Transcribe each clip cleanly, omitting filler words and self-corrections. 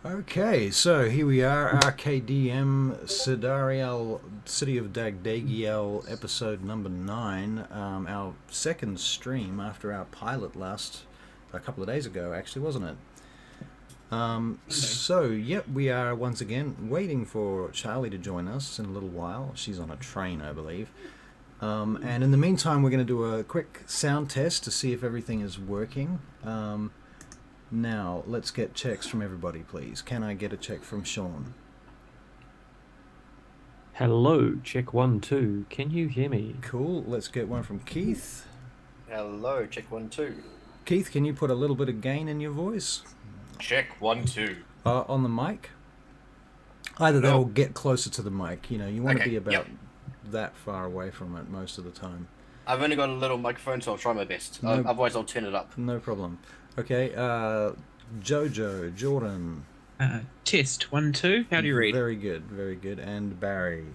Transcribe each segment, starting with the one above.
Okay, so here we are, RKDM Sidariel, City of Dagdagiel, episode number 9, our second stream after our pilot last, a couple of days ago actually, wasn't it? So, yep, we are once again waiting for Charlie to join us in a little while. She's on a train, I believe. And in the meantime, we're going to do a quick sound test to see if everything is working. Now, let's get checks from everybody, please. Can I get a check from Sean? Hello, check 1, 2. Can you hear me? Cool. Let's get one from Keith. Hello, check 1, 2. Keith, can you put a little bit of gain in your voice? Check 1, 2. On the mic? Either that or get closer to the mic. You know, you want to be about that far away from it most of the time. I've only got a little microphone, so I'll try my best. Otherwise, I'll turn it up. No problem. Okay, Jojo, Jordan. Test 1, 2. How do you read? Very good, very good. And Barry.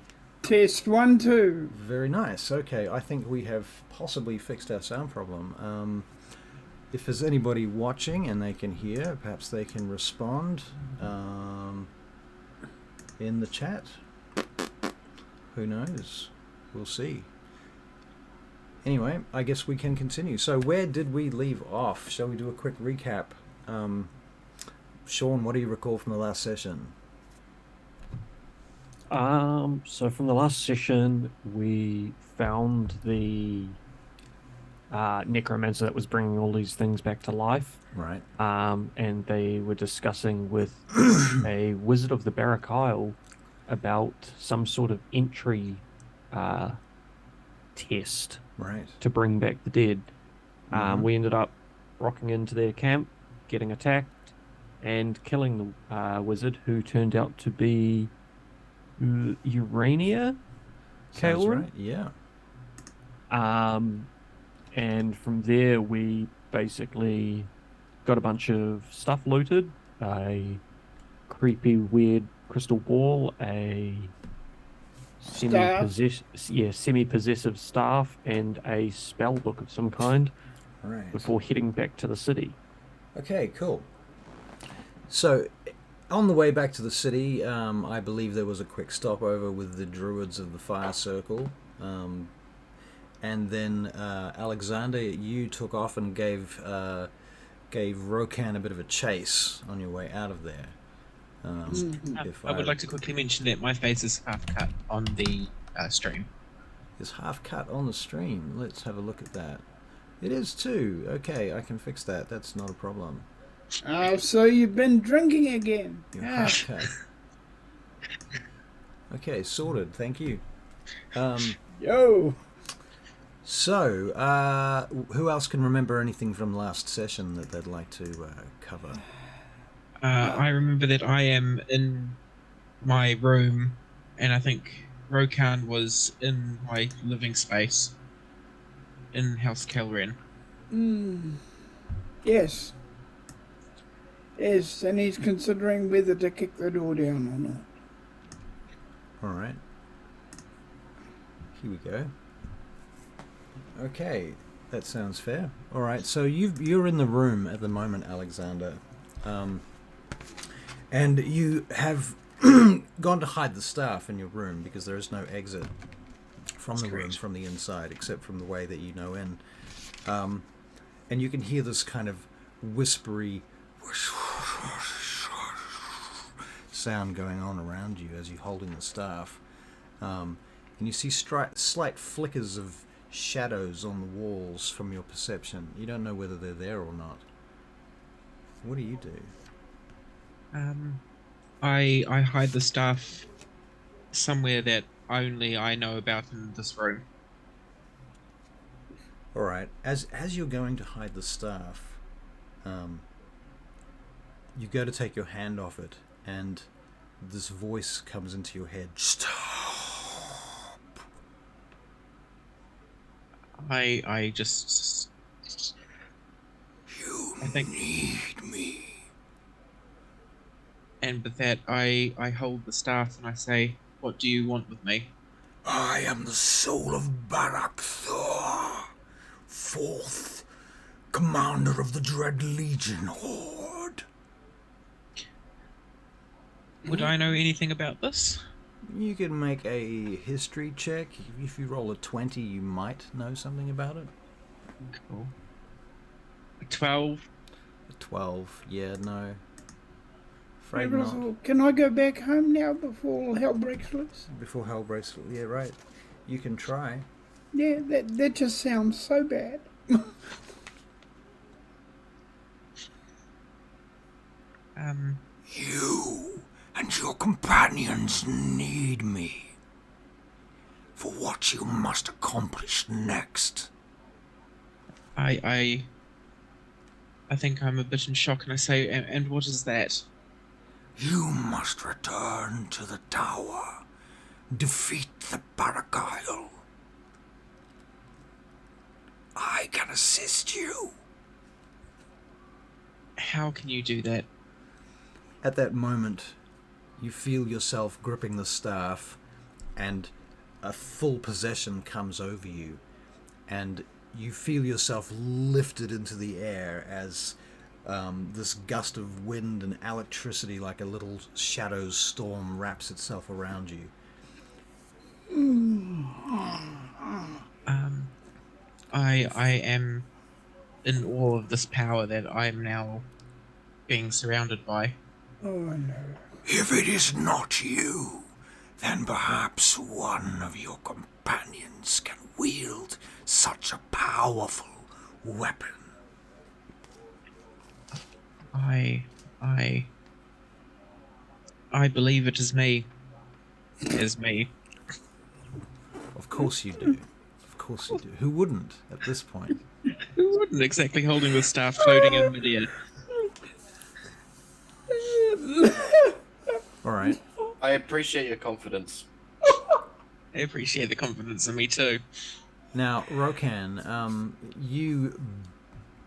Test 1, 2. Very nice. Okay, I think we have possibly fixed our sound problem. If there's anybody watching and they can hear, perhaps they can respond in the chat. Who knows? We'll see. Anyway, I guess we can continue. So where did we leave off? Shall we do a quick recap? Sean, what do you recall from the last session? So from the last session, we found the necromancer that was bringing all these things back to life. Right. And they were discussing with a wizard of the Barrack Isle about some sort of entry test. Right. To bring back the dead. We ended up rocking into their camp, getting attacked, and killing the wizard, who turned out to be Urania Sounds Kaelin. right, yeah. And from there, we basically got a bunch of stuff looted, a creepy, weird crystal ball, a semi-possessive staff, and a spell book of some kind. Right. Before heading back to the city. Okay, cool. So, on the way back to the city, I believe there was a quick stopover with the druids of the Fire Circle, and then Alexander, you took off and gave Rokan a bit of a chase on your way out of there. I would like to quickly mention that my face is half cut on the stream. It's half cut on the stream. Let's have a look at that. It is too. Okay, I can fix that. That's not a problem. Oh, so you've been drinking again. You're half cut. Okay, sorted. Thank you. Yo. So, who else can remember anything from last session that they'd like to cover? I remember that I am in my room, and I think Rokan was in my living space in House Kelren. Yes. Yes, and he's considering whether to kick the door down or not. Alright. Here we go. Okay, that sounds fair. Alright, so you're in the room at the moment, Alexander. And you have gone to hide the staff in your room because there is no exit from the room from the inside, except from the way that you know in. And you can hear this kind of whispery sound going on around you as you're holding the staff. And you see slight flickers of shadows on the walls from your perception. You don't know whether they're there or not. What do you do? I hide the staff somewhere that only I know about in this room. All right. As you're going to hide the staff, you go to take your hand off it, and this voice comes into your head. Stop. I just. You I think, need me. and with that, I hold the staff and I say, "What do you want with me?" I am the soul of Barak Thor, 4th commander of the Dread Legion Horde. Would I know anything about this? You can make a history check. If you roll a 20, you might know something about it. Cool. 12. A 12, yeah, no. Hey, Afraid not. Russell, can I go back home now before all hell breaks loose? Before hell breaks, yeah, right. You can try. Yeah, that just sounds so bad. You and your companions need me for what you must accomplish next. I think I'm a bit in shock, and I say, and what is that? You must return to the tower, defeat the Baragile. I can assist you. How can you do that? At that moment, you feel yourself gripping the staff, and a full possession comes over you, and you feel yourself lifted into the air as this gust of wind and electricity, like a little shadow storm, wraps itself around you. I am in awe of this power that I am now being surrounded by. Oh no. If it is not you, then perhaps one of your companions can wield such a powerful weapon. I believe it is me. It is me. Of course you do. Of course you do. Who wouldn't at this point? Who wouldn't exactly holding the staff floating in midair? All right. I appreciate your confidence. I appreciate the confidence in me too. Now, Rokan, you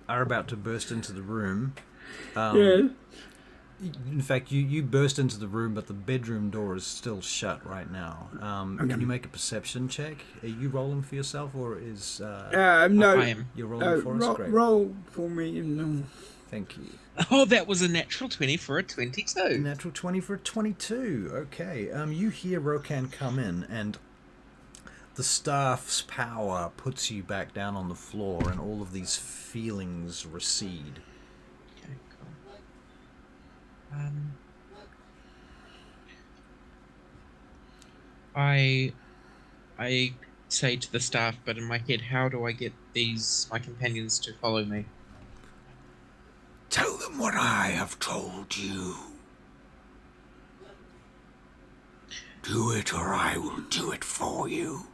are about to burst into the room. Yeah. In fact, you burst into the room, but the bedroom door is still shut right now. Can you make a perception check? Are you rolling for yourself, or is No. I am. you're rolling for us? Great. Roll for me. No. Thank you. Oh, that was a natural 20 for a 22. Natural 20 for a 22. Okay. You hear Rokan come in, and the staff's power puts you back down on the floor, and all of these feelings recede. Okay, cool. I say to the staff, but in my head, how do I get my companions to follow me? Tell them what I have told you. Do it or I will do it for you.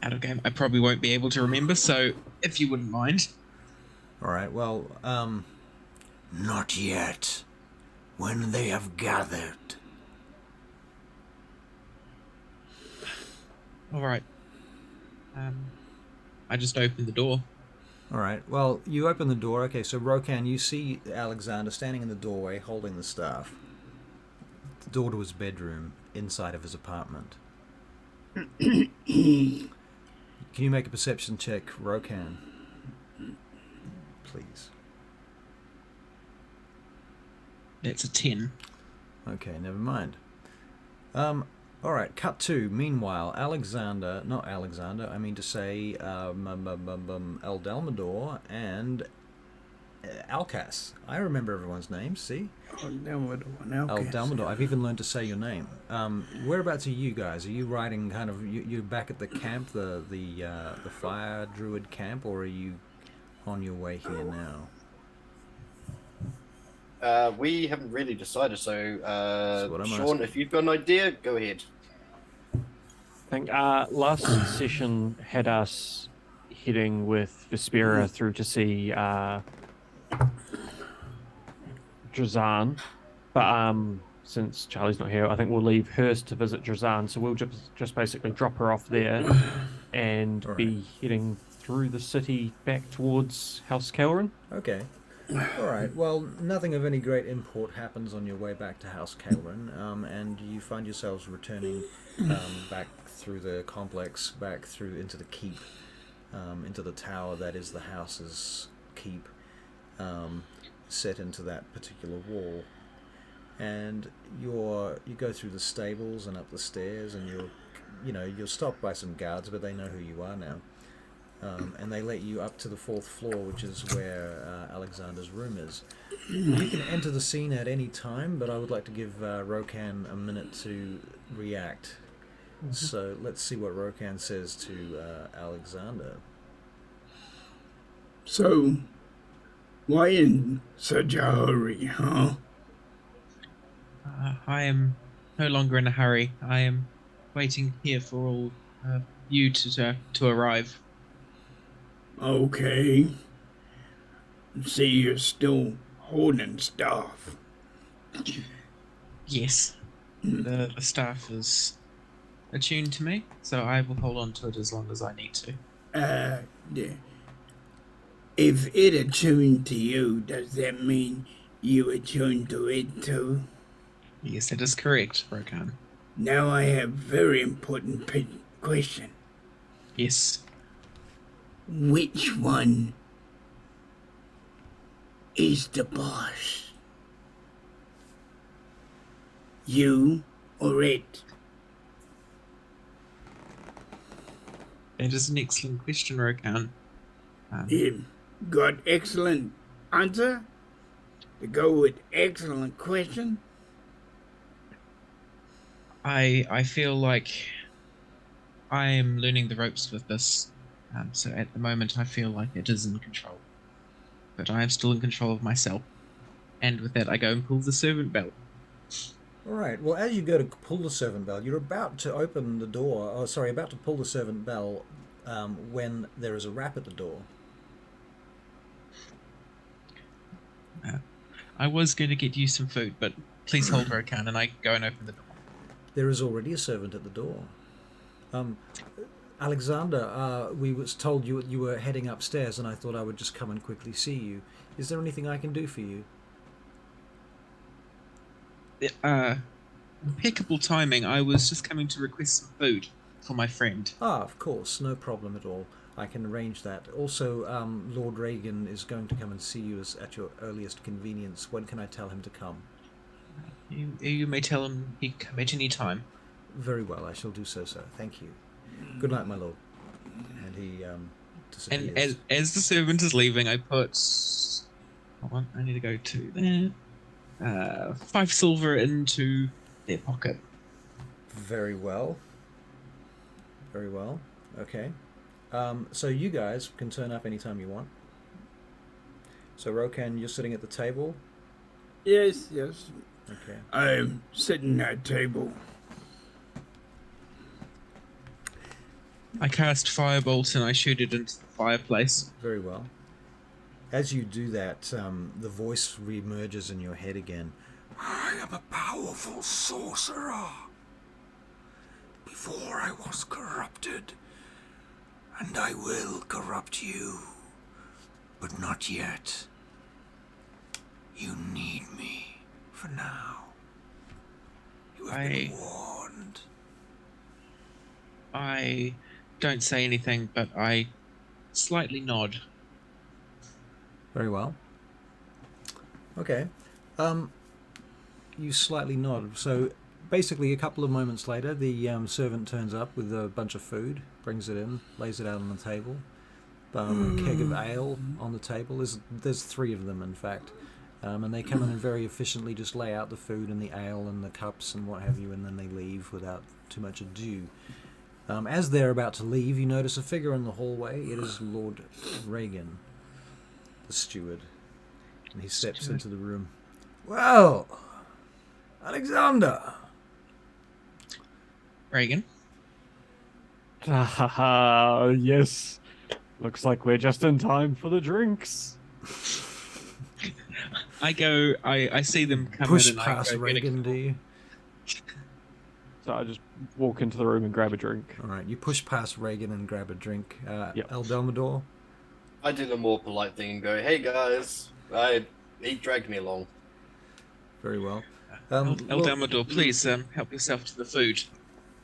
Out of game, I probably won't be able to remember, so if you wouldn't mind. All right. Well, Not yet. When they have gathered. Alright. I just opened the door. all right. Well, you open the door. Okay, so Rokan, you see Alexander standing in the doorway holding the staff. The door to his bedroom inside of his apartment. Can you make a perception check, Rokan? Please. That's a 10. Okay, never mind. All right, cut to. Meanwhile, I mean to say, Eldalmador and Alcas. I remember everyone's names, see? Eldalmador. I've even learned to say your name. Whereabouts are you guys? Are you riding you're back at the camp, the fire druid camp, or are you on your way here now? We haven't really decided, so That's what I'm Sean, asking. if you've got an idea, go ahead. I think last session had us heading with Vespera through to see Drazan, but since Charlie's not here, I think we'll leave hers to visit Drazan, so we'll just basically drop her off there and All be heading through the city back towards House Calrin. Okay. All right. Well, nothing of any great import happens on your way back to House Calrin, and you find yourselves returning back through the complex, back through into the keep, into the tower that is the house's keep, set into that particular wall. and you go through the stables and up the stairs, and you're stopped by some guards, but they know who you are now. And they let you up to the 4th floor, which is where Alexander's room is. You can enter the scene at any time, but I would like to give Rokan a minute to react. So let's see what Rokan says to Alexander. So, why in such a hurry, huh? I am no longer in a hurry. I am waiting here for all you to arrive. Okay. See, you're still holding stuff. Yes. The staff is attuned to me, so I will hold on to it as long as I need to. Yeah. If it attuned to you, does that mean you attuned to it too? Yes, that is correct, Rokan. Now I have very important question. Yes. Which one is the boss? You or it? That is an excellent question, Rokan. You got excellent answer? To go with excellent question? I feel like I am learning the ropes with this. So at the moment I feel like it is in control. But I am still in control of myself. And with that I go and pull the servant bell. Alright, well, as you go to pull the servant bell, you're about to open the door, about to pull the servant bell when there is a rap at the door. I was going to get you some food, but please hold Rokan, and I go and open the door. There is already a servant at the door. Alexander, we was told you were heading upstairs, and I thought I would just come and quickly see you. Is there anything I can do for you? Impeccable timing. I was just coming to request some food for my friend. Of course, no problem at all. I can arrange that. Also, Lord Reagan is going to come and see you at your earliest convenience. When can I tell him to come? You may tell him he can come at any time. Very well, I shall do so, sir. Thank you. Good night, my lord. And he disappears. And as the servant is leaving, I put... Hold on, I need to go to there. 5 silver into their pocket. Very well. Very well. Okay. So you guys can turn up anytime you want. So Rokan, you're sitting at the table? Yes. Okay. I'm sitting at table. I cast Firebolt and I shoot it into the fireplace. Very well. As you do that, the voice re-emerges in your head again. I am a powerful sorcerer. Before I was corrupted, and I will corrupt you, but not yet. You need me for now. You have been warned. I don't say anything, but I slightly nod. Very well. Okay. You slightly nod. So basically a couple of moments later, the servant turns up with a bunch of food, brings it in, lays it out on the table. A keg of ale on the table. There's 3 of them, in fact. And they come in and very efficiently just lay out the food and the ale and the cups and what have you, and then they leave without too much ado. As they're about to leave, you notice a figure in the hallway. It is Lord Reagan, the steward. And he steps into the room. Well, Alexander. Reagan? Yes. Looks like we're just in time for the drinks. I see them come Push in and past I go Reagan, do you? So I just walk into the room and grab a drink. All right, you push past Reagan and grab a drink. Yep. Eldelmador? I do the more polite thing and go, "Hey guys, he dragged me along." Very well. Eldelmador, please help yourself to the food.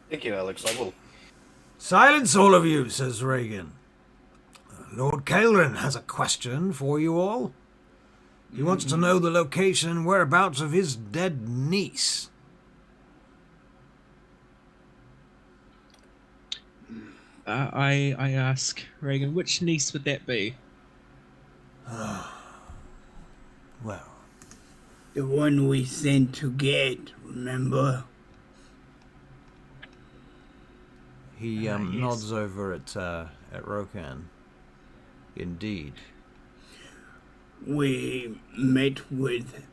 Thank you, Alex. I will. Silence, all of you, says Reagan. Lord Caelrin has a question for you all. He wants to know the location and whereabouts of his dead niece. I ask Reagan, which niece would that be? Well, The one we sent to get, remember? He Yes. nods over at Rokan. Indeed. We met with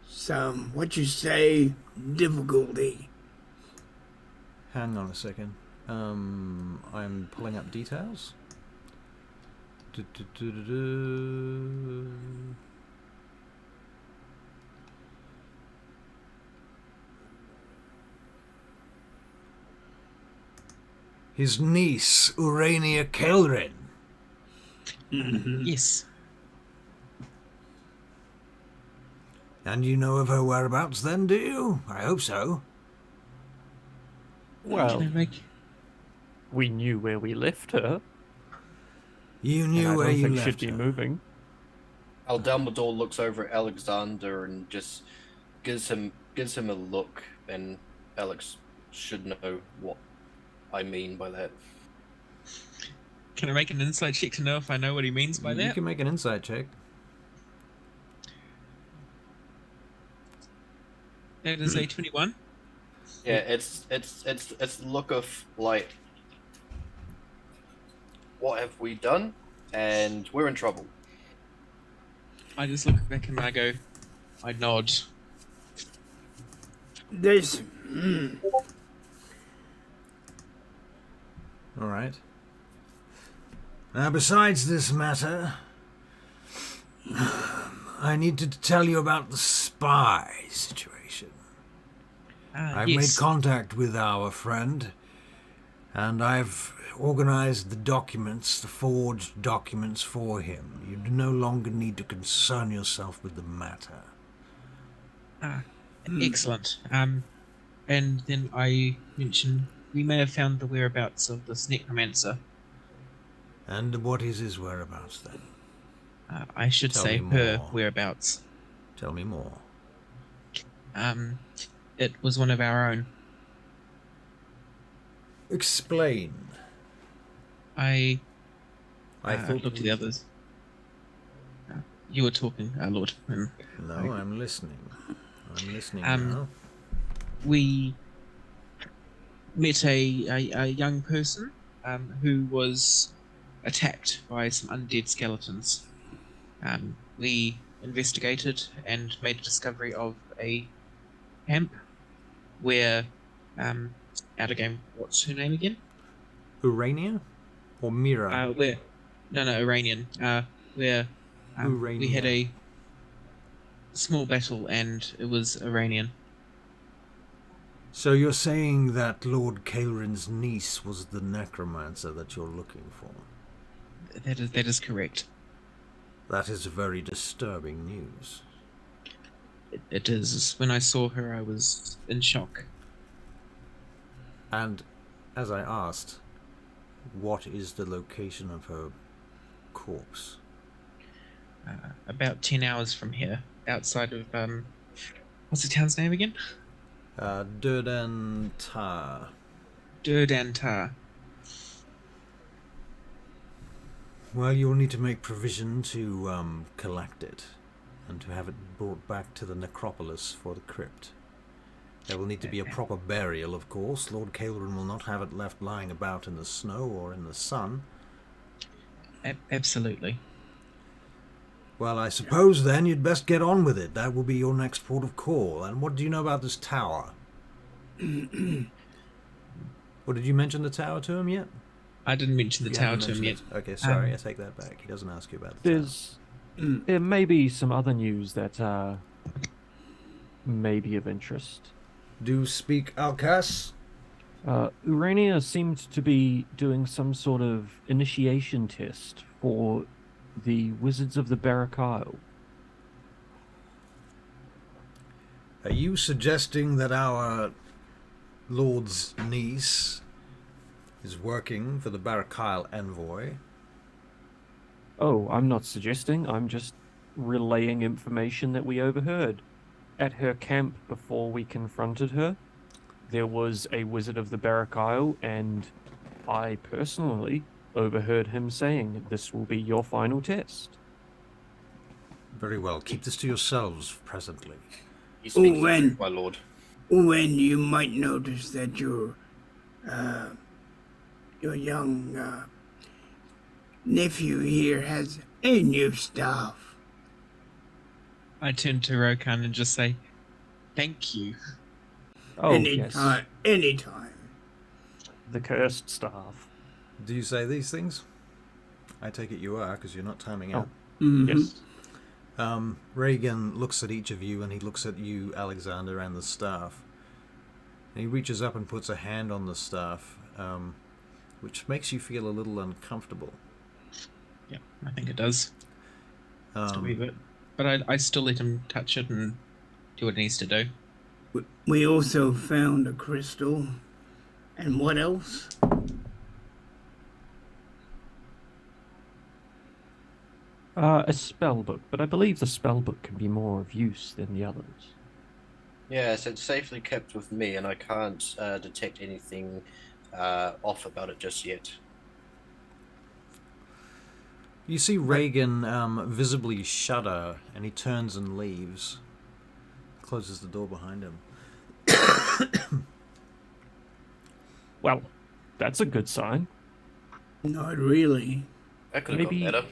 some, what you say, difficulty. Hang on a second. I'm pulling up details. Du-du-du-du-du. his niece, Urania Kelrin. Yes. And you know of her whereabouts then, do you? I hope so. Well, Can I make... we knew where we left her, You and knew I where don't you think left she'd be her. moving. Al Dumbledore looks over at Alexander and just gives him a look, and Alex should know what I mean by that. Can I make an insight check to know if I know what he means by You that? can make an insight check. That is a 21. Yeah, it's the look of like, what have we done? And we're in trouble. I just look back and I go, I nod. This. All right. Now, besides this matter, I need to tell you about the spy situation. I've made contact with our friend, and I've organized the documents, the forged documents for him. You no longer need to concern yourself with the matter. Excellent. And then I mentioned we may have found the whereabouts of this necromancer. And what is his whereabouts then? I should Tell say me her more. whereabouts. Tell me more. It was one of our own. Explain. I thought looked at the others. You were talking, Lord. No, I'm listening. I'm listening Um, now. We met a young person who was attacked by some undead skeletons. We investigated and made a discovery of a camp where, out of game, what's her name again? Urania? Or Mira? No, Iranian. Where we had a small battle and it was Iranian. So you're saying that Lord Kaelrin's niece was the necromancer that you're looking for? That is correct. That is very disturbing news. It is. When I saw her, I was in shock. And as I asked, what is the location of her corpse? About 10 hours from here, outside of what's the town's name again? Durdantar. Durdantar. Well, you'll need to make provision to collect it and to have it brought back to the necropolis for the crypt. There will need to be a proper burial, of course. Lord Kaelrin will not have it left lying about in the snow or in the sun. Absolutely. Well, I suppose then you'd best get on with it. That will be your next port of call. And what do you know about this tower? Well, did you mention the tower to him yet? I didn't mention the You tower haven't to him yet. mentioned it? Okay, sorry, I take that back. He doesn't ask you about the tower. There may be some other news that may be of interest. Do speak, Alcas. Urania seemed to be doing some sort of initiation test for the Wizards of the Barrack Isle. Are you suggesting that our Lord's niece is working for the Barrack Isle envoy? Oh, I'm not suggesting, I'm just relaying information that we overheard. At her camp before we confronted her, there was a Wizard of the Barrack Isle, and I personally overheard him saying, "This will be your final test." Very well. Keep this to yourselves presently. He speaks the when- truth, my lord. When you might notice that your young nephew here has a new staff. I turn to Rokan and just say, "Thank you." Oh, yes. Anytime. The cursed staff. Do you say these things? I take it you are, because you're not timing out. Mhm. Yes. Reagan looks at each of you, and he looks at you, Alexander, and the staff. And he reaches up and puts a hand on the staff, which makes you feel a little uncomfortable. Yeah, I think it does. Just a wee Um, bit. But I still let him touch it and do what it needs to do. We also found a crystal. And what else? A spell book, but I believe the spell book can be more of use than the others. Yes, it's safely kept with me, and I can't detect anything off about it just yet. you see Reagan visibly shudder, and he turns and leaves. Closes the door behind him. Well, that's a good sign. Not really. That could have gone better.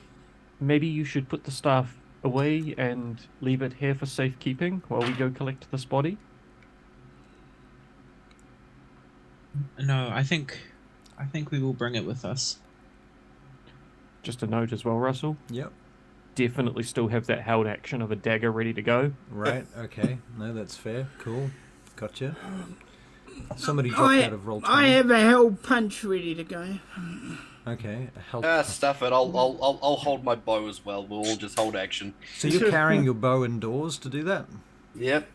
Maybe you should put the staff away and leave it here for safekeeping while we go collect this body. No, I think we will bring it with us. Just a note as well, Russell. Yep. Definitely still have that held action of a dagger ready to go. Right, okay. No, that's fair. Cool. Gotcha. Somebody dropped out of Roll20. I have a held punch ready to go. Okay, a help. Stuff it. I'll hold my bow as well. We'll all just hold action. So you're carrying your bow indoors to do that? Yep.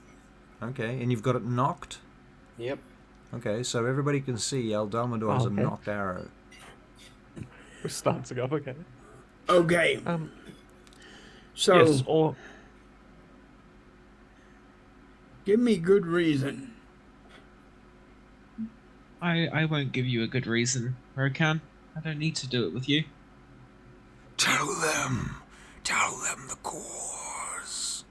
Okay, and you've got it knocked? Yep. Okay, so everybody can see El Dalmador has a Okay. knocked arrow. We're starting up, okay. Okay. Um, So, yes, or give me good reason. I won't give you a good reason, Rokan. I don't need to do it with you. Tell them the cause.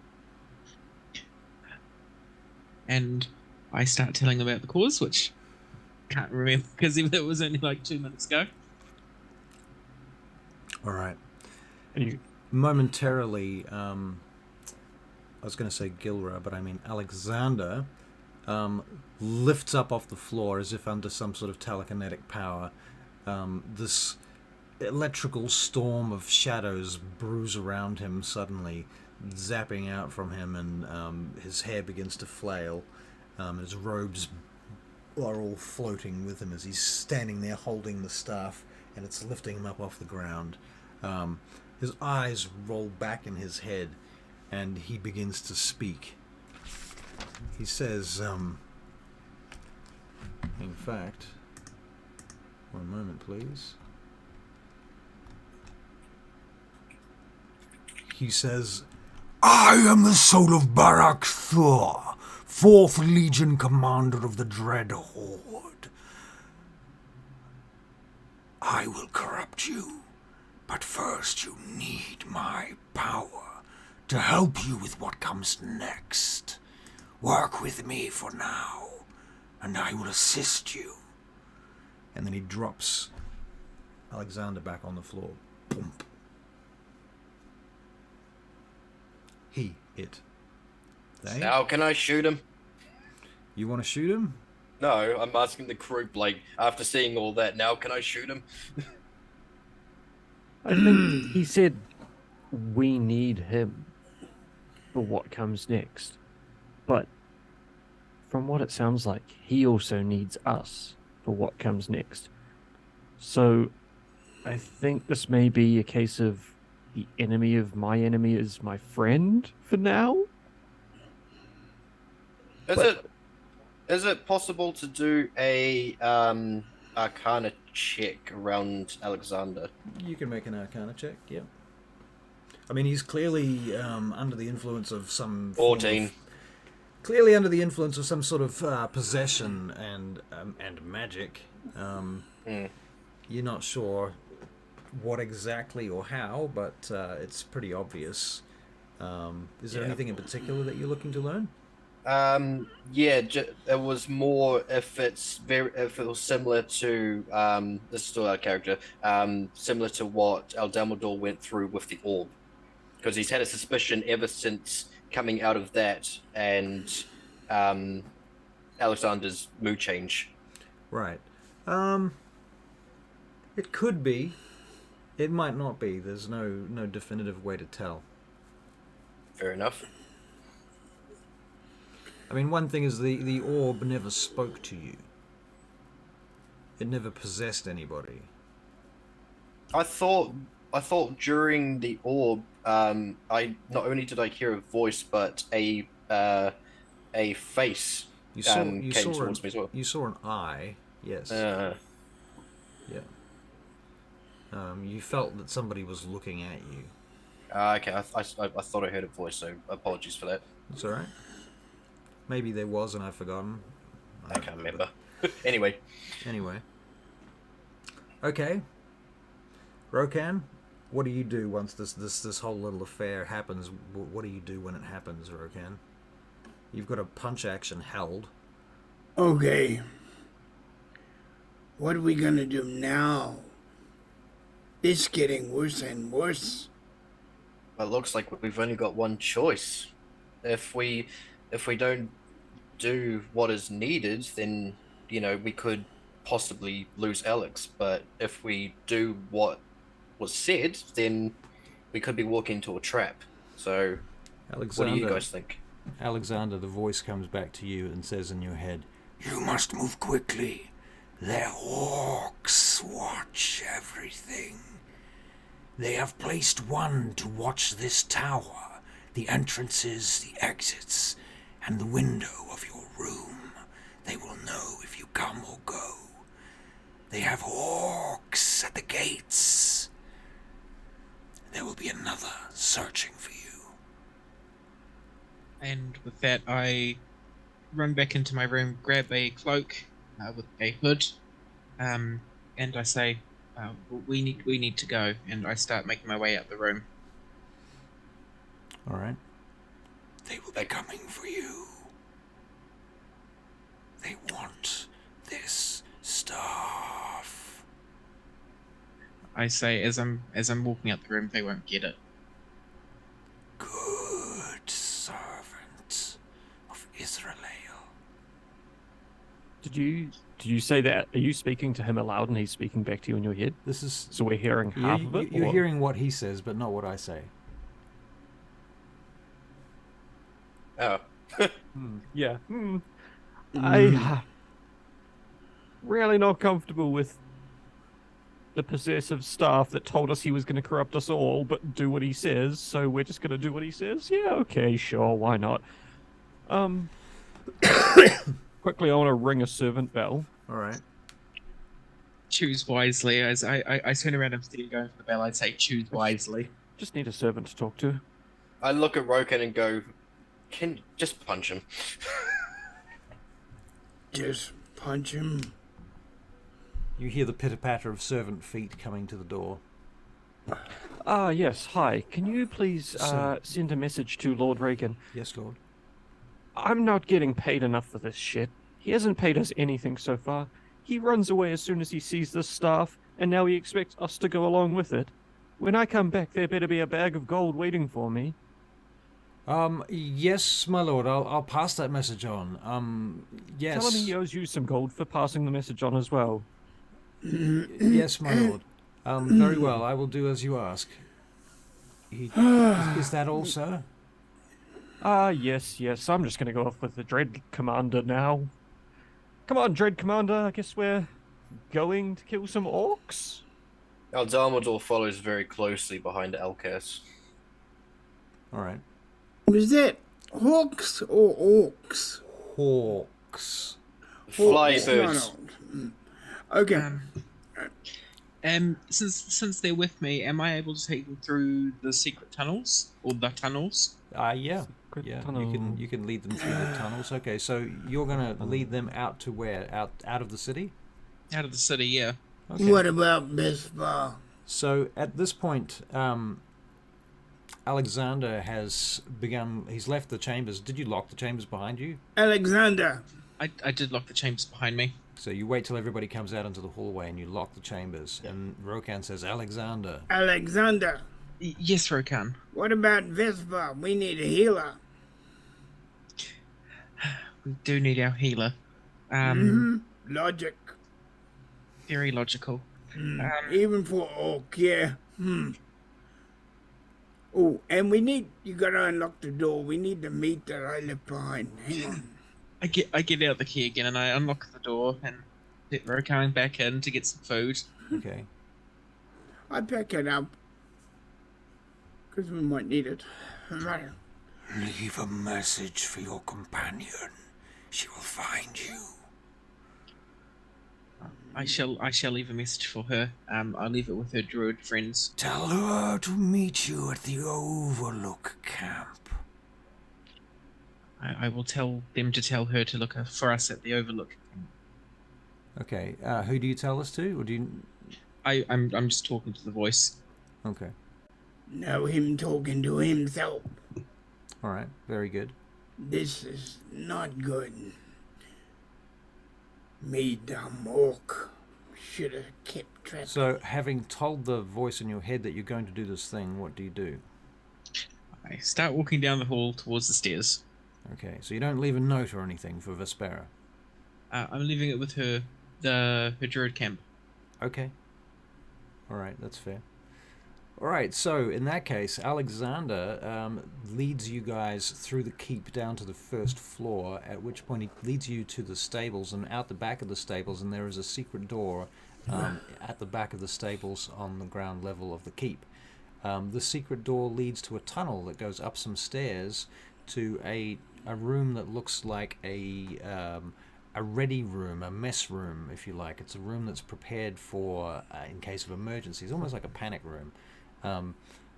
And I start telling them about the cause, which can't remember because it was only like 2 minutes ago. All right. you, Momentarily, I was going to say Gilra, but I mean Alexander lifts up off the floor as if under some sort of telekinetic power. This electrical storm of shadows brews around him suddenly, zapping out from him, and his hair begins to flail. His robes are all floating with him as he's standing there holding the staff, and it's lifting him up off the ground. His eyes roll back in his head, and he begins to speak. He says, in fact, one moment, please. He says, I am the soul of Barak Thor, 4th Legion commander of the Dread Horde. I will corrupt you, but first you need my power to help you with what comes next. Work with me for now, and I will assist you. and then he drops Alexander back on the floor. Boom. It. They? Now can I shoot him? You want to shoot him? No, I'm asking the group, like, after seeing all that, now can I shoot him? I think he said we need him for what comes next. But from what it sounds like, he also needs us for what comes next. So I think this may be a case of the enemy of my enemy is my friend for now. Is it possible to do a Arcana check around Alexander? You can make an Arcana check, yep. I mean, he's clearly under the influence of some... 14. Clearly under the influence of some sort of possession and magic. You're not sure what exactly or how, but it's pretty obvious. Is there anything in particular that you're looking to learn? It was more if it was similar to this is still our character, similar to what El Dumbledore went through with the orb, because he's had a suspicion ever since coming out of that and Alexander's mood change. Right. It could be. It might not be. There's no definitive way to tell. Fair enough. I mean, one thing is the orb never spoke to you. It never possessed anybody. I thought during the orb, I not only did I hear a voice, but a face came towards me as well. You saw an eye, yes. Yeah. You felt that somebody was looking at you. Okay, I thought I heard a voice, so apologies for that. It's all right. Maybe there was, and I've forgotten. I can't remember. Anyway. Okay. Rokan, what do you do once this whole little affair happens? What do you do when it happens, Rokan? You've got a punch action held. Okay. What are we gonna do now? It's getting worse and worse. Well, it looks like we've only got one choice. If we don't do what is needed, then we could possibly lose Alex. But if we do what was said, then we could be walking into a trap. So, Alexander, what do you guys think? Alexander, the voice comes back to you and says in your head, You must move quickly. Their hawks watch everything. They have placed one to watch this tower, the entrances, the exits, and the window of your room. They will know if you come or go. They have hawks at the gates. There will be another searching for you. And with that, I run back into my room, grab a cloak with a hood, and I say, "We need to go." And I start making my way out the room. all right. They will be coming for you. They want this stuff. I say, as I'm walking out the room, they won't get it. Good servant of Israel. Did you say that? Are you speaking to him aloud and he's speaking back to you in your head? This is So we're hearing half of it? You're or- hearing what he says, but not what I say. Oh. Yeah. I really not comfortable with the possessive staff that told us he was going to corrupt us all, but do what he says, so we're just going to do what he says? Yeah, okay, sure, why not? Quickly, I want to ring a servant bell. All right. Choose wisely. As I turn around instead of going for the bell, I'd say choose wisely. Just need a servant to talk to. I look at Rokan and go, "Can just punch him." Just punch him. You hear the pitter-patter of servant feet coming to the door. Yes, hi. Can you please Sir. send a message to Lord Reagan? Yes, Lord. I'm not getting paid enough for this shit. He hasn't paid us anything so far. He runs away as soon as he sees this staff, and now he expects us to go along with it. When I come back, there better be a bag of gold waiting for me. Yes, my lord. I'll pass that message on. Yes. Tell him he owes you some gold for passing the message on as well. Yes, my lord. Very well. I will do as you ask. Is that all, sir? Yes. I'm just gonna go off with the Dread Commander now. Come on, Dread Commander. I guess we're going to kill some orcs? El Dumbledore follows very closely behind Elkas. All right. Was that hawks or orcs? Hawks. Fly Hawks, birds. Okay. Since they're with me, am I able to take them through the secret tunnels or the tunnels? Yeah. Secret Yeah, tunnel. you can lead them through the tunnels. Okay, so you're gonna lead them out to where? Out of the city? Out of the city, yeah. Okay. What about Vespa? So at this point, Alexander has begun. He's left the chambers. Did you lock the chambers behind you? Alexander. I did lock the chambers behind me. So you wait till everybody comes out into the hallway and you lock the chambers. Yeah. And Rokan says, Alexander. Alexander. Yes, Rokan. What about Vespa? We need a healer. We do need our healer. Logic. Very logical. Even for Orc, yeah. Oh, and you gotta unlock the door. We need the meat that I left behind. Hang on. I get out the key again and I unlock the door and let Rokan back in to get some food. Okay. I pack it up. Because we might need it. Leave a message for your companion. She will find you. I shall leave a message for her. I'll leave it with her druid friends. Tell her to meet you at the Overlook camp. I will tell them to tell her to look for us at the Overlook. Okay. Who do you tell this to? Or do you... I'm just talking to the voice. Okay. Now him talking to himself. All right. Very good. This is not good. Me dumb orc. Should have kept track. So having told the voice in your head that you're going to do this thing, what do you do? I start walking down the hall towards the stairs. Okay. So you don't leave a note or anything for Vespera. I'm leaving it with her druid camp. Okay. All right. That's fair. All right, so in that case, Alexander leads you guys through the keep down to the first floor, at which point he leads you to the stables and out the back of the stables, and there is a secret door at the back of the stables on the ground level of the keep. The secret door leads to a tunnel that goes up some stairs to a room that looks like a ready room, a mess room, if you like. It's a room that's prepared for in case of emergencies, almost like a panic room.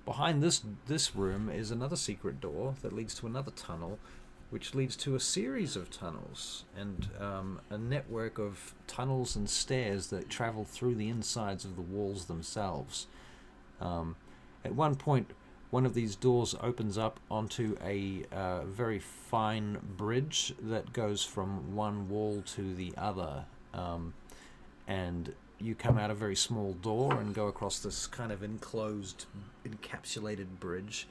Behind this room is another secret door that leads to another tunnel, which leads to a series of tunnels and a network of tunnels and stairs that travel through the insides of the walls themselves. At one point, one of these doors opens up onto a very fine bridge that goes from one wall to the other, and you come out a very small door and go across this kind of enclosed, encapsulated bridge.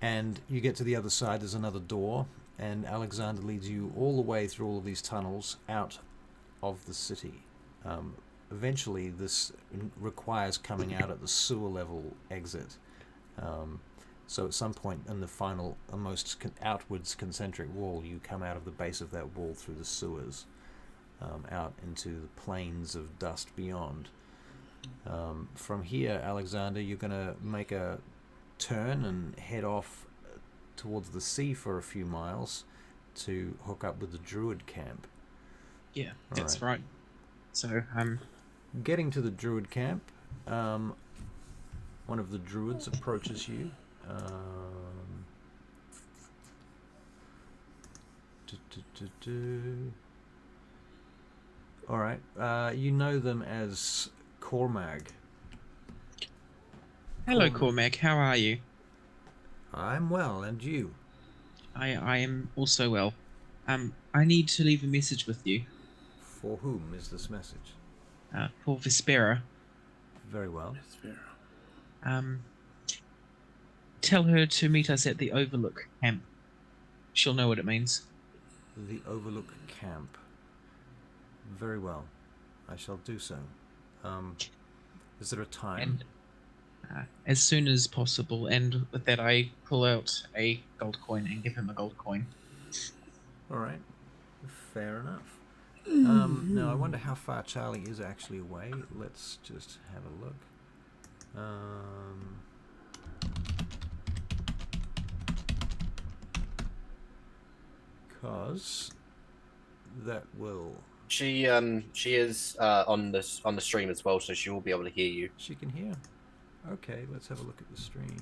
And you get to the other side, there's another door, and Alexander leads you all the way through all of these tunnels out of the city. Eventually, this requires coming out at the sewer level exit. So at some point in the final, most outwards concentric wall, you come out of the base of that wall through the sewers. Out into the plains of dust beyond. From here, Alexander, you're going to make a turn and head off towards the sea for a few miles to hook up with the druid camp. Yeah, that's right. So, getting to the druid camp, one of the druids approaches you. All right. You know them as Cormag. hello, Cormac. How are you? I'm well, and you? I am also well. I need to leave a message with you. For whom is this message? For Vespera. Very well. Tell her to meet us at the Overlook camp. She'll know what it means. The Overlook camp. Very well. I shall do so. Is there a time? And as soon as possible, and with that I pull out a gold coin and give him a gold coin. All right. Fair enough. Now, I wonder how far Charlie is actually away. Let's just have a look. Because that will She is on the stream as well, so she will be able to hear you. She can hear. Okay, let's have a look at the stream.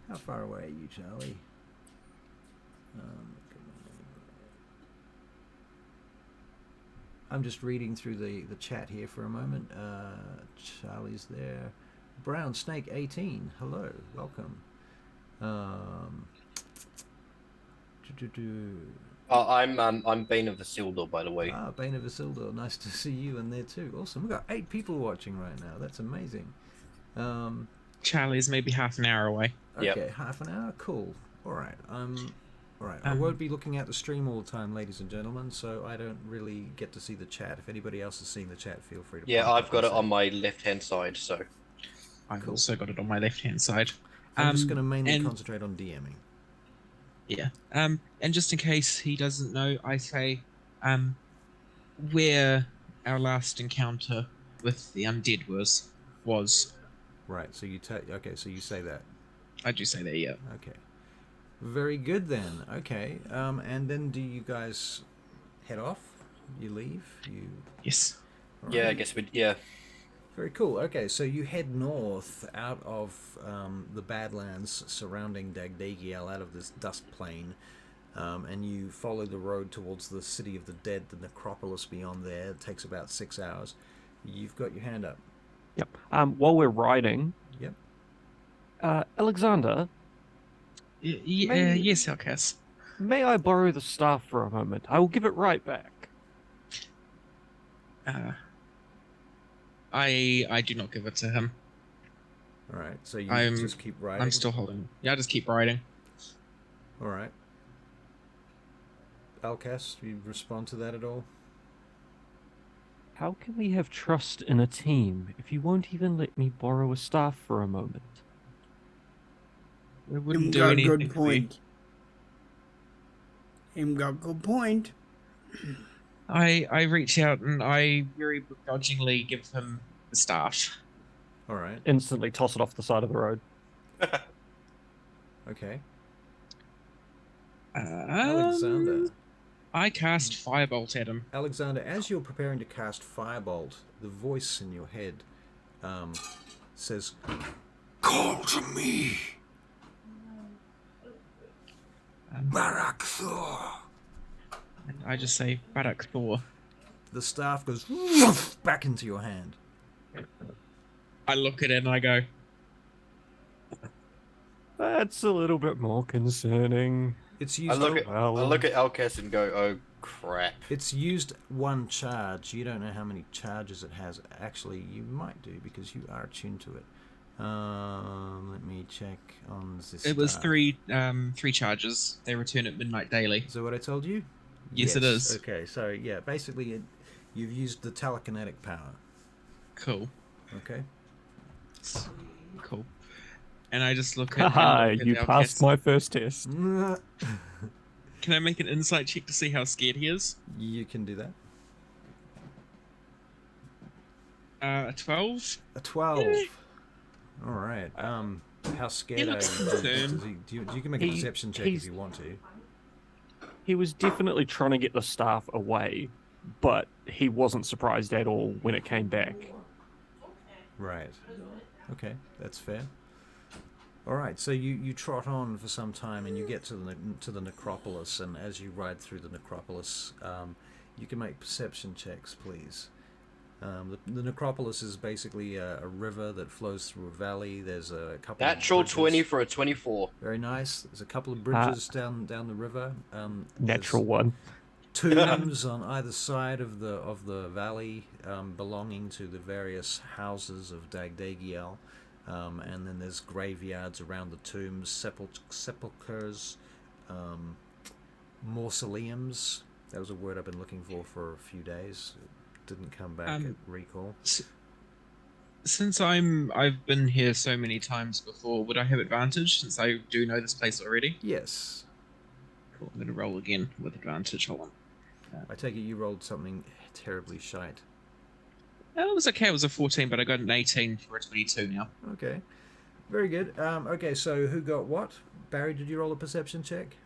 How far away are you, Charlie? I'm just reading through the chat here for a moment. Charlie's there. Brown Snake 18. Hello, welcome. Oh, I'm Bane of the Isildur, by the way. Ah, Bane of Isildur. Nice to see you in there too. Awesome. We've got 8 people watching right now. That's amazing. Charlie's maybe half an hour away. Okay, Yep. half an hour. Cool. All right. All right. I won't be looking at the stream all the time, ladies and gentlemen, so I don't really get to see the chat. If anybody else is seeing the chat, feel free to. Yeah, pop I've up got and it on say. my left-hand side, so. I've Cool. also got it on my left-hand side. I'm just going to mainly and- concentrate on DMing. Yeah. And just in case he doesn't know, I say, where our last encounter with the undead was. Right. So you okay. So you say that. I do say that, yeah. Okay. Very good then. Okay. And then do you guys head off? You leave? You. Yes. All Yeah, I right. guess yeah. Very cool. Okay, so you head north out of the Badlands surrounding Dagdagiel, out of this dust plain, and you follow the road towards the City of the Dead, the necropolis beyond there. It takes about 6 hours. You've got your hand up. Yep. While we're riding, Yep. Alexander, Maybe- Yes, Hellcast. may I borrow the staff for a moment? I will give it right back. I do not give it to him. All right, so you I'm- just keep riding. I'm still holding. Yeah, I just keep riding. All right. Alcas, you respond to that at all? How can we have trust in a team if you won't even let me borrow a staff for a moment? We Him wouldn't do got a anything good for you. point. Him got good point. I reach out and I very begrudgingly give him the staff. All right. Instantly toss it off the side of the road. Okay. Alexander. I cast Firebolt at him. Alexander, as you're preparing to cast Firebolt, the voice in your head says, Call to me, Barak Thor. And I just say, Barak Thor. the staff goes woof, back into your hand. I look at it and I go, That's a little bit more concerning. It's I used. look at well. I look at Alcas and go, oh crap. It's used 1 charge. You don't know how many charges it has. Actually, you might do because you are attuned to it. Let me check on this. it was staff. three charges. They return at midnight daily. Is that what I told you? Yes, it is. Okay, so yeah, basically, you've used the telekinetic power. Cool. Okay. Cool. And I just look at, Haha, and look at you Alcas. passed my first test. You Can I make an insight check to see how scared he is? can do that. 12. A 12. All right. How scared are you? looks Does concerned. you can make a He- perception check if he's- you want to. He was definitely trying to get the staff away, but he wasn't surprised at all when it came back. Right. Okay, that's fair. All right, so you trot on for some time and you get to the necropolis, and as you ride through the necropolis, you can make perception checks, please. The necropolis is basically a river that flows through a valley. There's a couple Natural of bridges. 20 for a 24. Very nice. There's a couple of bridges down the river. Natural one. Tombs on either side of the valley, belonging to the various houses of Dagdagiel, and then there's graveyards around the tombs, sepulchres, mausoleums. That was a word I've been looking for a few days. It didn't come back at recall. Since I've been here so many times before, would I have advantage since I do know this place already? Yes, Cool. I'm gonna roll again with advantage. Hold on. I take it you rolled something terribly shite. Oh, it was okay. It was a 14, but I got an 18 for a 22 now. Okay, very good. Okay, so who got what? Barry, did you roll a perception check?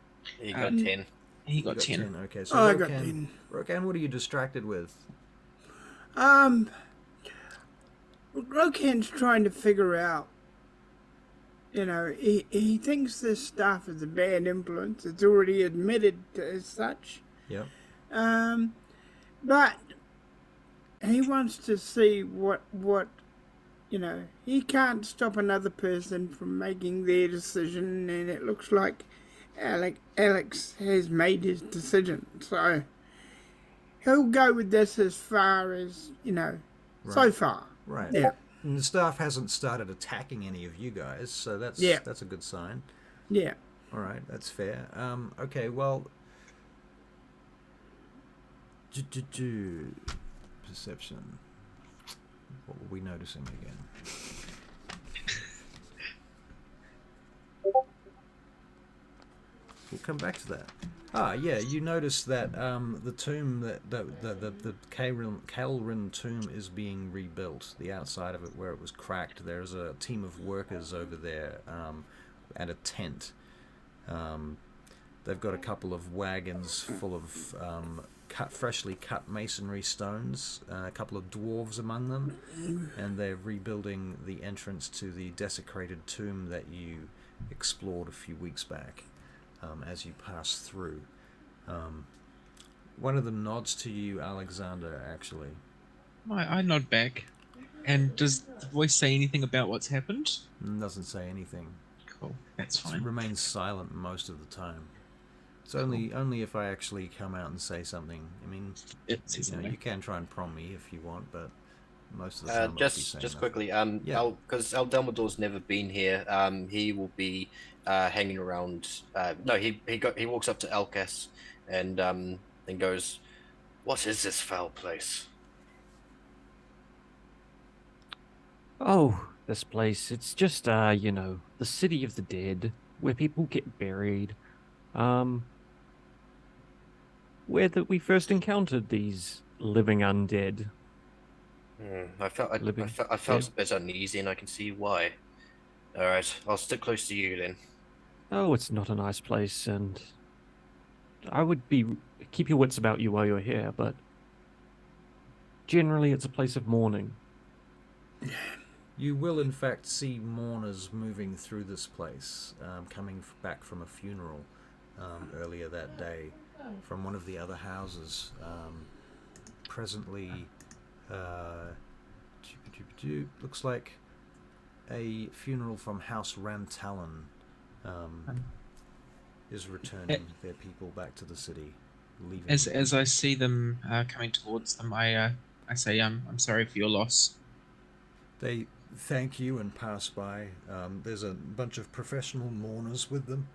You got Um, 10. He You got 10. Okay, so I got 10. Rokan, what are you distracted with? Rokan's trying to figure out, he thinks this stuff is a bad influence. It's already admitted as such. Yep. But he wants to see what he can't stop another person from making their decision, and it looks like Alex has made his decision. So he'll go with this as far as, so far. Right. Yeah. And the staff hasn't started attacking any of you guys, so that's a good sign. Yeah. All right, that's fair. Okay, well, perception. What were we noticing again? We'll come back to that. Yeah, you notice that the tomb, the Kalrin tomb is being rebuilt. The outside of it, where it was cracked, there's a team of workers over there and a tent. They've got a couple of wagons full of freshly cut masonry stones, a couple of dwarves among them, and they're rebuilding the entrance to the desecrated tomb that you explored a few weeks back. As you pass through, one of them nods to you, Alexander. Actually, I nod back. And does the voice say anything about what's happened? doesn't say anything. Cool, that's It fine. remains silent most of the time. It's only if I actually come out and say something. I mean, you can try and prompt me if you want, but most of the time I'll be saying Just nothing. quickly, Yeah. because El Dumbledore's never been here. He will be hanging around. No, he walks up to Elkas and then goes, "What is this foul place?" Oh, this place. It's just, the city of the dead, where people get buried. Where that we first encountered these living undead. I felt a bit uneasy, and I can see why. All right, I'll stick close to you then. Oh, it's not a nice place, and I would keep your wits about you while you're here, but generally it's a place of mourning. You will, in fact, see mourners moving through this place, coming back from a funeral earlier that day from one of the other houses. Presently, looks like a funeral from House Rantalon is returning their people back to the city, leaving. As I see them coming towards them, I say, I'm sorry for your loss. They thank you and pass by. There's a bunch of professional mourners with them.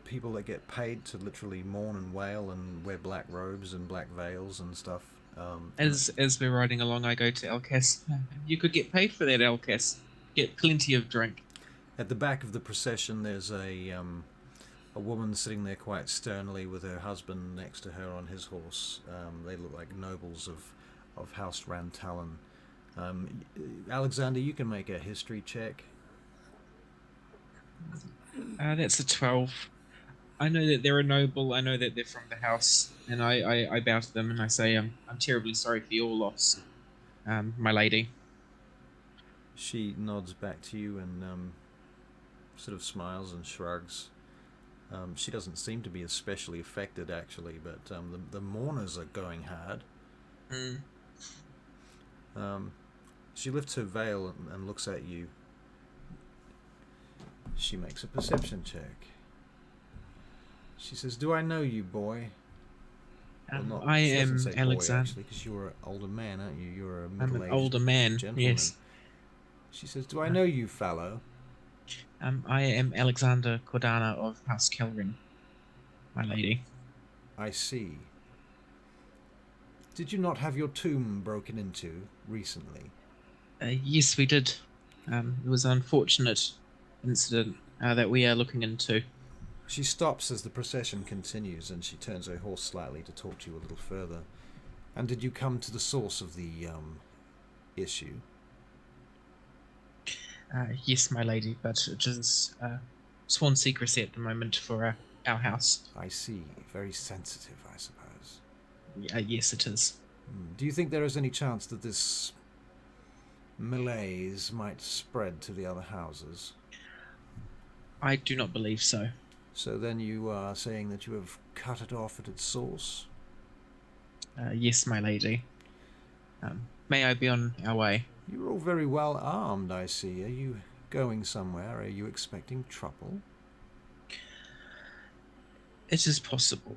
People that get paid to literally mourn and wail and wear black robes and black veils and stuff. As we're riding along, I go to Elkas. You could get paid for that, Elkas. Get plenty of drink. At the back of the procession, there's a woman sitting there quite sternly with her husband next to her on his horse. They look like nobles of House Rantalon. Alexander, you can make a history check. That's a 12. I know that they're a noble. I know that they're from the house, and I bow to them and I say, I'm terribly sorry for your loss, my lady. She nods back to you and sort of smiles and shrugs. She doesn't seem to be especially affected, actually, but the mourners are going hard. She lifts her veil and looks at you. She makes a perception check. She says, "Do I know you, boy?" I am Alexander. Because you're an older man, aren't you? You're a I'm middle-aged an older man, gentleman. yes. She says, "Do I know you, fallow?" I am Alexander Cordana of House Kelrin, my lady. I see. Did you not have your tomb broken into recently? Yes, we did. It was an unfortunate incident that we are looking into. She stops as the procession continues, and she turns her horse slightly to talk to you a little further. And did you come to the source of the issue? Yes, my lady, but it is sworn secrecy at the moment for our house. I see. Very sensitive, I suppose. Yes, it is. Do you think there is any chance that this malaise might spread to the other houses? I do not believe so. So then you are saying that you have cut it off at its source? Yes, my lady. May I be on our way? You're all very well armed, I see. Are you going somewhere? Are you expecting trouble? It is possible.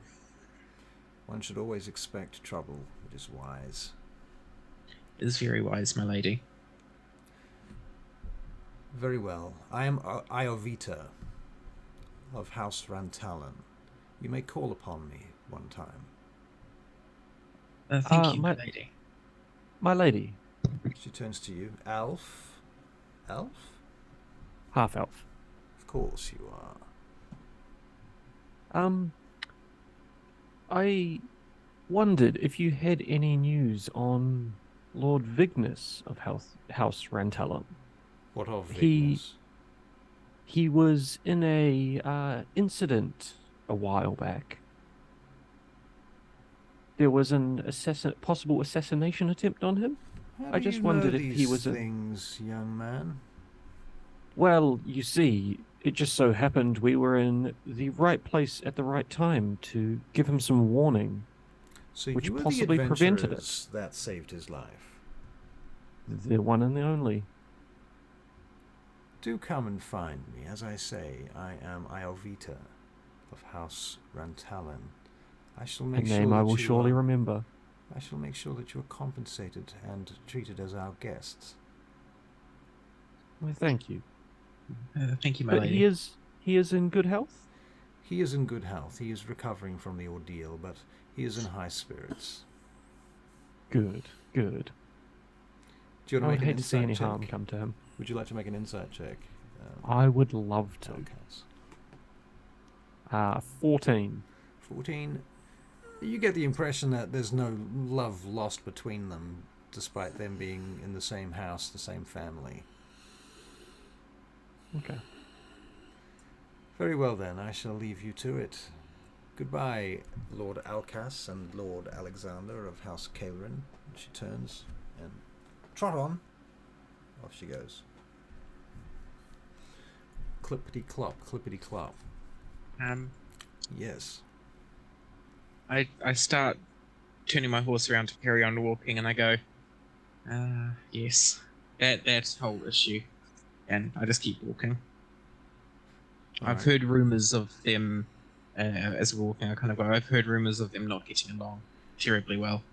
One should always expect trouble. It is wise. It is very wise, my lady. Very well. I am Iovita of House Rantalan. You may call upon me one time. Thank you, my lady. My lady. She turns to you. Elf? Elf? Half elf. Of course you are. I wondered if you had any news on Lord Vignus of House Rantalan. What of Vignus? He was in a incident a while back. There was an possible assassination attempt on him. How I do just you wondered know if he these was things, young man? Well, you see, it just so happened we were in the right place at the right time to give him some warning, So which you were possibly the prevented it. adventurers that saved his life. The one and the only. Do come and find me. As I say, I am Iovita of House Rantalan. I shall A make name sure I that will you surely are, remember. I shall make sure that you are compensated and treated as our guests. Well, thank you. Thank you, my But lady. he is in good health? He is in good health. He is recovering from the ordeal, but he is in high spirits. Good, good. Do you I want would to make an hate to see insight any check? harm come to him. Would you like to make an insight check? I would love to. Outcast. 14. 14. You get the impression that there's no love lost between them, despite them being in the same house, the same family. Okay. Very well then, I shall leave you to it. Goodbye, Lord Alcas and Lord Alexander of House Caelrin. She turns and trot on. Off she goes. Clippity clop, clippity clop. Yes. I start turning my horse around to carry on walking, and I go, yes, that whole issue, and I just keep walking. I've heard rumours of them, as we're walking, I kind of go, I've heard rumours of them not getting along terribly well.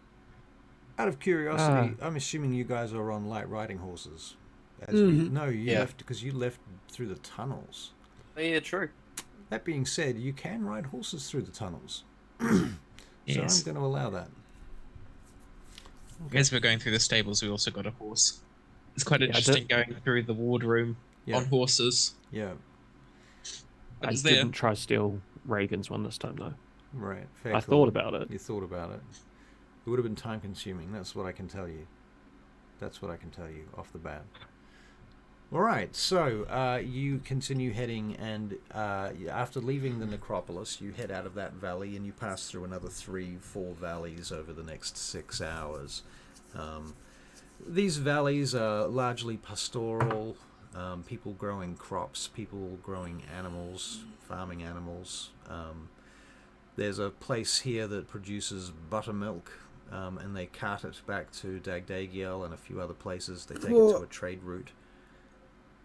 Out of curiosity, I'm assuming you guys are on light riding horses. No, you left because you left through the tunnels. Yeah, true. That being said, you can ride horses through the tunnels. Yes. So I'm going to allow that. As we're going through the stables, we also got a horse. It's quite interesting going through the wardroom on horses. Yeah. But I it's didn't try to steal Reagan's one this time, though. Right. I thought about it. You thought about it. It would have been time consuming. That's what I can tell you. That's what I can tell you off the bat. All right, so you continue heading, and after leaving the necropolis, you head out of that valley, and you pass through another 3-4 valleys over the next 6 hours. These valleys are largely pastoral, people growing crops, people growing animals, farming animals. There's a place here that produces buttermilk, and they cart it back to Dagdagiel and a few other places. They take it to a trade route.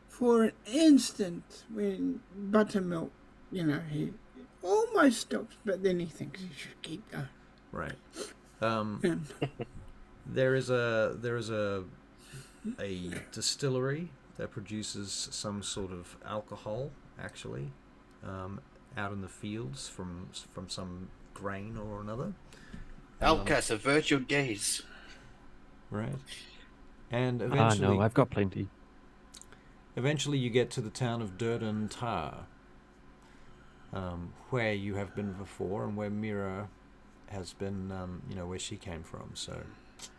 For an instant, when Buttermilk, he almost stops, but then he thinks he should keep going. Right. There is a distillery that produces some sort of alcohol, actually, out in the fields from some grain or another. Outcast, avert your gaze. Right. And eventually, no, I've got plenty. Eventually, you get to the town of Durden Tar, where you have been before, and where Mira has been, where she came from. So,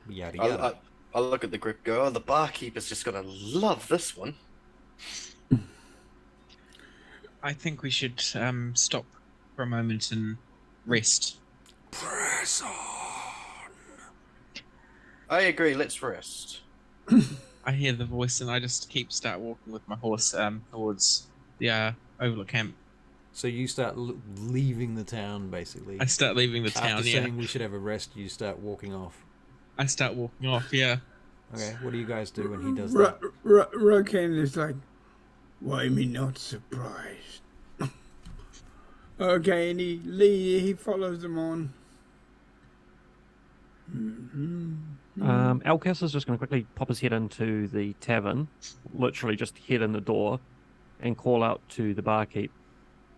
yada yada. I look at the group go, oh, the barkeeper's just gonna love this one. I think we should stop for a moment and rest. Press on. I agree. Let's rest. I hear the voice and I just start walking with my horse towards the Overlook camp. So you start leaving the town, basically. I start leaving the town. After Yeah, saying we should have a rest, you start walking off. I start walking off. Yeah. Okay, what do you guys do when he does that? Rokan is like, why me not surprised? Okay, and he follows them on. Alcas is just going to quickly pop his head into the tavern, literally just head in the door, and call out to the barkeep.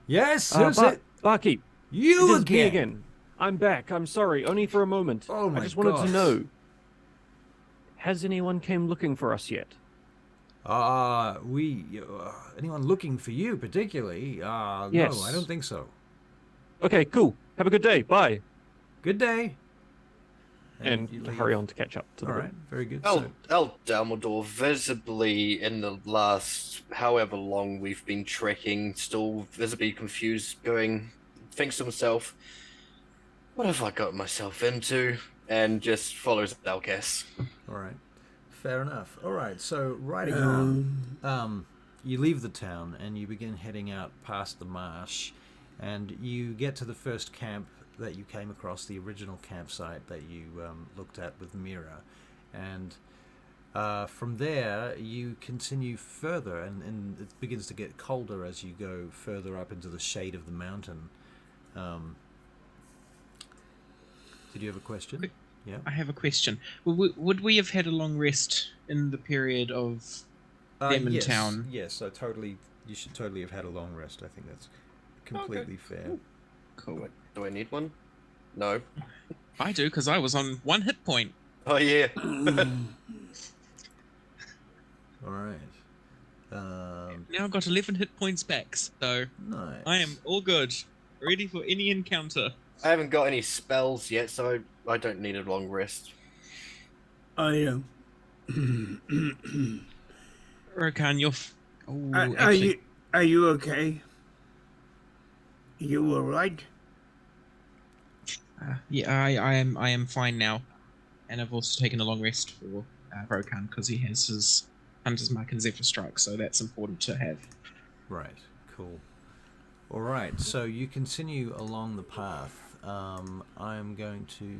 Yes, who's it? Barkeep, You it is me again. again. I'm back. I'm sorry, only for a moment. Oh my I just wanted gosh. to know, has anyone came looking for us yet? Anyone looking for you particularly? Yes. No, I don't think so. Okay, cool. Have a good day. Bye. Good day. And you leave. hurry on to catch up to the All room. right, very good. El Dumbledore, visibly in the last however long we've been trekking, still visibly confused, thinks to himself, what have I got myself into? And just follows Alcas. All right, fair enough. All right, so riding on, you leave the town and you begin heading out past the marsh, and you get to the first camp that you came across, the original campsite that you looked at with Mira, and from there you continue further, and it begins to get colder as you go further up into the shade of the mountain. Did you have a question? Yeah. I have a question. Would we have had a long rest in the period of them in yes, town? Yes, so totally, you should totally have had a long rest. I think that's completely fair. Cool. Do I need one? No. I do, because I was on 1 hit point. Oh, yeah. All right. Now I've got 11 hit points back, so Nice. I am all good. Ready for any encounter. I haven't got any spells yet, so I don't need a long rest. I am. Rokan, you're... actually, Are you okay? You all right? yeah, I am fine now. And I've also taken a long rest for Rokan, because he has his Hunter's Mark and Zephyr Strike, so that's important to have. Right. Cool. All right. So you continue along the path. I'm going to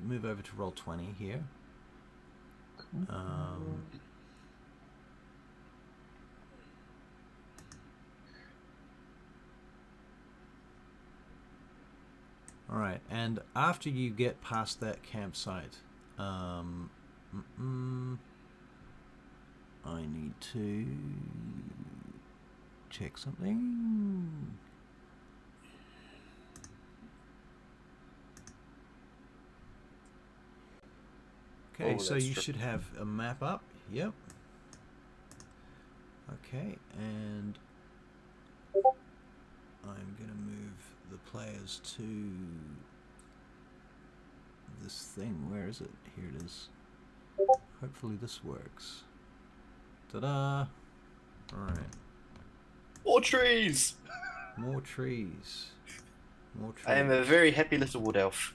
move over to Roll20 here. All right, and after you get past that campsite, I need to check something. Okay, so you should have a map up. Yep. Okay, and I'm going to move the players to this thing. Where is it? Here it is. Hopefully this works. Ta-da! Alright. More trees! More trees. More trees. I am a very happy little wood elf.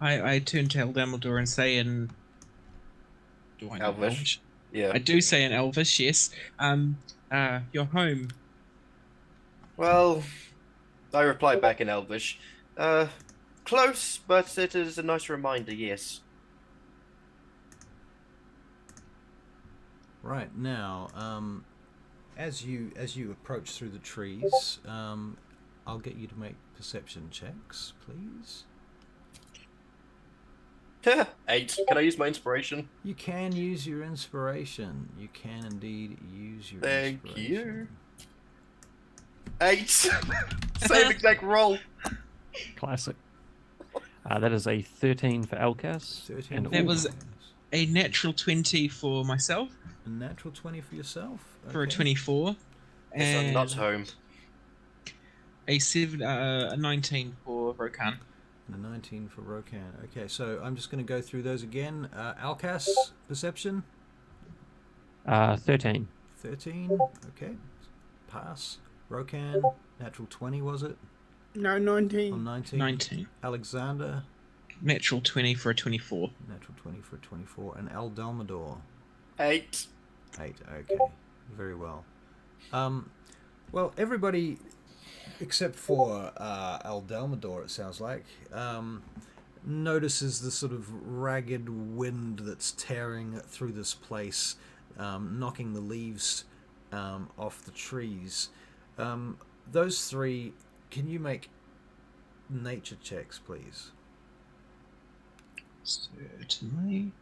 I turn to Dumbledore and say in... Do I know Elvish? Yeah. I do say in Elvish, yes. You're home. Well, I reply back in Elvish. Close, but it is a nice reminder, yes. Right, now, as you approach through the trees, I'll get you to make perception checks, please. 8. Can I use my inspiration? You can use your inspiration. You can indeed use your Thank inspiration. you. 8. Same exact roll. Classic. That is a 13 for Alcas. 13. And That was a natural 20 for myself. A natural 20 for yourself? For a Okay. 24. Yes, I'm not and home. a 19 for Rokan. And a 19 for Rokan. Okay, so I'm just going to go through those again. Alcas, perception? 13. 13. Okay. Pass. Rokan, Natural 20, was it? No, Or 19. 19? 19. Alexander, Natural 20 for a 24. natural 20 for a 24. And Al Delmador, 8. 8. Okay, very well. Well, everybody except for Al Delmador, it sounds like, notices the sort of ragged wind that's tearing through this place, knocking the leaves off the trees. Those three, can you make nature checks, please? Certainly.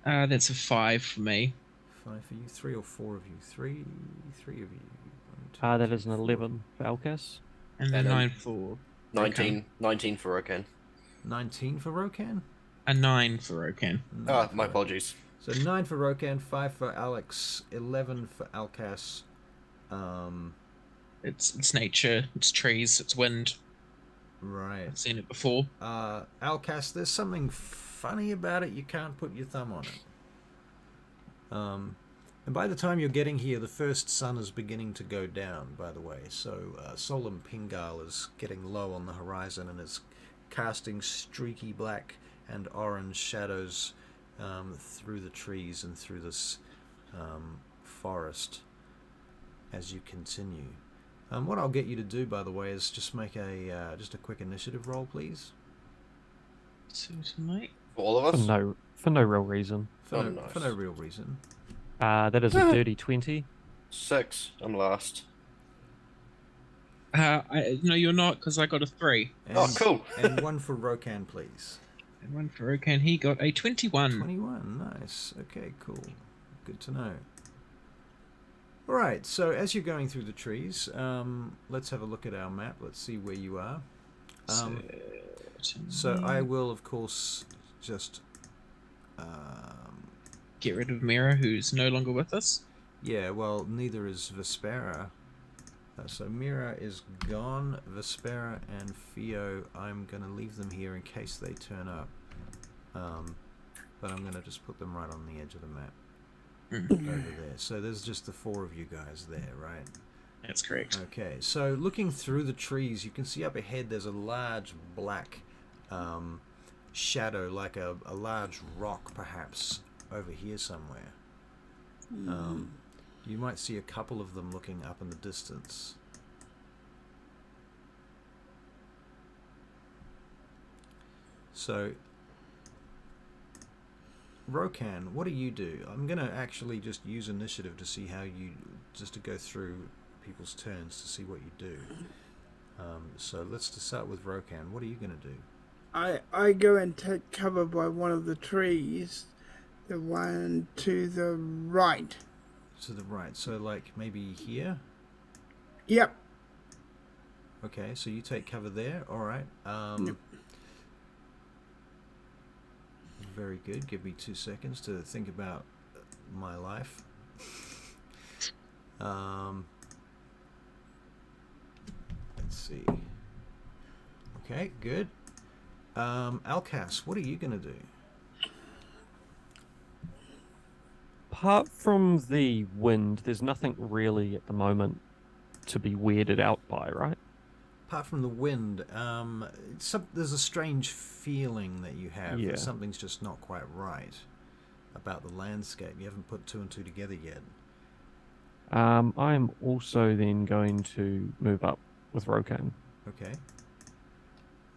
That's a 5 for me. 5 for you, 3 or 4 of you? 3 of you. 1, 2, That 3, is an 4. 11 for Alcas. And then And 9 for 19. 19 for Rokan. 19 for Rokan? a 9 for Rokan. Ah, my apologies. So 9 for Rokan, 5 for Alex, 11 for Alcas. It's nature, it's trees, it's wind. Right. I've seen it before. Alcas, there's something funny about it. You can't put your thumb on it. And by the time you're getting here, the first sun is beginning to go down, by the way. So Solemn Pingal is getting low on the horizon and is casting streaky black and orange shadows through the trees and through this forest as you continue. What I'll get you to do, by the way, is just make a quick initiative roll, please. Certainly. For all of us? For no real reason. For nice. no real reason. That is a dirty 20. 6. I'm last. No, you're not, because I got a 3. And, Oh, cool. And 1 for Rokan, please. And 1 for Rokan, he got a 21. 21, nice. Okay, cool. Good to know. Alright, so as you're going through the trees, let's have a look at our map. Let's see where you are. So I will, of course, just... get rid of Mira, who's no longer with us. yeah, well, neither is Vespera. So Mira is gone. Vespera and Fio, I'm going to leave them here in case they turn up. But I'm going to just put them right on the edge of the map. Over there. So there's just the 4 of you guys there, right? That's correct. Okay, so looking through the trees, you can see up ahead there's a large black shadow, like a large rock perhaps, over here somewhere. You might see a couple of them looking up in the distance. So, Rokan, what do you do? I'm going to actually just use initiative to see how you, just to go through people's turns to see what you do. So let's just start with Rokan. What are you going to do? I go and take cover by one of the trees, the one to the right. To the right, so like maybe here? Yep. Okay, so you take cover there, alright. Very good, give me 2 seconds to think about my life. Let's see. Okay, good. Alcas, what are you going to do? Apart from the wind, there's nothing really at the moment to be weirded out by, right? Apart from the wind, there's a strange feeling that you have. Yeah. That something's just not quite right about the landscape. You haven't put 2 and 2 together yet. I'm also then going to move up with Rokan. Okay.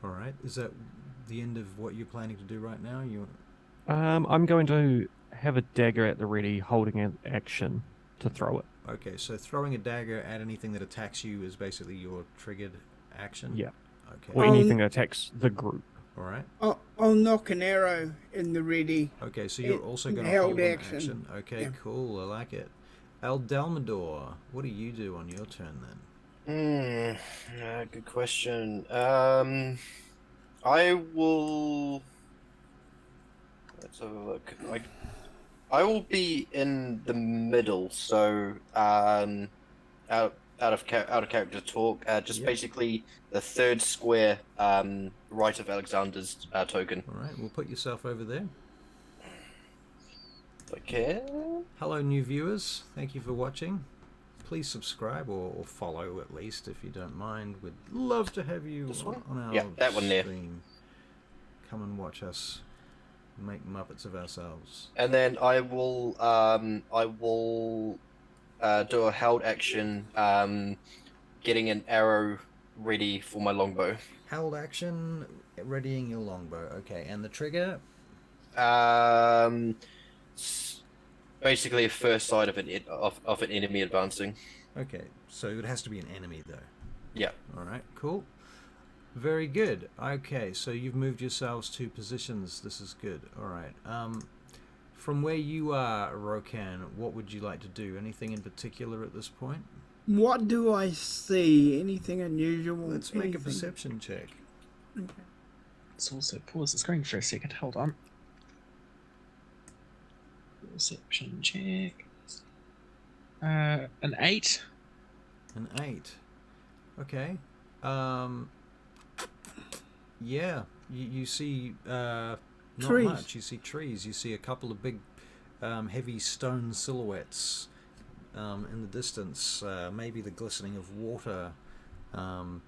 Alright, is that the end of what you're planning to do right now? I'm going to have a dagger at the ready, holding an action to throw it. Okay, so throwing a dagger at anything that attacks you is basically your triggered action? Yeah. Okay. Or anything that attacks the group. Alright. I'll knock an arrow in the ready. Okay, so you're also going to held hold an action. action. Okay, Yeah. cool, I like it. El Delmador, what do you do on your turn then? Good question. I will. Let's have a look. I will be in the middle, so out of character talk. Just Yep. basically the 3rd square right of Alexander's token. Alright, we'll put yourself over there. Okay. Hello, new viewers. Thank you for watching. please subscribe or follow at least if you don't mind. We'd love to have you This one? on our Yeah, that one there. stream. Come and watch us make Muppets of ourselves. And then I will do a held action, getting an arrow ready for my longbow. Held action, readying your longbow. Okay, and the trigger? Basically a first sight of an enemy advancing. Okay, so it has to be an enemy though. Yeah. All right, cool. Very good. Okay, so you've moved yourselves to positions. This is good. All right. From where you are, Rokan, what would you like to do? Anything in particular at this point? What do I see? Anything unusual? Let's make a Anything? perception check. Okay. Let's also pause the screen for a second. Hold on. Perception check. An 8. An 8. Okay. Yeah, you see not Trees. much. You see trees. You see a couple of big, heavy stone silhouettes in the distance. Maybe the glistening of water in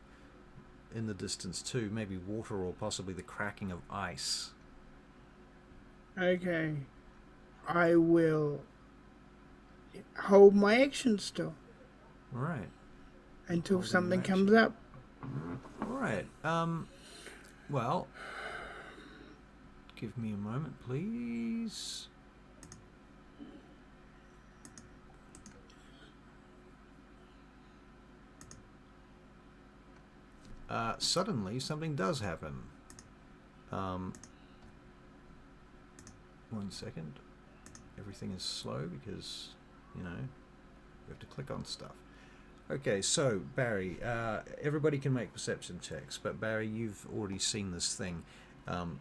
the distance too. Maybe water or possibly the cracking of ice. Okay. I will hold my action still All right. until Holding something your comes up. All right. Well, give me a moment, please. Suddenly, something does happen. 1 second. Everything is slow because, you know, we have to click on stuff. Okay, so Barry, everybody can make perception checks, but Barry, you've already seen this thing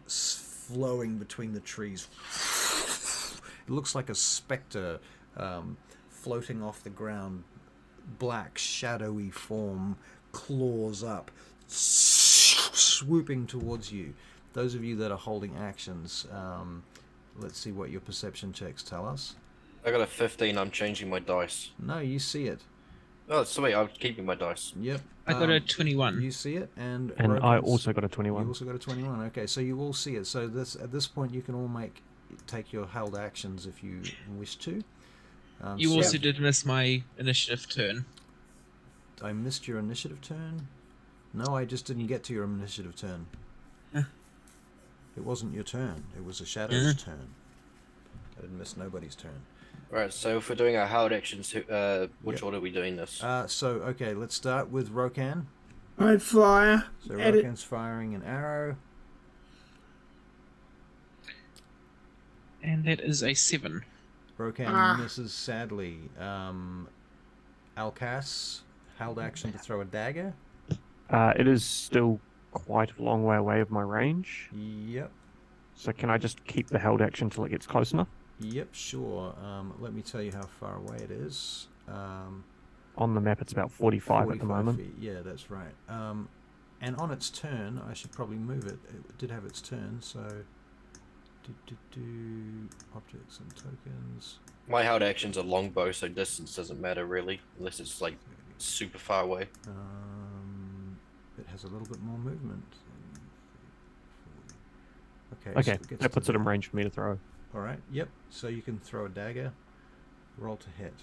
flowing between the trees. It looks like a spectre floating off the ground, black, shadowy form, claws up, swooping towards you. Those of you that are holding actions, let's see what your perception checks tell us. I got a 15. I'm changing my dice. No, you see it. Oh, sweet. I'm keeping my dice. Yep. I got a 21. You see it, and And I Rokan's- also got a You 21. also got a 21. Okay, so you all see it. So at this point, you can all take your held actions if you wish to. You so- also did miss my initiative turn. I missed your initiative turn. No, I just didn't get to your initiative turn. Huh. It wasn't your turn. It was a shadow's turn. I didn't miss nobody's turn. Right. So if we're doing our held actions, which Yep. order are we doing this? Okay, let's start with Rokan. I fire. So at it. Rokan's firing an arrow. And that is a 7. Rokan misses sadly. Alcas, held action to throw a dagger. It is still quite a long way away of my range. Yep. So can I just keep the held action till it gets close enough? Yep, sure. Let me tell you how far away it is. On the map, it's about 45 at the 45 moment. feet. Yeah, that's right. And on its turn, I should probably move it. It did have its turn, so... Objects and tokens. My held action's a longbow, so distance doesn't matter really, unless it's like super far away. It has a little bit more movement. Okay, Okay, so it gets that puts to it in range for me to throw. All right. Yep. So you can throw a dagger. Roll to hit.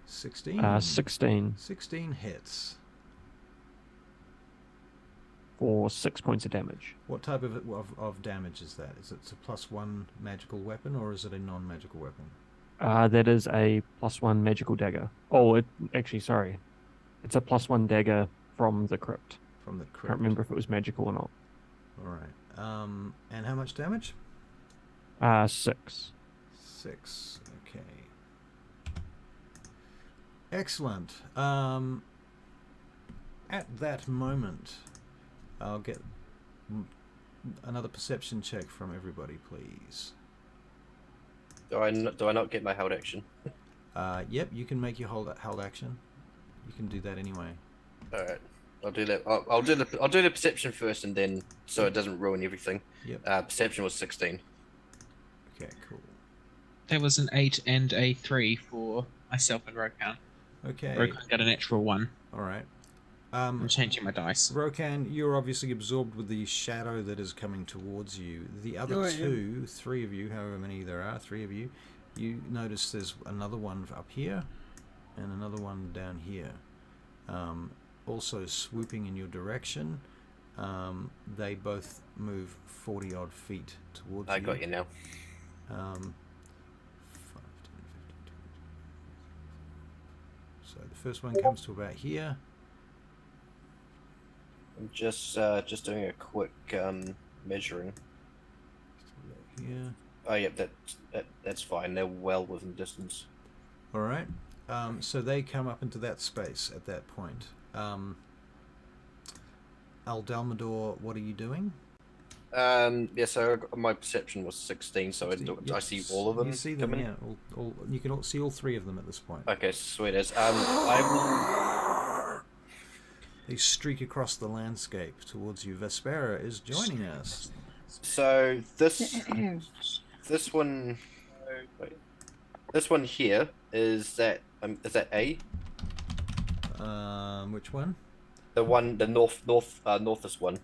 16. 16 16 hits. for 6 points of damage. What type of damage is that? Is it a +1 magical weapon or is it a non-magical weapon? That is a +1 magical dagger. Oh, sorry. It's a +1 dagger from the crypt. From the crypt. Can't remember if it was magical or not. All right. And how much damage? 6. 6. Okay. Excellent. At that moment, I'll get another perception check from everybody, please. Do I not get my held action? Yep, you can make your held action. You can do that anyway. All right. I'll do that. I'll do the perception first, and then so it doesn't ruin everything. Yep. Perception was 16. Okay, cool. That was an 8 and a 3 for myself and Rokan. Okay. Rokan got a natural 1. All right. I'm changing my dice. Rokan, you're obviously absorbed with the shadow that is coming towards you. The other Oh, I am. three of you, however many there are, 3 of you, you notice there's another one up here and another one down here. Also swooping in your direction. They both move 40 odd feet towards you. I got you now. 5, 10, 15, 20. So the first one comes to about here. I'm just doing a quick measuring. Here. Oh, yep, that's fine. They're well within distance. All right. So they come up into that space at that point. Aldalmador, what are you doing? Yeah, so my perception was 16, so I see all of them. You see them, coming? yeah. You can see all 3 of them at this point. Okay, sweet as. I They streak across the landscape towards you. Vespera is joining us. So this one, wait, this one here is that A? Which one? The northest one.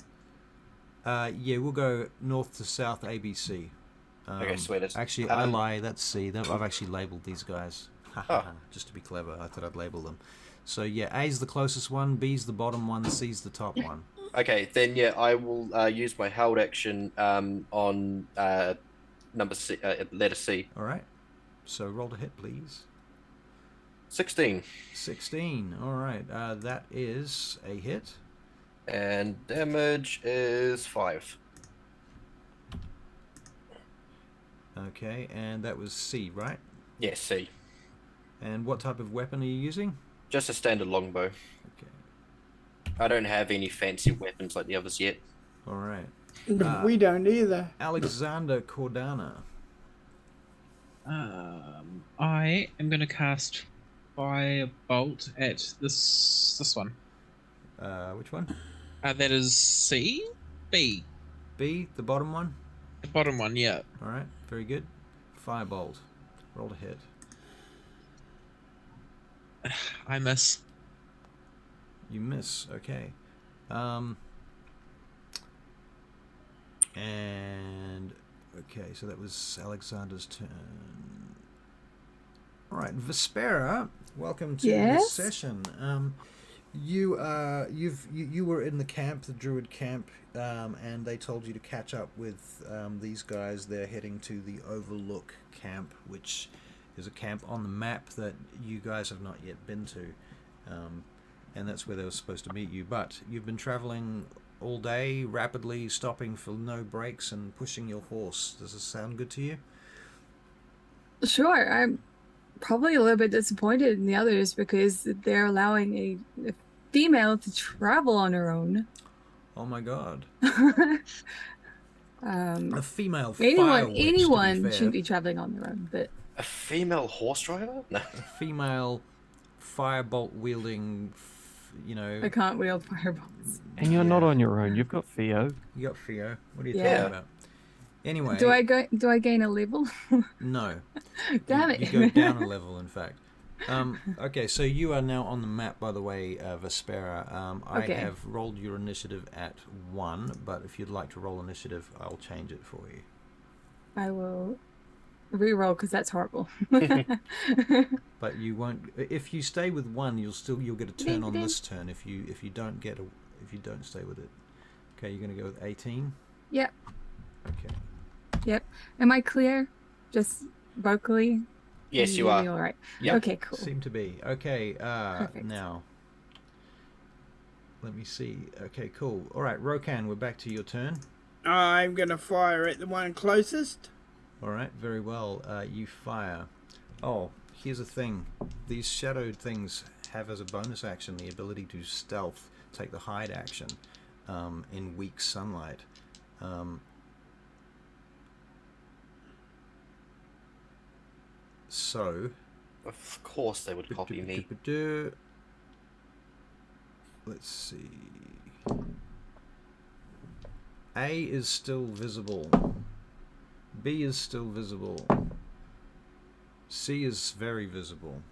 Yeah, we'll go north to south ABC. Okay, sweet as. Actually, I lie. That's C. I've actually labelled these guys. Oh. Just to be clever, I thought I'd label them. So yeah, A's the closest one, B's the bottom one, C's the top one. Okay, then yeah, I will use my held action on number C, letter C. All right. So roll to hit, please. 16. 16. All right. That is a hit. And damage is 5. Okay, and that was C, right? Yes, C. And what type of weapon are you using? Just a standard longbow. Okay. I don't have any fancy weapons like the others yet. All right. We don't either. Alexander Cordana. I am going to cast Firebolt at this one. Which one? That is C? B. B, the bottom one? The bottom one, yeah. All right, very good. Firebolt. Roll to hit. I miss. You miss. Okay. And okay, so that was Alexander's turn. All right, Vespera, welcome to this session. You were in the camp, the Druid camp, and they told you to catch up with these guys. They're heading to the Overlook camp, which is a camp on the map that you guys have not yet been to, and that's where they were supposed to meet you. But you've been traveling all day, rapidly, stopping for no breaks and pushing your horse. Does this sound good to you? Sure. I'm probably a little bit disappointed in the others because they're allowing a female to travel on her own. Oh my god. A female anyone shouldn't be traveling on their own, but a female horse driver? No. A female firebolt wielding, I can't wield fireballs. And you're not on your own. You've got Theo. You got Theo. What are you Yeah. talking about? Anyway. Do I gain a level? No. Damn it. You go down a level, in fact. Okay, so you are now on the map, by the way, Vespera. I Okay. have rolled your initiative at 1, but if you'd like to roll initiative, I'll change it for you. I will re-roll because that's horrible. But you won't. If you stay with 1, you'll get a turn on this turn. If you don't stay with it. Okay, you're gonna go with 18. Yep. Okay. Yep. Am I clear? Just vocally? Yes, you are. All right. Yep. Okay, cool. Seem to be. Okay, Perfect. now. Let me see. Okay, cool. All right, Rokan, we're back to your turn. I'm going to fire at the one closest. All right, very well. You fire. Oh, here's a thing. These shadowed things have as a bonus action the ability to stealth, take the hide action in weak sunlight. So, Of course they would copy me. let's see. A is still visible. B is still visible. C is very visible.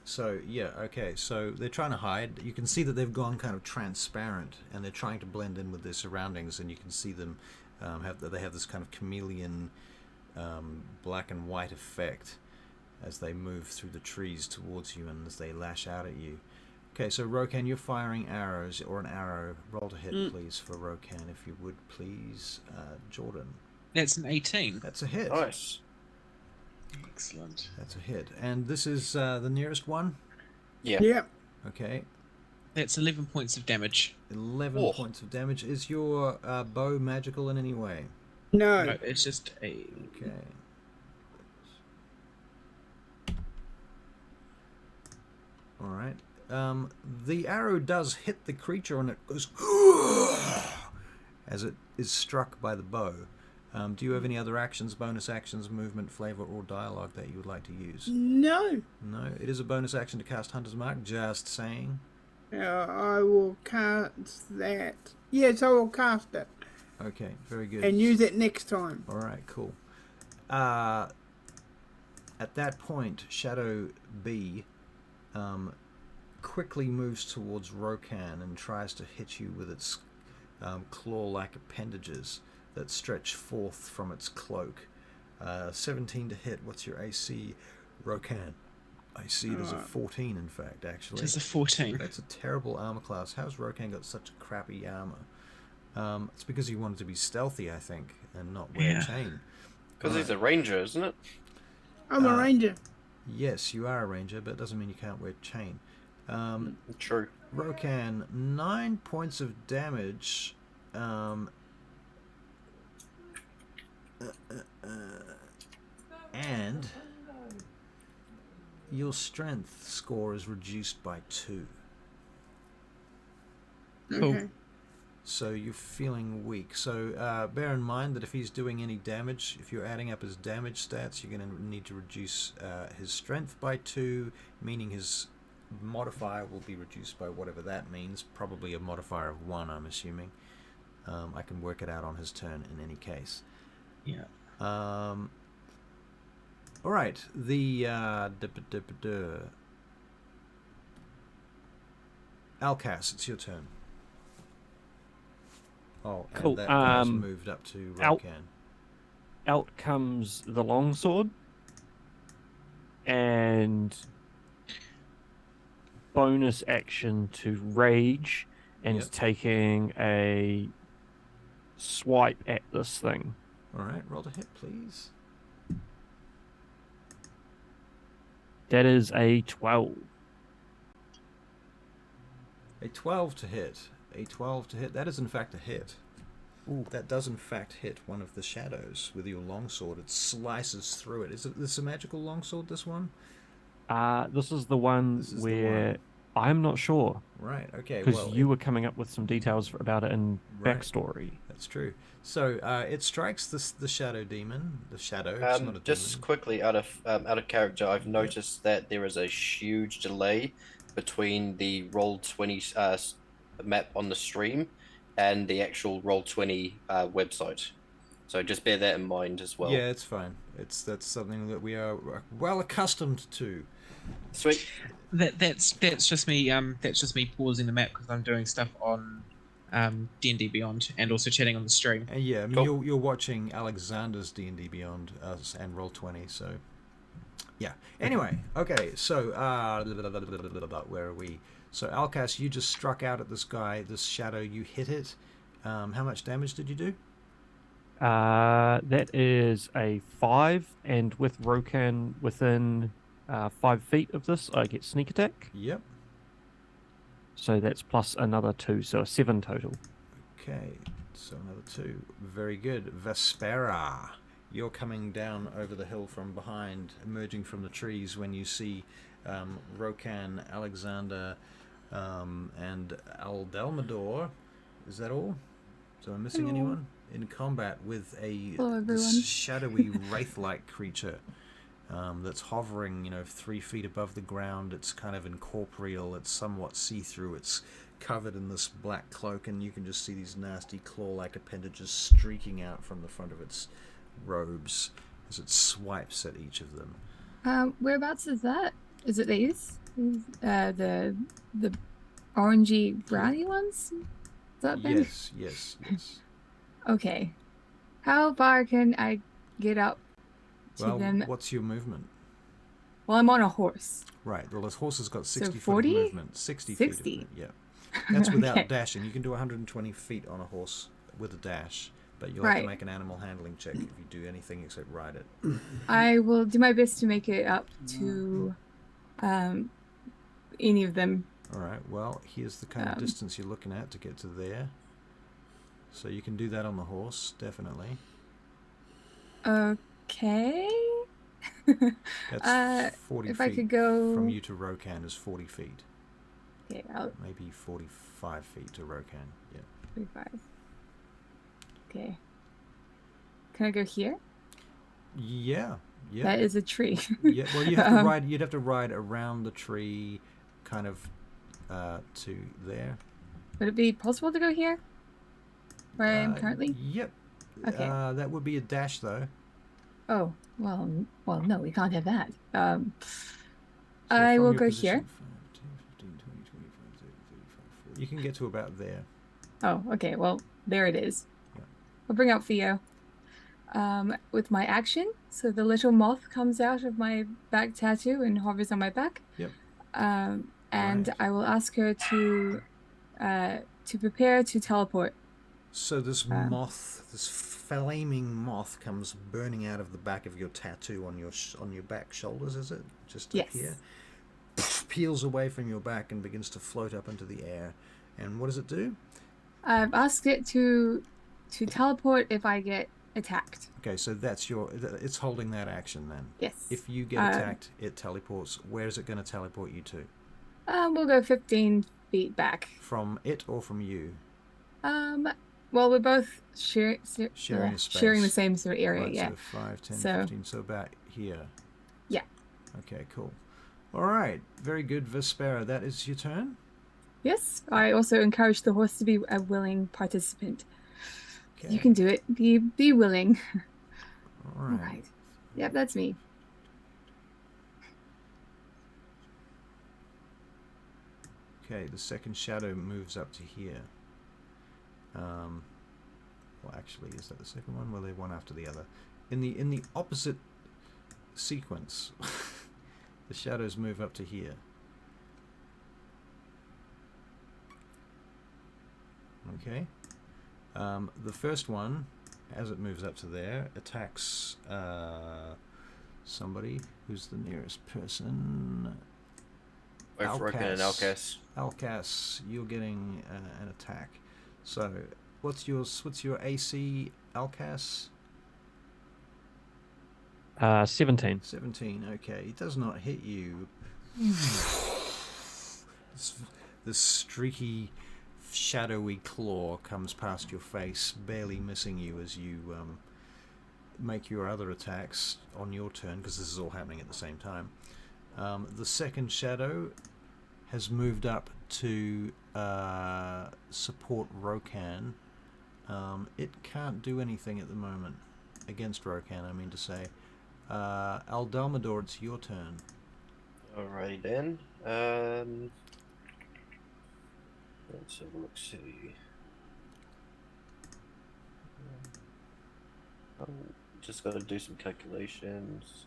So yeah, okay. So they're trying to hide. You can see that they've gone kind of transparent, and they're trying to blend in with their surroundings. And you can see them they have this kind of chameleon black and white effect as they move through the trees towards you and as they lash out at you. Okay, so Rokan, you're firing arrows, or an arrow. Roll to hit, please, for Rokan, if you would, please. Jordan. That's an 18. That's a hit. Nice. Excellent. That's a hit. And this is the nearest one? Yeah. Yep. Okay. That's 11 points of damage. 11 points of damage. Is your bow magical in any way? No. No, it's just a... Okay. Alright. The arrow does hit the creature and it goes as it is struck by the bow. Do you have any other actions, bonus actions, movement, flavor, or dialogue that you would like to use? No. No. It is a bonus action to cast Hunter's Mark, just saying. I will cast that. Yes, I will cast it. Okay, very good. And use it next time. Alright, cool. At that point, Shadow B quickly moves towards Rokan and tries to hit you with its claw-like appendages that stretch forth from its cloak. 17 to hit. What's your AC, Rokan? I see it as a 14, in fact, actually. It's a 14. That's a terrible armor class. How's Rokan got such a crappy armor? It's because he wanted to be stealthy, I think, and not wear a chain. Because he's a ranger, isn't it? I'm a ranger. Yes, you are a ranger, but it doesn't mean you can't wear chain. True. Rokan, 9 points of damage. And your strength score is reduced by 2. Okay. So you're feeling weak. So bear in mind that if he's doing any damage, if you're adding up his damage stats, you're going to need to reduce his strength by 2, meaning his modifier will be reduced by whatever that means. Probably a modifier of 1, I'm assuming. I can work it out on his turn in any case. Yeah. All right. The Alcas, it's your turn. Oh, and Cool. that has moved up to Rokan. Out comes the longsword, and bonus action to rage, and is taking a swipe at this thing. All right, roll to hit, please. That is a 12. A 12 to hit. A 12 to hit. That is in fact a hit. Ooh. That does in fact hit one of the shadows with your longsword. It slices through it. Is this a magical longsword, this one? This is the one where I'm not sure. Right, okay. Because you were coming up with some details about it in backstory. That's true. So it strikes the shadow demon. The shadow. It's not a just demon. quickly, out of character, I've noticed that there is a huge delay between the Roll20 map on the stream and the actual Roll20 website. So just bear that in mind as well. Yeah, it's fine. That's something that we are well accustomed to. Sweet. That's just me. That's just me pausing the map because I'm doing stuff on D&D Beyond and also chatting on the stream. Yeah, I mean, Cool. you're watching Alexander's D&D Beyond and Roll20, so yeah. Anyway, okay, so where are we? So Alcas, you just struck out at this guy, this shadow. You hit it. How much damage did you do? That is a 5, and with Rokan within 5 feet of this, I get sneak attack. Yep. So that's plus another 2, so a 7 total. Okay, so another 2. Very good. Vespera, you're coming down over the hill from behind, emerging from the trees when you see Rokan, Alexander, and Aldelmador. Is that all? So I'm missing anyone? In combat with this shadowy wraith-like creature that's hovering, 3 feet above the ground. It's kind of incorporeal. It's somewhat see-through. It's covered in this black cloak, and you can just see these nasty claw-like appendages streaking out from the front of its robes as it swipes at each of them. Whereabouts is that? Is it these? The orangey browny ones? Is that them? Yes. Okay. How far can I get up to Well, them? what's your movement? Well, I'm on a horse. Right. Well, this horse has got So 60 foot of 40? movement. 60 feet of 60. movement. Yeah. That's without Okay. dashing. You can do 120 feet on a horse with a dash, but you'll have to Right. make an animal handling check if you do anything except ride it. I will do my best to make it up to any of them. All right. Well, here's the kind of distance you're looking at to get to there. So you can do that on the horse, definitely. Okay. That's 40 if feet I could go from you to Rokan is 40 feet. Okay, I'll Maybe 45 feet to Rokan. Yeah. 35. Okay. Can I go here? Yeah. That is a tree. Yeah. Well, you have to ride. You'd have to ride around the tree, kind of, to there. Would it be possible to go here? Where I am currently? Yep. Okay. That would be a dash, though. Oh, well, no, we can't have that. So I from will your go position, here. 5, 10, 15, 20, 25, 30, 35, 40. You can get to about there. Oh, okay. Well, there it is. Yeah. I'll bring out Theo. With my action, so the little moth comes out of my back tattoo and hovers on my back. Yep. And Right. I will ask her to prepare to teleport. So this moth, this flaming moth, comes burning out of the back of your tattoo on your back shoulders. Is it just up Yes. here? Peels away from your back and begins to float up into the air. And what does it do? I've asked it to teleport if I get attacked. Okay, so it's holding that action then. Yes. If you get attacked, it teleports. Where is it going to teleport you to? We'll go 15 feet back. From it or from you? Well, we're both sharing Sharing a space. sharing the same sort of area, Right, yeah. so 5, 10, So- 15, so about here. Yeah. Okay, cool. All right, very good, Vespera. That is your turn? Yes. I also encourage the horse to be a willing participant. Okay. You can do it. Be willing. All All right. right. Yep, that's me. Okay, the second shadow moves up to here. Well, actually, is that the second one? Well, they're one after the other. In the opposite sequence, the shadows move up to here. Okay. The first one, as it moves up to there, attacks somebody who's the nearest person. Both Rokan and Alcas. Alcas, you're getting an attack. So, what's your AC, Alcas? 17. 17. Okay, it does not hit you. This streaky, shadowy claw comes past your face, barely missing you as you make your other attacks on your turn, because this is all happening at the same time. The second shadow has moved up to support Rokan. It can't do anything at the moment against Rokan, I mean to say. Aldalmador, it's your turn. Alrighty then. Let's have a look. See. Just got to do some calculations.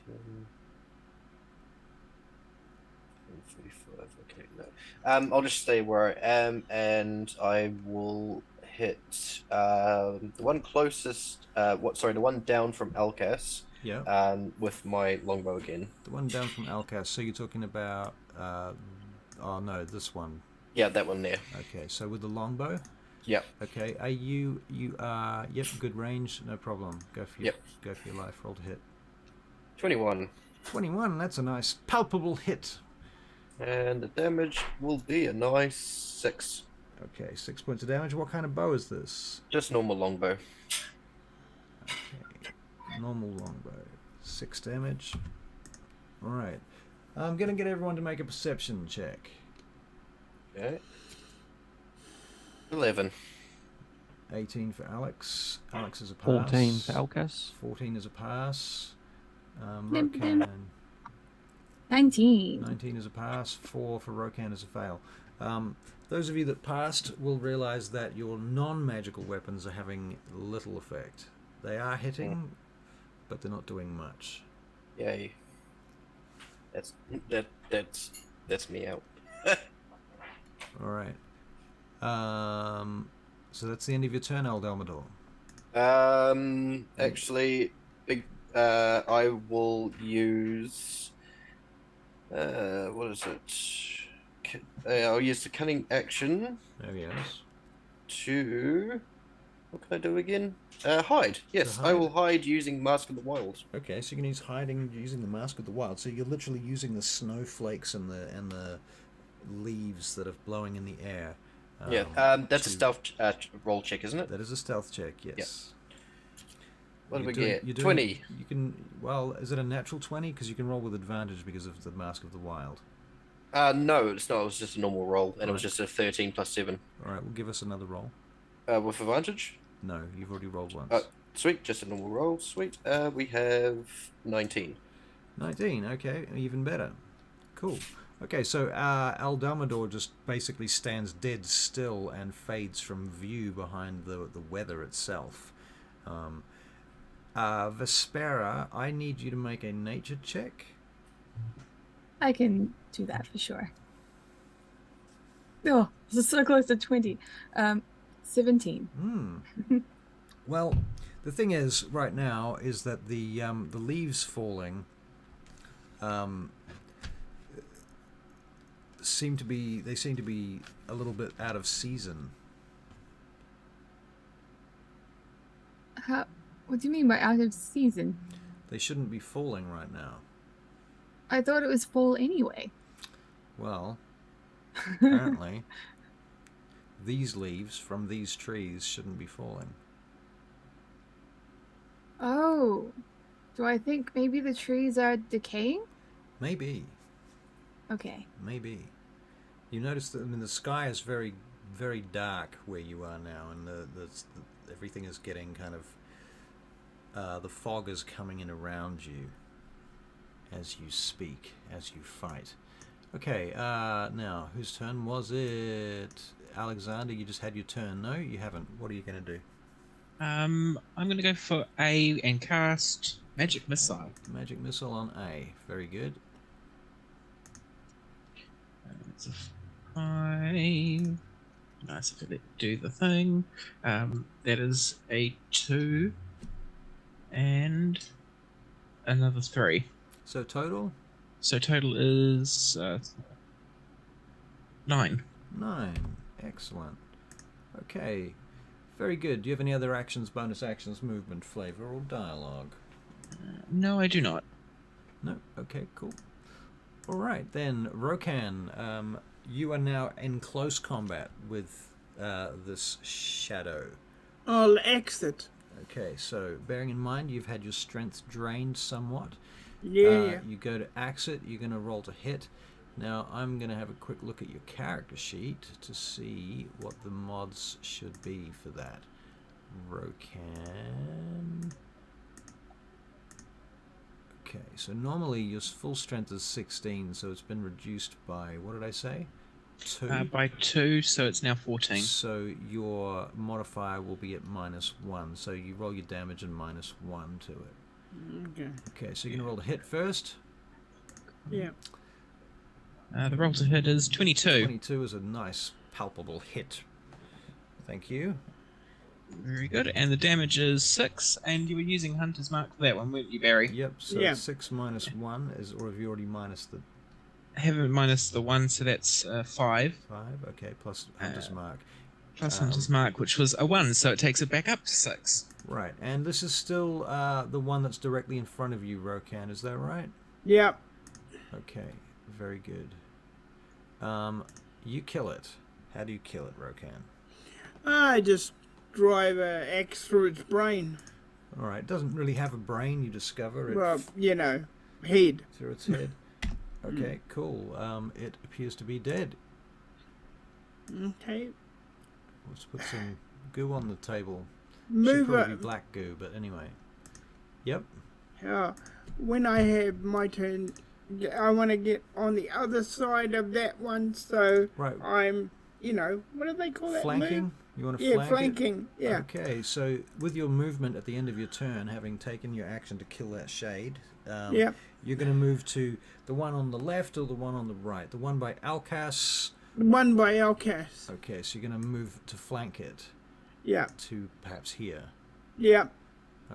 10, 45. Okay, no. I'll just stay where I am, and I will hit the one closest. The one down from Alcas. Yeah. With my longbow again. The one down from Alcas. So you're talking about oh no, this one. Yeah, that one there. Okay, so with the longbow? Yep. Okay, are you yep, good range, no problem. Go for your life, roll to hit. 21. 21, that's a nice palpable hit. And the damage will be a nice 6. Okay, 6 points of damage. What kind of bow is this? Just normal longbow. Okay, normal longbow. 6 damage. Alright. I'm going to get everyone to make a perception check. Okay. 11. 18 for Alex. Alex is a pass. 14 for Alcas. 14 is a pass. Nim, nim. Rokan. 19. 19 is a pass. 4 for Rokan is a fail. Those of you that passed will realize that your non-magical weapons are having little effect. They are hitting, but they're not doing much. Yay. That's me out. All right. So that's the end of your turn, Aldelmador. Actually, I will use. What is it? I'll use the cunning action Oh yes. to. What can I do again? Hide. Yes, hide. I will hide using Mask of the Wild. Okay, so you can use hiding using the Mask of the Wild. So you're literally using the snowflakes and the leaves that are blowing in the air. That's a stealth roll check, isn't it? That is a stealth check. Yes. What do we You're get? doing- 20. You can. Well, is it a natural 20? Because you can roll with advantage because of the Mask of the Wild. No, it's not. It was just a normal roll, and it was Right. just a 13 plus 7. All right, we'll give us another roll. With advantage? No, you've already rolled once. Sweet, just a normal roll. Sweet. We have 19. 19. Okay, even better. Cool. Okay, so Aldamador just basically stands dead still and fades from view behind the weather itself. Vespera, I need you to make a nature check. I can do that for sure. Oh, this is so close to 20. 17. Well, the thing is, right now, is that the leaves falling seem to be a little bit out of season. What do you mean by out of season? They shouldn't be falling right now. I thought it was fall anyway. Well, apparently, these leaves from these trees shouldn't be falling. Oh, do I think maybe the trees are decaying? Maybe. Okay. Maybe. You notice that the sky is very, very dark where you are now, and everything is getting kind of. The fog is coming in around you as you speak, as you fight. Okay, now, whose turn was it? Alexander, you just had your turn. No, you haven't. What are you going to do? I'm going to go for A and cast Magic Missile. Magic Missile on A. Very good. It's a 5. Nice if it do the thing. That is a 2 and another 3. So total? So total is 9. 9. Excellent. Okay. Very good. Do you have any other actions, bonus actions, movement, flavor, or dialogue? No, I do not. No? Okay, cool. All right, then, Rokan, you are now in close combat with this shadow. I'll exit. Okay, so bearing in mind you've had your strength drained somewhat. Yeah. You go to exit, you're going to roll to hit. Now, I'm going to have a quick look at your character sheet to see what the mods should be for that. Rokan. Okay, so normally your full strength is 16, so it's been reduced by, what did I say? 2? By 2, so it's now 14. So your modifier will be at -1, so you roll your damage and -1 to it. Okay. Okay, so you're going to roll the hit first. Yeah. The roll to hit is 22. 22 is a nice, palpable hit. Thank you. Very good. And the damage is 6, and you were using Hunter's Mark for that one, weren't you, Barry? Yep, so Yeah. 6 minus 1 is, or have you already minus the I have it minus the 1, so that's 5. 5? Okay, plus Hunter's Mark. Plus Hunter's Mark, which was a 1, so it takes it back up to 6. Right, and this is still the one that's directly in front of you, Rokan, is that right? Yep. Okay, very good. You kill it. How do you kill it, Rokan? I just drive a X through its brain. Alright, it doesn't really have a brain, you discover it Well, head. through its head. Okay, cool. It appears to be dead. Okay. Let's put some goo on the table. Should Move probably it. be black goo, but anyway. Yep. When I have my turn, I want to get on the other side of that one, so Right. I'm, what do they call that move? Flanking? You want to Yeah, flank flanking. it? Yeah. Okay, so with your movement at the end of your turn, having taken your action to kill that shade, Yep. you're going to move to the one on the left or the one on the right? The one by Alcas. One by Alcas. Okay, so you're going to move to flank it Yeah. to perhaps here. Yeah.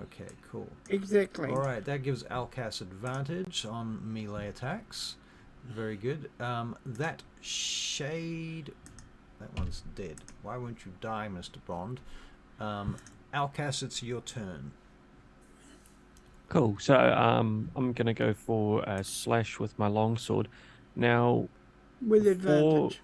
Okay, cool. Exactly. All right, that gives Alcas advantage on melee attacks. Very good. That shade... That one's dead. Why won't you die, Mr. Bond? Alcas, it's your turn. Cool. So I'm gonna go for a slash with my longsword. Now, With advantage.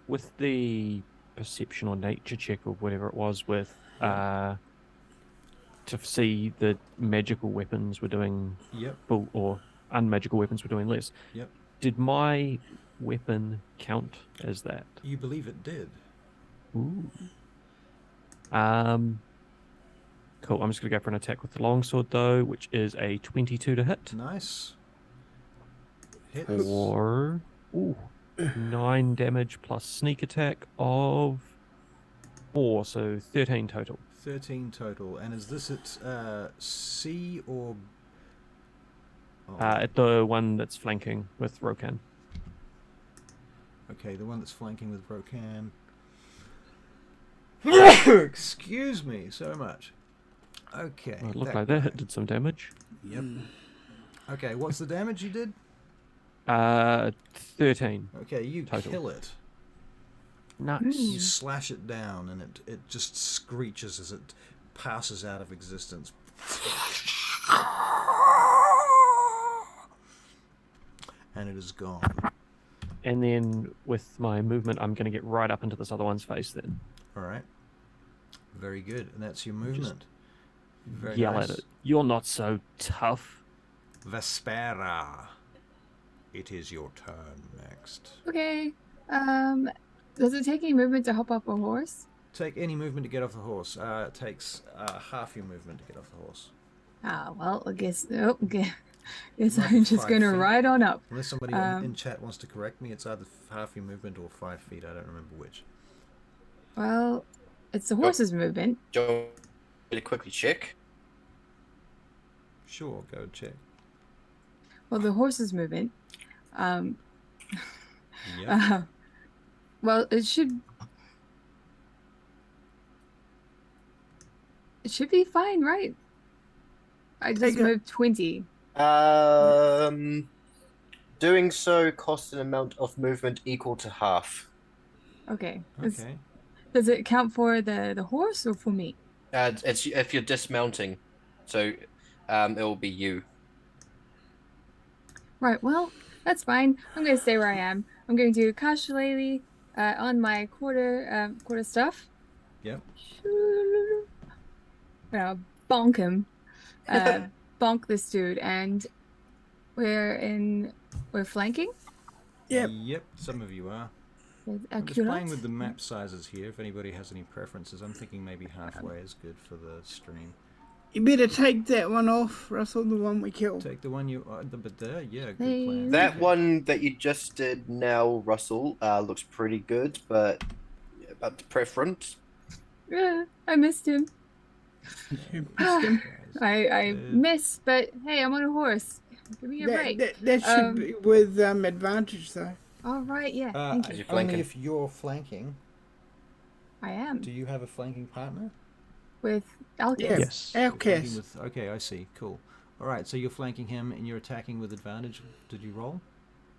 with the perception or nature check or whatever it was with to see the magical weapons were doing Yep. full or unmagical weapons were doing less. Yep. Did my weapon count as that? You believe it did. Ooh. Cool. I'm just gonna go for an attack with the longsword though, which is a 22 to hit. Nice. Hits. For 9 damage plus sneak attack of 4, so 13 total. 13 total. And is this at C or... At the one that's flanking with Rokan. Okay, the one that's flanking with Rokan. Excuse me so much. Okay. Well, it looked like that hit did some damage. Yep. Okay, what's the damage you did? 13. Okay, you Total. kill it. Nice. You slash it down and it just screeches as it passes out of existence. And it is gone. And then with my movement, I'm going to get right up into this other one's face then. All right. Very good. And that's your movement. Very Yell nice. at it. You're not so tough. Vespera. It is your turn next. Okay. Does it take any movement to hop up a horse? Take any movement to get off the horse. It takes half your movement to get off the horse. Ah, well, I guess. Oh, okay. Guess Might I'm be just 5 gonna feet. ride on up. Unless somebody in chat wants to correct me, it's either half your movement or 5 feet. I don't remember which. Well, it's the horse's movement. Joe, really quickly check. Sure, go check. Well, the horse's movement. Yep. Well, it should be fine, right? I just Take a- moved 20. Doing so costs an amount of movement equal to half. Okay. Okay. Does it count for the horse or for me? It's if you're dismounting, so it will be you. Right, well, that's fine. I'm going to stay where I am. I'm going to cast Shillelagh on my quarter stuff. Yep. Bonk him. Bonk this dude, and we're flanking? Yep. Yep, some of you are. With I'm just playing Aculas? with the map sizes here. If anybody has any preferences, I'm thinking maybe halfway is good for the stream. You better take that one off, Russell, the one we killed. Take the one you... but there, yeah, good Hey. plan. That Okay. one that you just did now, Russell, looks pretty good, but about the preference. I missed him. You missed him. I missed, but hey, I'm on a horse. Give me a break. That should be with advantage, though. All right, yeah, thank you. You're Only flanking. if you're flanking. I am Do you have a flanking partner? with Alcus. Yes. You're flanking Alcas. with, okay, I see. Cool. All right, so you're flanking him and you're attacking with advantage. Did you roll?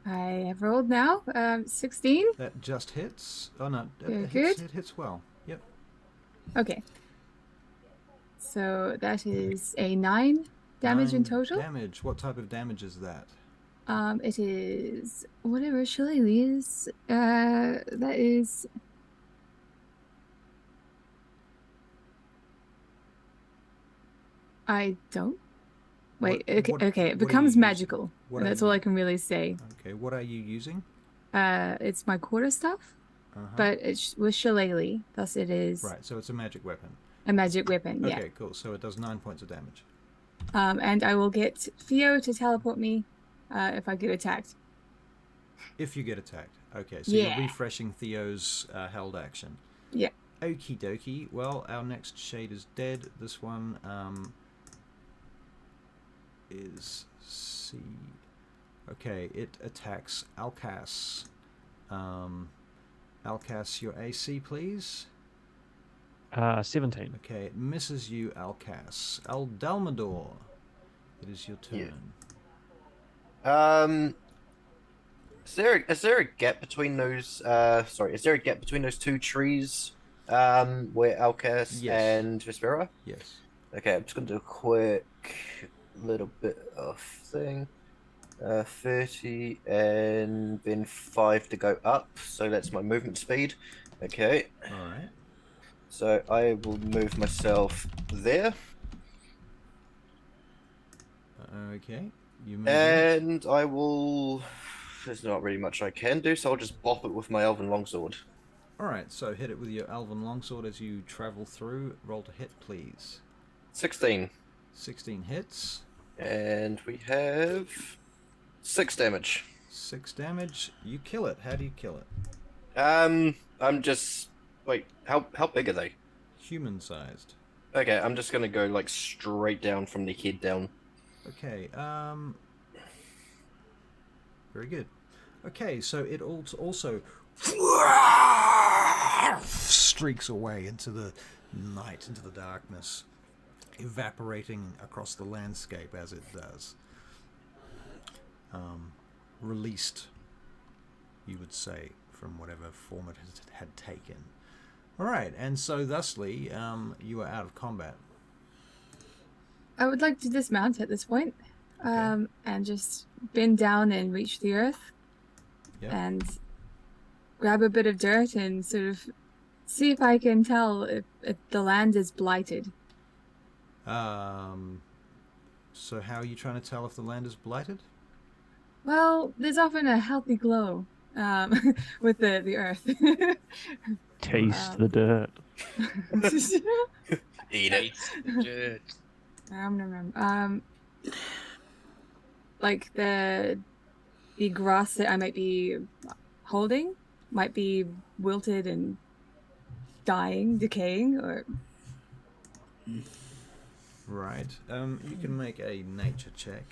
I have rolled now. 16. That just hits. Oh no, Very it good. hits well. Yep. Okay. So that is a 9 damage in 9 total. Damage. What type of damage is that? It is whatever Shillelagh is. That is. I don't. Wait. What- Okay. what- Okay. what are It you becomes using? magical. What are That's you- all I can really say. Okay, what are you using? It's my quarter stuff. but it's with shillelagh, thus it is Right, so it's a magic weapon. a magic weapon. Yeah. Okay, cool. So it does 9 points of damage. And I will get Theo to teleport me if I get attacked. If you get attacked. Okay, so Yeah. you're refreshing Theo's held action. Yeah. Okie dokie. Well, our next shade is dead. This one is C. Okay, it attacks Alcas. Alcas, your AC, please. 17. Okay, it misses you, Alcas. Aldalmador, it is your turn. Is there a gap between those? Is there a gap between those two trees? Where Alcas Yes. and Vespera? Yes. Okay, I'm just gonna do a quick little bit of thing. 30 and then 5 to go up, so that's my movement speed. Okay, All right. so I will move myself there, Okay, you move in. and I will. There's not really much I can do, so I'll just bop it with my elven longsword. All right, so hit it with your elven longsword as you travel through. Roll to hit, please. 16, 16 hits. and we have 6 damage. 6 damage. You kill it. How do you kill it? I'm just wait. How big are they? Human-sized. Okay, I'm just gonna go like straight down from the head down. Okay. Very good. Okay, so it also streaks away into the night, into the darkness, evaporating across the landscape as it does. Released, you would say, from whatever form it had taken. All right, and so thusly, you are out of combat. I would like to dismount at this point, Okay. and just bend down and reach the earth, Yep. and grab a bit of dirt and sort of see if I can tell if the land is blighted. So how are you trying to tell if the land is blighted? Well, there's often a healthy glow with the earth. Taste the dirt. Eat it. Dirt. Like the grass that I might be holding might be wilted and dying, decaying, or Right. You can make a nature check.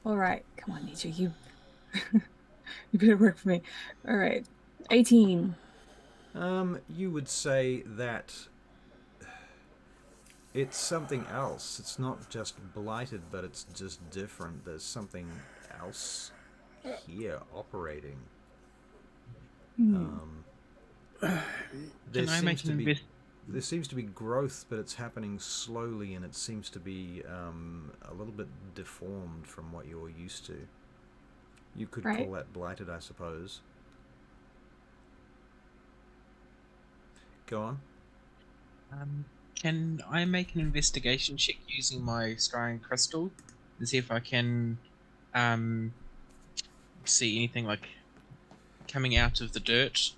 all right. Come on, nature, you you better work for me. All right, 18. You would say that it's something else. It's not just blighted, but it's just different. There's something else here operating. There Can I make seems an to be invest? there seems to be growth, but it's happening slowly, and it seems to be a little bit deformed from what you're used to. You could Right. call that blighted, I suppose. Go on. Can I make an investigation check using my scrying crystal and see if I can see anything like coming out of the dirt?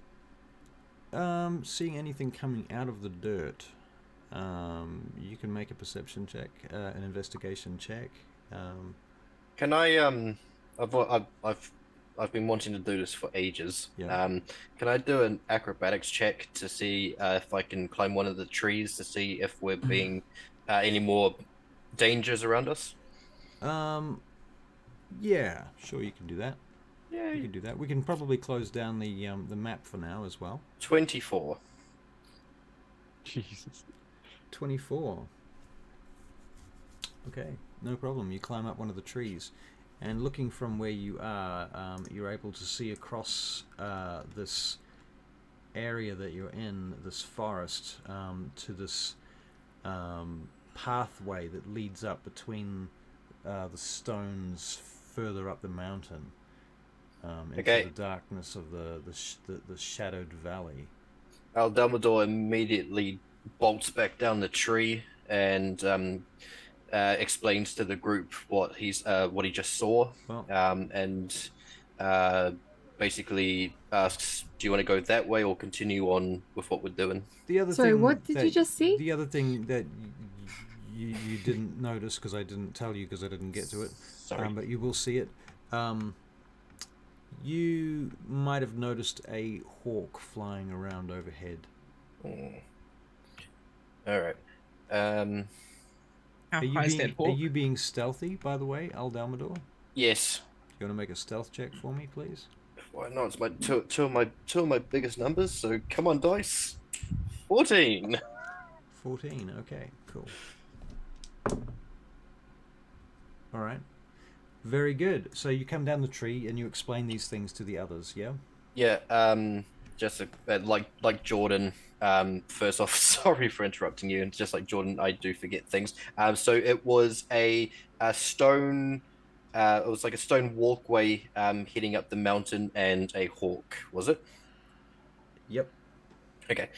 Seeing anything coming out of the dirt, you can make a perception check, an investigation check. Can I I've been wanting to do this for ages. Yeah. Can I do an acrobatics check to see if I can climb one of the trees to see if we're being any more dangers around us? Yeah, sure, you can do that. You Yeah. can do that. We can probably close down the map for now as well. 24. Jesus. 24. Okay, no problem. You climb up one of the trees, and looking from where you are, you're able to see across this area that you're in, this forest, to this pathway that leads up between the stones further up the mountain, into Okay. the darkness of the shadowed valley. Dumbledore immediately bolts back down the tree and explains to the group what he just saw. Well, And basically asks, "Do you want to go that way or continue on with what we're doing?" The other Sorry, thing what did you just see? The other thing that you didn't notice because I didn't tell you because I didn't get to it, Sorry. but you will see it. You might have noticed a hawk flying around overhead. All right. How Are you high is that being hawk? being stealthy, by the way, Aldalmador? Yes. You want to make a stealth check for me, please? Why not? It's my two of my biggest numbers. So come on, dice. 14. 14. Okay, cool. All right. Very good. So you come down the tree and you explain these things to the others, yeah? Yeah. Just like Jordan. First off, sorry for interrupting you. And just like Jordan, I do forget things. So it was a stone. It was like a stone walkway heading up the mountain, and a hawk. Was it? Yep. Okay.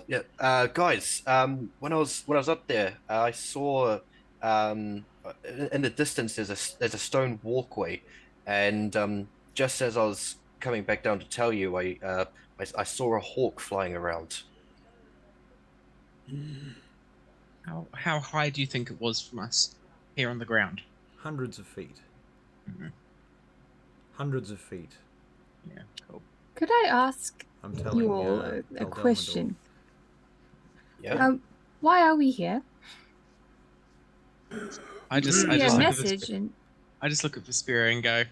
Yeah. Guys. When I was up there, I saw in the distance there's a stone walkway, and just as I was coming back down to tell you, I saw a hawk flying around. How high do you think it was from us here on the ground? Hundreds of feet. Mhm. Hundreds of feet. Yeah, cool. Could I ask I'm telling you all you. a question? Yeah. Why are we here? I just Send me a look at message and I just look at Vespera and go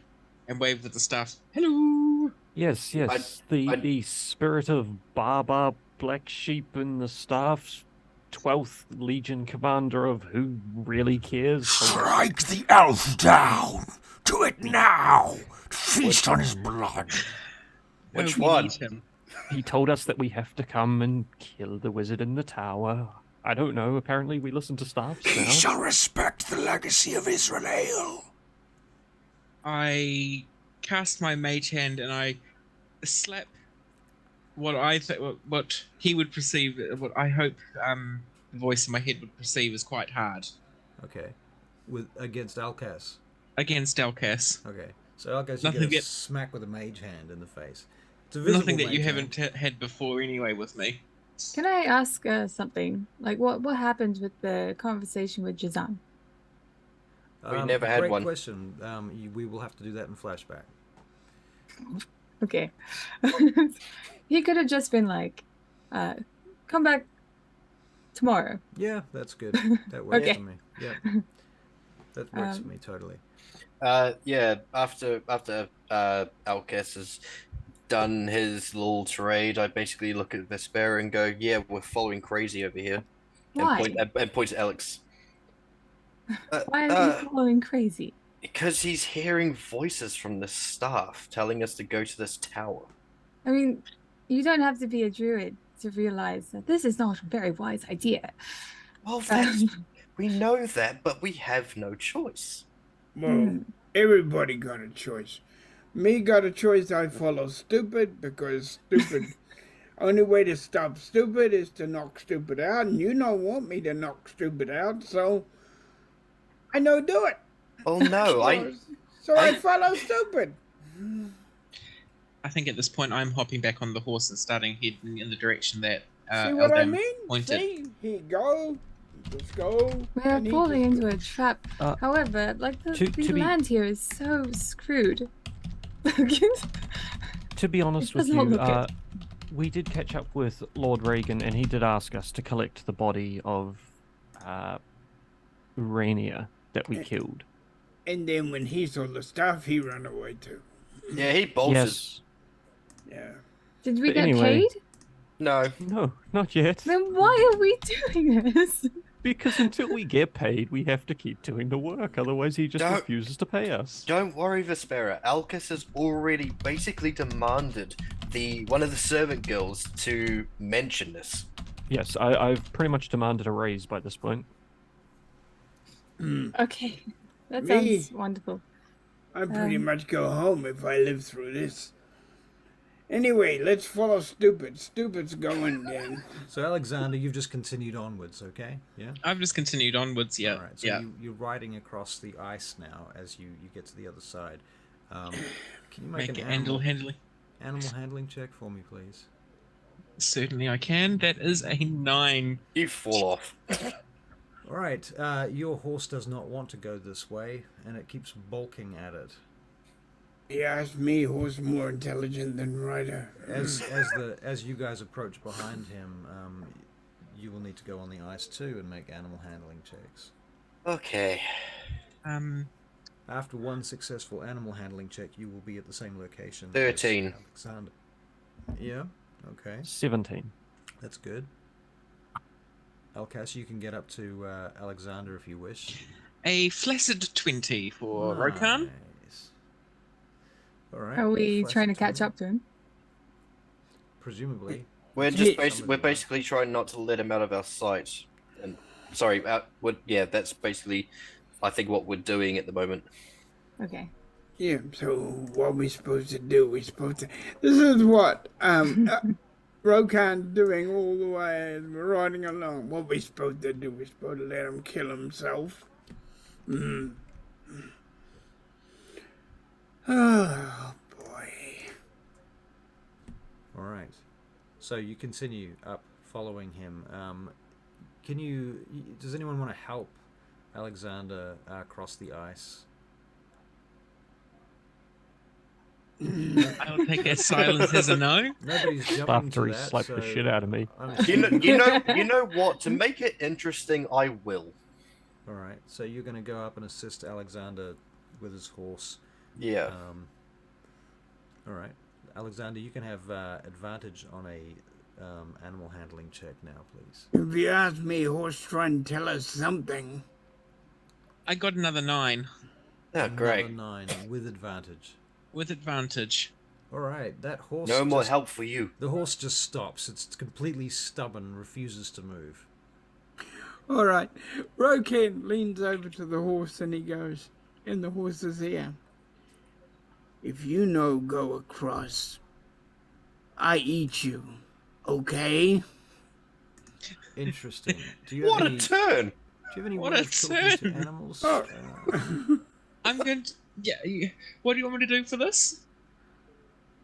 and wave with the staff. Hello. Yes, yes. The spirit of Barbar, Black Sheep, and the staff's 12th Legion commander of Who Really Cares. Strike the elf down! Do it now! Feast on his blood! Which we one? need him. He told us that we have to come and kill the wizard in the tower. I don't know. Apparently we listen to staffs He now. shall respect the legacy of Israel. I cast my mage hand and I slap what what he would perceive, what I hope the voice in my head would perceive as quite hard Okay. Against Alcas. against Alcas. Okay. So Alcas, you Nothing get a that- smack with a mage hand in the face. It's a visible Nothing that you mage haven't hand. had before anyway with me. can I ask something? Like, what happened with the conversation with Jazan? We never had great one. question. We will have to do that in flashback. Okay. He could have just been like, come back tomorrow. Yeah, that's good. That works Okay. for me. Yeah. That works for me totally. Yeah. After Alcas has done his little tirade, I basically look at Vespera and go, "Yeah, we're following crazy over here." Why? And point to Alex. Why are you following crazy? Because he's hearing voices from the staff telling us to go to this tower. I mean, you don't have to be a druid to realize that this is not a very wise idea. Well, we know that, but we have no choice. Well, everybody got a choice. Me got a choice. I follow stupid because stupid. Only way to stop stupid is to knock stupid out, and you don't want me to knock stupid out, so I no do it. Oh no, I follow stupid. I think at this point I'm hopping back on the horse and starting heading in the direction that See what I Eldam mean? pointed. See, he go. Just go. We are and he falling just into a goes. trap. However, like the to be- land here is so screwed. To be honest It with does not you, look good. we did catch up with Lord Reagan, and he did ask us to collect the body of Rainier that we killed. And then when he saw the stuff, he ran away too. Yeah, he bolted. Yes. Yeah. Did we But get anyway- paid? No. No, not yet. Then why are we doing this? Because until we get paid, we have to keep doing the work. Otherwise, he just Don't- refuses to pay us. Don't worry, Vespera. Alcas has already basically demanded one of the servant girls to mention this. Yes, I've pretty much demanded a raise by this point. Okay, that Me? sounds wonderful. I pretty much go home if I live through this. Anyway, let's follow stupid. Stupid's going then. So Alexander, you've just continued onwards, okay? Yeah. I've just continued onwards. Yeah, All right. So yeah. you're riding across the ice now as you get to the other side. Can you Make make it an animal? handily. animal handling check for me, please. Certainly I can. That is a 9. You fall off. All right, your horse does not want to go this way, and it keeps balking at it. Yeah, it's me who's more intelligent than Ryder. As you guys approach behind him, you will need to go on the ice too and make animal handling checks. Okay. After one successful animal handling check, you will be at the same location. 13. As Alexander. Yeah. Okay. 17. That's good. Alcas, you can get up to Alexander if you wish. A flaccid 20 for Rokan. Nice. All right. Are we Flash trying to it catch me. up to him? Presumably. We're just Somebody we're basically trying not to let him out of our sight. And sorry, that's basically, I think, what we're doing at the moment. Okay. Yeah, so what we supposed to do? This is what Rokan's doing all the way as we're riding along. What we supposed to do? We're supposed to let him kill himself. Oh boy. All right. So you continue up, following him. Does anyone want to help Alexander cross the ice? I'll take that silence as a no. Nobody's jumping After to he that. slapped so the shit out of me. I'm You know what? To make it interesting, I will. All right. So you're going to go up and assist Alexander with his horse. Yeah. All right. Alexander, you can have advantage on a animal handling check now, please. If you ask me, horse trying to tell us something. I got another 9 Oh, great. Another 9 with advantage. with advantage. All right. That horse. No more help for you. The horse just stops. It's completely stubborn, refuses to move. All right. Rokan leans over to the horse and he goes, in the horse's ear, if you no go across, I eat you, okay? Interesting. Do you What have a any? Do turn! you have any What way a of talking to turn! animals? I'm going to... What do you want me to do for this?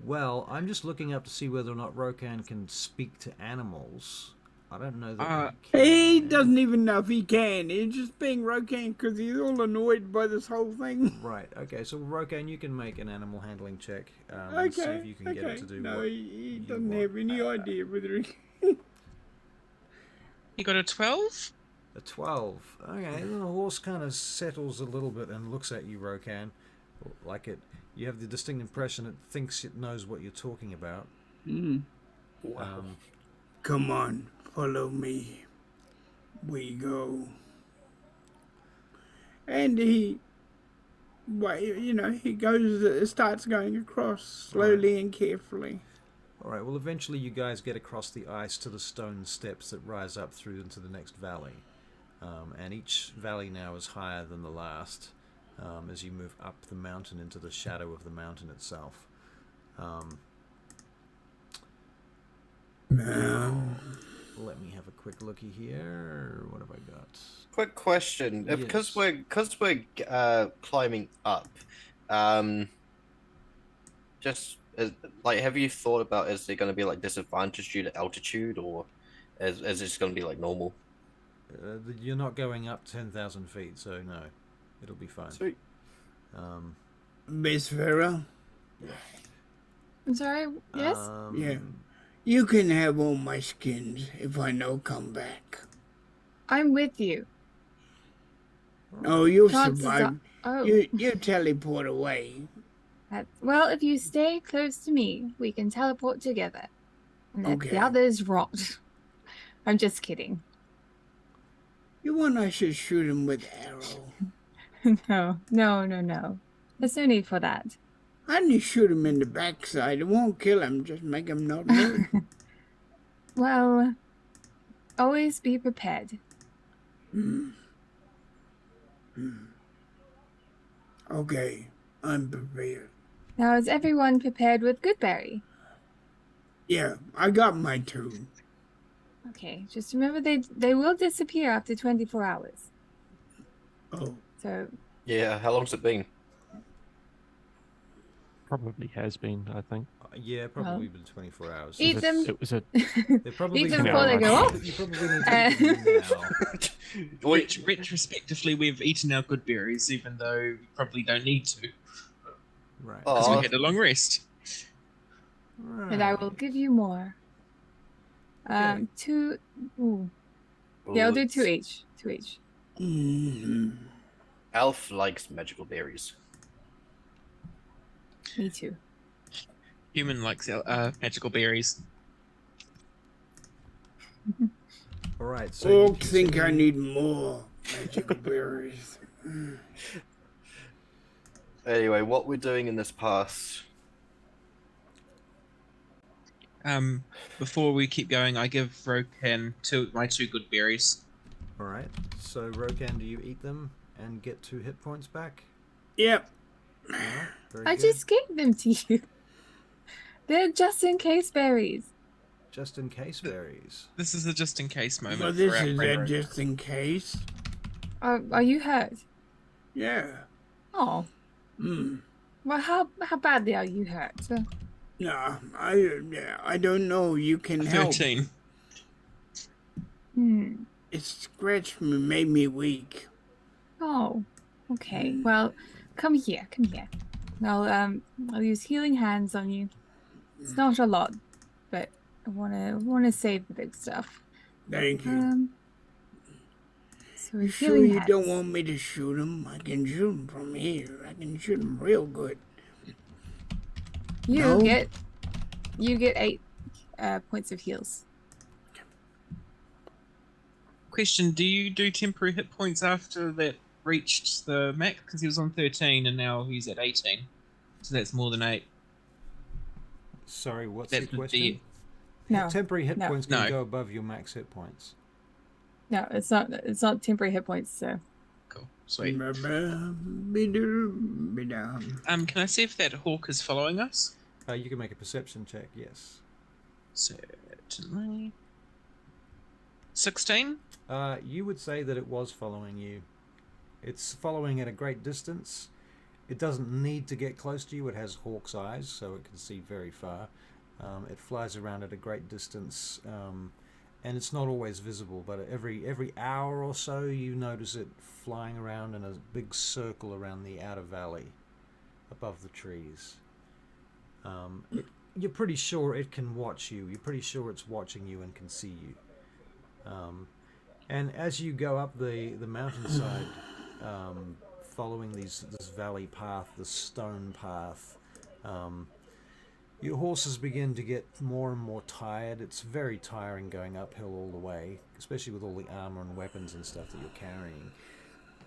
Well, I'm just looking up to see whether or not Rokan can speak to animals. I don't know that He doesn't even know if he can. He's just being Rokan because he's all annoyed by this whole thing. Right. Okay. So Rokan, you can make an animal handling check and see if you can get it to do no, what he you doesn't want. have any idea whether he can. You got a 12? A 12. Okay. Then the horse kind of settles a little bit and looks at you, Rokan, like it. You have the distinct impression it thinks it knows what you're talking about. Wow. Come on, follow me. We go. And he starts going across slowly and carefully. All right. Well, eventually you guys get across the ice to the stone steps that rise up through into the next valley, and each valley now is higher than the last. As you move up the mountain into the shadow of the mountain itself. Let me have a quick looky here. What have I got? Quick question: Yes. because we're climbing up, have you thought about, is there going to be like disadvantage due to altitude, or is it just going to be like normal? You're not going up 10,000 feet, so no, it'll be fine. Sweet. Miss Vera? I'm sorry. Yes. Yeah. You can have all my skins if I no come back. I'm with you. Oh, you'll Chances survive. Oh. You teleport away. Well, if you stay close to me, we can teleport together. And let Okay. the others rot. I'm just kidding. You want I should shoot him with arrow? No. There's no need for that. I need to shoot him in the backside. It won't kill him, just make him not move. Well, always be prepared. Okay, I'm prepared. Now, is everyone prepared with Goodberry? Yeah, I got my two. Okay, just remember they will disappear after 24 hours. Oh, So, Yeah. How long's it been? probably has been, I think. Yeah, probably been 24 hours. Eat It- them. It was a They're probably Eat them No, before they I- go off. You probably need to eat them now. Retrospectively, we've eaten our good berries, even though we probably don't need to, Right. because we Aw. had a long rest. And I will give you more. Okay. 2. Ooh. Yeah, I'll do 2 each. 2 each. Alf likes magical berries. Me too. Human likes magical berries. All right. So Oh, you think I continue- need more magical berries. Anyway, what we're doing in this pass. Before we keep going, I give Rokan my 2 good berries. All right. So Rokan, do you eat them and get 2 hit points back? Yep. All right. Very I good. just gave them to you. They're just in case berries. Just in case berries. This is a just in case moment. Well, this for our is friend it Rokan. just in case. Are you hurt? Yeah. Oh. Well, how badly are you hurt? No, I don't know. You can help. 13. It scratched me, made me weak. Oh. Okay. Well, come here. Come here. I'll use healing hands on you. It's not a lot, but I wanna save the big stuff. Thank you. So You sure healing you hands. don't want me to shoot him? I can shoot him from here. I can shoot him real good. You No? get 8 points of heals. Question: do you do temporary hit points after that reached the max? Because he was on 13 and now he's at 18. So that's more than 8. Sorry, what's That's the with question? No. Temporary hit No. points can No. go above your max hit points. No, it's not. It's not temporary hit points. So Cool. Sweet. Be-down. Can I see if that hawk is following us? You can make a perception check, yes. Certainly. 16? You would say that it was following you. It's following at a great distance. It doesn't need to get close to you. It has hawk's eyes, so it can see very far. It flies around at a great distance, and it's not always visible, but every hour or so you notice it flying around in a big circle around the outer valley above the trees. You're pretty sure it can watch you. You're pretty sure it's watching you and can see you. And as you go up the mountainside, following this valley path, the stone path, your horses begin to get more and more tired. It's very tiring going uphill all the way, especially with all the armor and weapons and stuff that you're carrying.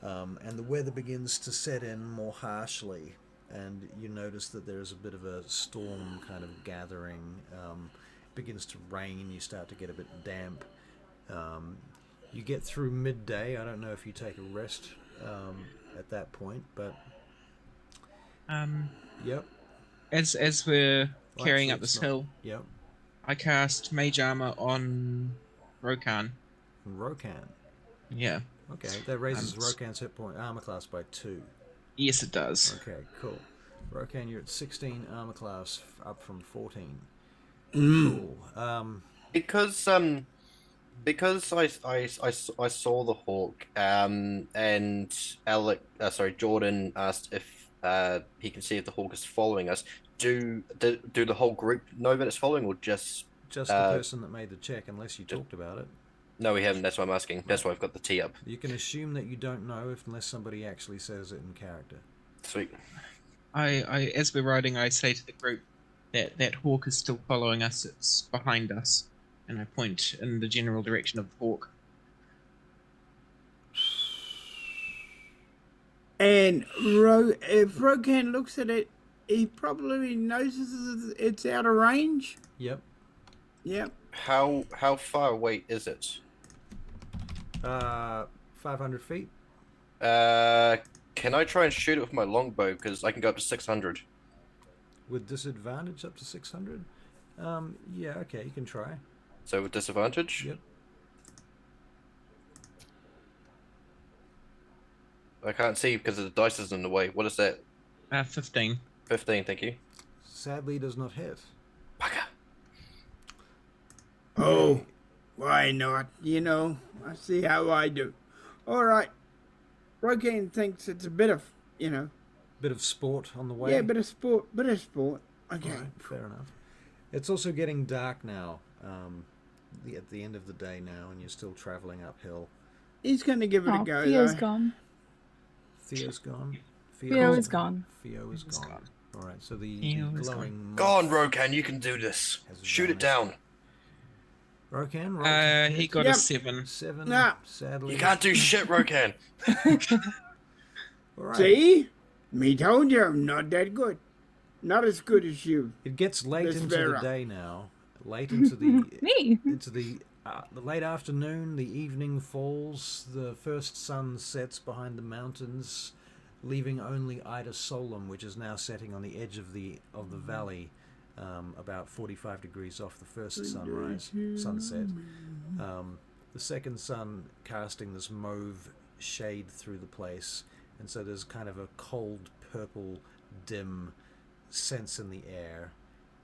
And the weather begins to set in more harshly, and you notice that there's a bit of a storm kind of gathering. It begins to rain, you start to get a bit damp. You get through midday. I don't know if you take a rest at that point, but yep. As we're Well, carrying actually, up this it's not. hill, Yep. I cast Mage Armor on Rokan. Rokan. Yeah. Okay, that raises Um, Rokan's hit point armor class by 2. Yes, it does. Okay, cool. Rokan, you're at 16 armor class, up from 14. Mm. Cool. Because I saw the hawk, and Jordan asked if he can see if the hawk is following us. Do the whole group know that it's following, or just Just the person that made the check, unless you talked about it. no? We haven't. That's why I'm asking. That's why I've got the T up. You can assume that you don't know unless somebody actually says it in character. Sweet. I as we're riding, I say to the group that hawk is still following us. It's behind us, and I point in the general direction of the hawk. And if Rokan looks at it, he probably notices it's out of range. Yep. Yep. How far away is it? 500 feet. Can I try and shoot it with my longbow? Because I can go up to 600. With disadvantage up to 600? Yeah, okay, you can try. So with disadvantage? Yep. I can't see because the dice is in the way. What is that? 15. 15, thank you. sadly does not hit. Bugger. Oh, why not? I see how I do. All right. Rogaine thinks it's a bit of, Bit of sport on the way. yeah, bit of sport. Okay. All right, fair enough. It's also getting dark now. At the end of the day now, and you're still traveling uphill. He's going to give it a Oh, go, Theo's though. gone. Theo's gone. Theo is gone. Theo is He's gone. gone. All right, so the Theo is glowing. Go on, Rokan, you can do this. Has Shoot it vanished. down. Rokan, roll to He hit. got Yep. a 7. 7. Nah. Sadly. You can't do shit, Rokan. All right. See? Me told you I'm not that good. Not as good as you. It gets late Miss into the Vera. day now. Late into the Me. into the late afternoon. The evening falls. The first sun sets behind the mountains, leaving only Ida Solum, which is now setting on the edge of the valley, about 45 degrees off the first sunset. The second sun casting this mauve shade through the place, and so there's kind of a cold purple dim sense in the air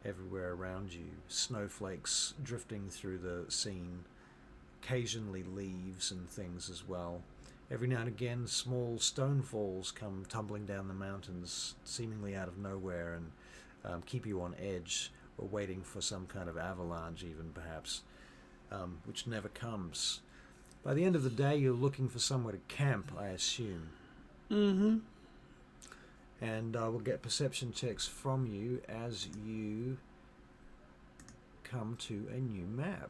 everywhere around you. Snowflakes drifting through the scene, occasionally leaves and things as well. Every now and again small stone falls come tumbling down the mountains, seemingly out of nowhere, and keep you on edge, or waiting for some kind of avalanche even perhaps, which never comes. By the end of the day you're looking for somewhere to camp, I assume. Mm-hmm. And I will get perception checks from you as you come to a new map.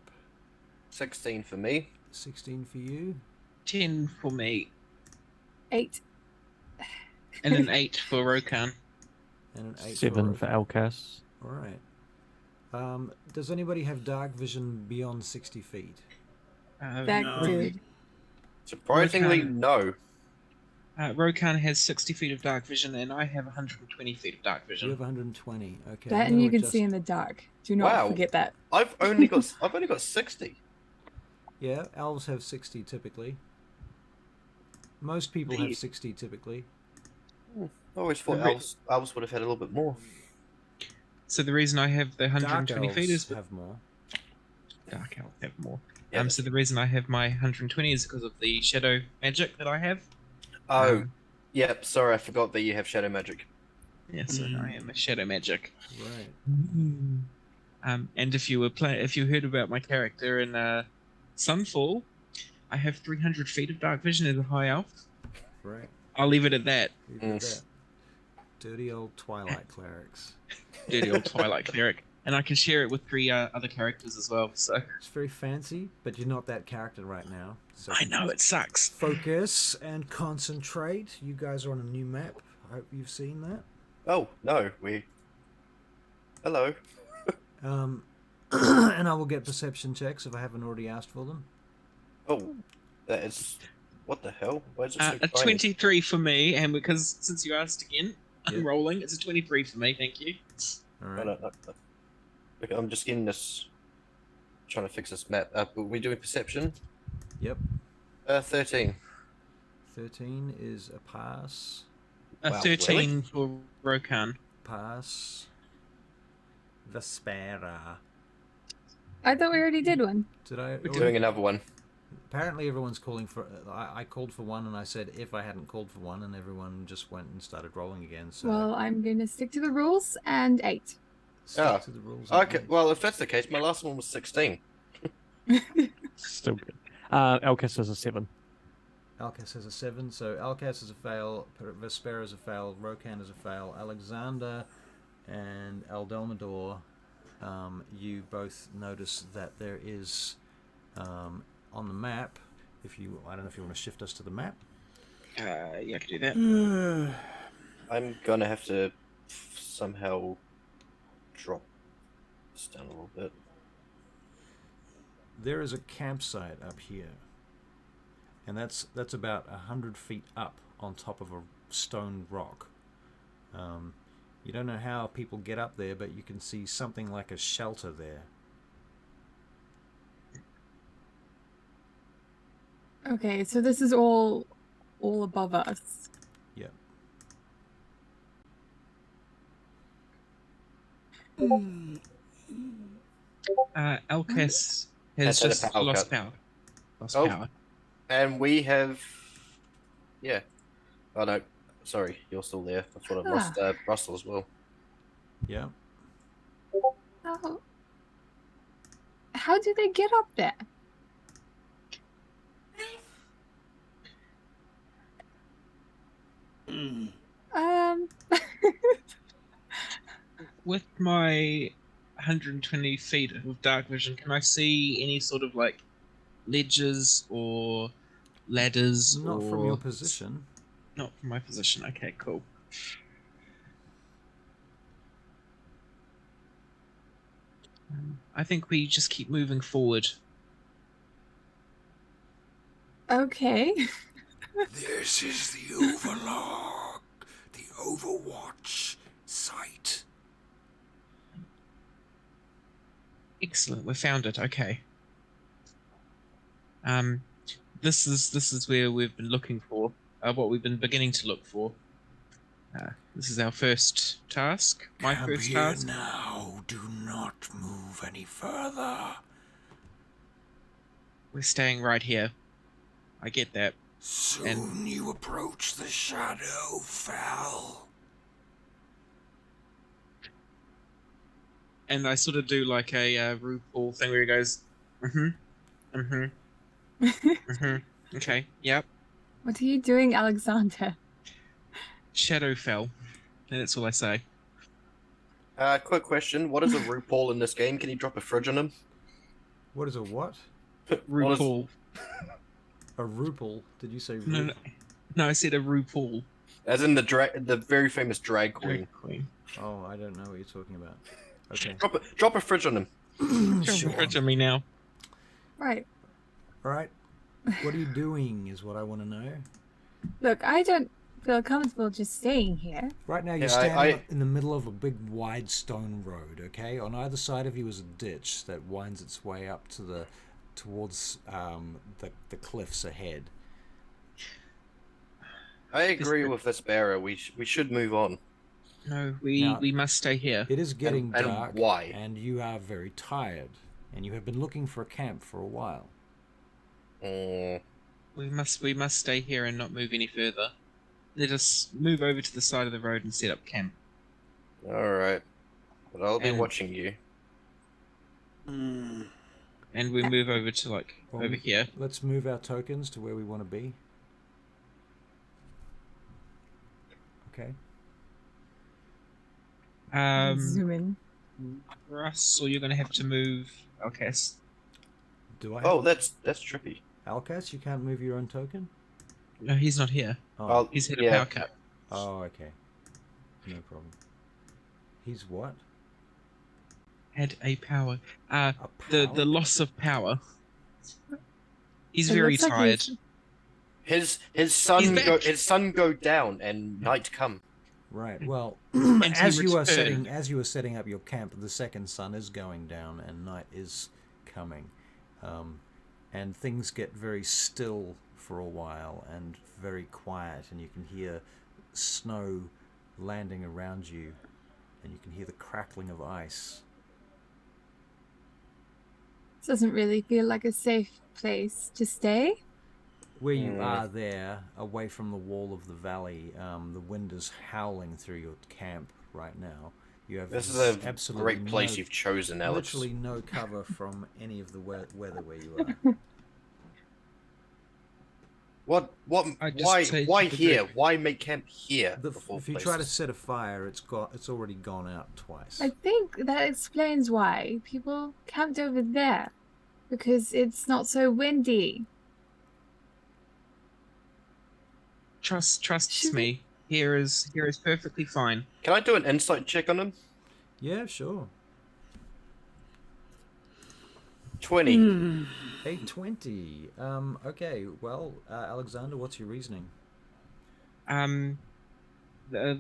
16 for me. 16 for you. 10 for me. 8. And an 8 for Rokan. And an 8 7 for Alcas. All right. Does anybody have dark vision beyond 60 feet? That No. dude. Surprisingly, Rokan. no. Rokan has 60 feet of dark vision, and I have 120 feet of dark You vision. have 120. Okay. That and you can see in the dark. Do not Wow. forget that. I've only got 60. Yeah, elves have 60 typically. Most people have Indeed. 60 typically. I always thought Right. elves would have had a little bit more. So the reason I have the Dark 120 elves feet is have more. dark elves have more. Yeah, So the reason I have my 120 is because of the shadow magic that I have. Oh, yep. Sorry, I forgot that you have shadow magic. Yes, I am a shadow magic. Right. And if you heard about my character in Sunfall, I have 300 feet of dark vision as a high elf. Right. I'll leave it at that. You did that. Dirty old Twilight clerics. Dirty old Twilight cleric, and I can share it with 3 other characters as well. So It's very fancy, but you're not that character right now. So I know it sucks. focus and concentrate. You guys are on a new map. I hope you've seen that. Oh no, Hello. And I will get perception checks if I haven't already asked for them. Oh, that is. What the hell? Why is it so A tiny? 23 for me, and because since you asked again, I'm Yeah. rolling. It's a 23 for me. Thank you. All No, right. no. Okay, I'm just getting this. Trying to fix this map. Are we doing perception? Yep. 13. 13 is a pass. A Wow, 13 for Rokan. Pass. Vespera. I thought we already did one. Did I? We're doing another one. Apparently everyone's calling for. I called for one, and I said if I hadn't called for one, and everyone just went and started rolling again. So Well, I'm going to stick to the rules and 8. stick Ah, to the rules. and Okay, wait. well, if that's the case, my last one was 16. Still good. Alcas has a 7. Alcas has a 7, so Alcas is a fail, Vespera is a fail, Rokan is a fail, Alexander and Aldelmador, you both notice that there is on the map, I don't know if you want to shift us to the map. Yeah, I can do that. I'm gonna have to somehow drop this down a little bit. There is a campsite up here, and that's about 100 feet up on top of a stone rock. You don't know how people get up there, but you can see something like a shelter there. Okay, so this is all above us. Yep. Elkis Has has had a just power lost cut. power. Lost Oh. power. And we have, yeah. Oh no, sorry, you're still there. I thought I'd lost Russell as well. Yeah. Oh. How do they get up there? With my 120 feet of dark vision, can I see any sort of like ledges or ladders? Not or from your position. Not from my position. Okay, cool. I think we just keep moving forward. Okay. This is the Overlog, the Overwatch site. Excellent, we found it. Okay. This is where we've been looking for. What we've been beginning to look for. This is our first task. My Come first here task. now. Do not move any further. We're staying right here. I get that. Soon you approach the Shadow Fell. And I sort of do like a RuPaul thing where he goes, okay, yep. What are you doing, Alexander? Shadowfell. And that's all I say. Quick question: what is a RuPaul in this game? Can you drop a fridge on him? What is a what? RuPaul. A Rupal? Did you say Rupal? No, I said a RuPaul. As in the very famous drag queen. Oh, I don't know what you're talking about. Okay. Drop a fridge on him. Sure. Fridge on me now. Right. All right. What are you doing is what I want to know. Look, I don't feel comfortable just staying here. Right now, you're standing up in the middle of a big, wide stone road. Okay, on either side of you is a ditch that winds its way up to towards the cliffs ahead. I agree with this bearer. We should move on. No, we must stay here. It is getting And dark. why? And you are very tired, and you have been looking for a camp for a while. We must stay here and not move any further. Let us move over to the side of the road and set up camp. All right, but I'll be watching you. And we move over to over here. Let's move our tokens to where we want to be. Okay. Zoom in. Russ, or you're gonna have to move. Okay. Do I? Oh, that's trippy. Alcas, you can't move your own token? No, he's not here. Oh, He's had a power cut. Oh, okay. No problem. He's what? Had a power. A The power? loss of power. He's It very looks like tired. he's- His sun He's back. go down and night come. Right. Well, And as he you are returned. setting up your camp, the second sun is going down and night is coming, and things get very still for a while and very quiet, and you can hear snow landing around you, and you can hear the crackling of ice. Doesn't really feel like a safe place to stay. Where you are there, away from the wall of the valley, the wind is howling through your camp right now. You have This is a absolutely great place you've chosen, Alex. literally no cover from any of the weather where you are. What? I just Why? say Why to the here? group. Why make camp here? of all If you try to places? set a fire, it's already gone out twice. I think that explains why people camped over there, because it's not so windy. Trust me. Here is perfectly fine. Can I do an insight check on him? Yeah, sure. 20. 820. Okay. Well, Alexander, what's your reasoning? The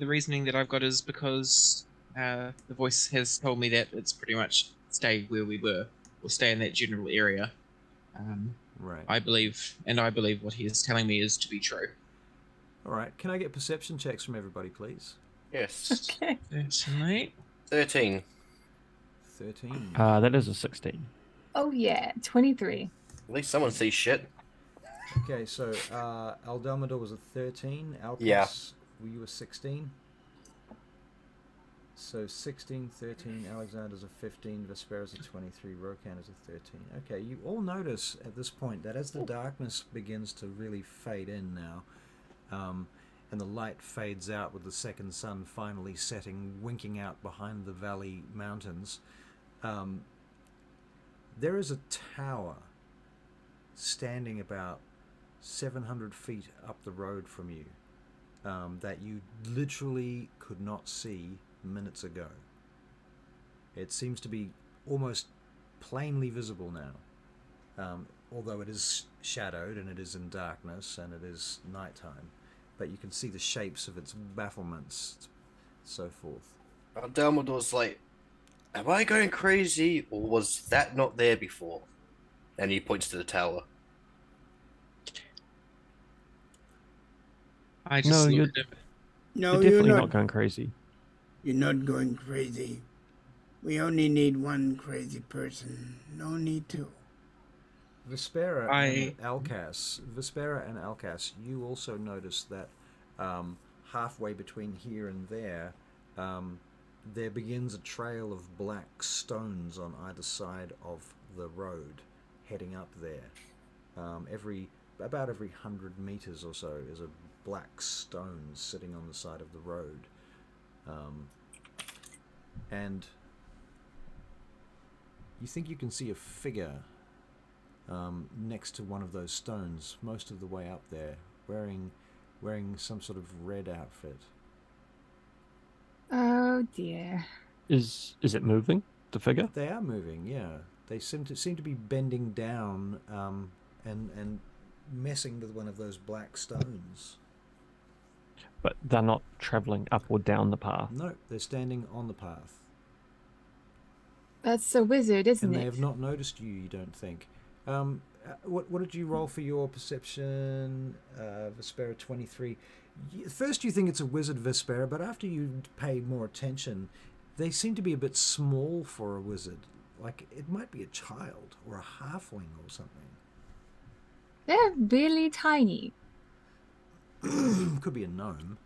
reasoning that I've got is because the voice has told me that it's pretty much stay where we were, or stay in that general area. Right. I believe what he is telling me is to be true. All right. Can I get perception checks from everybody, please? Yes. Okay. Certainly. 13. 13. That is a 16. Oh yeah, 23. At least someone sees shit. Okay, so Aldelmador was a 13. Alcas, Yeah. were you a 16? So 16, 13, Alexander's a 15, Vespera's a 23, Rokan is a 13. Okay, you all notice at this point that as the darkness begins to really fade in now, and the light fades out with the second sun finally setting, winking out behind the valley mountains, there is a tower standing about 700 feet up the road from you that you literally could not see minutes ago. It seems to be almost plainly visible now, although it is shadowed and it is in darkness and it is nighttime, but you can see the shapes of its battlements, so forth. Dumbledore's like, am I going crazy, or was that not there before? And he points to the tower. I just No, look you're, at him. No, you're you're definitely not. not going crazy. You're not going crazy. We only need one crazy person. No need to. Vespera and Alcas, you also notice that halfway between here and there begins a trail of black stones on either side of the road heading up there. About every 100 meters or so is a black stone sitting on the side of the road. And you think you can see a figure next to one of those stones most of the way up there, wearing some sort of red outfit. Oh dear. Is it moving, the figure? They are moving, yeah. They seem to be bending down and messing with one of those black stones. But they're not traveling up or down the path. No, they're standing on the path. That's a wizard, isn't And it? they have not noticed you don't think. What did you roll for your perception, Vespera 23? First you think it's a wizard, Vespera, but after you pay more attention, they seem to be a bit small for a wizard. Like, it might be a child or a halfling or something. They're really tiny. Could be a gnome.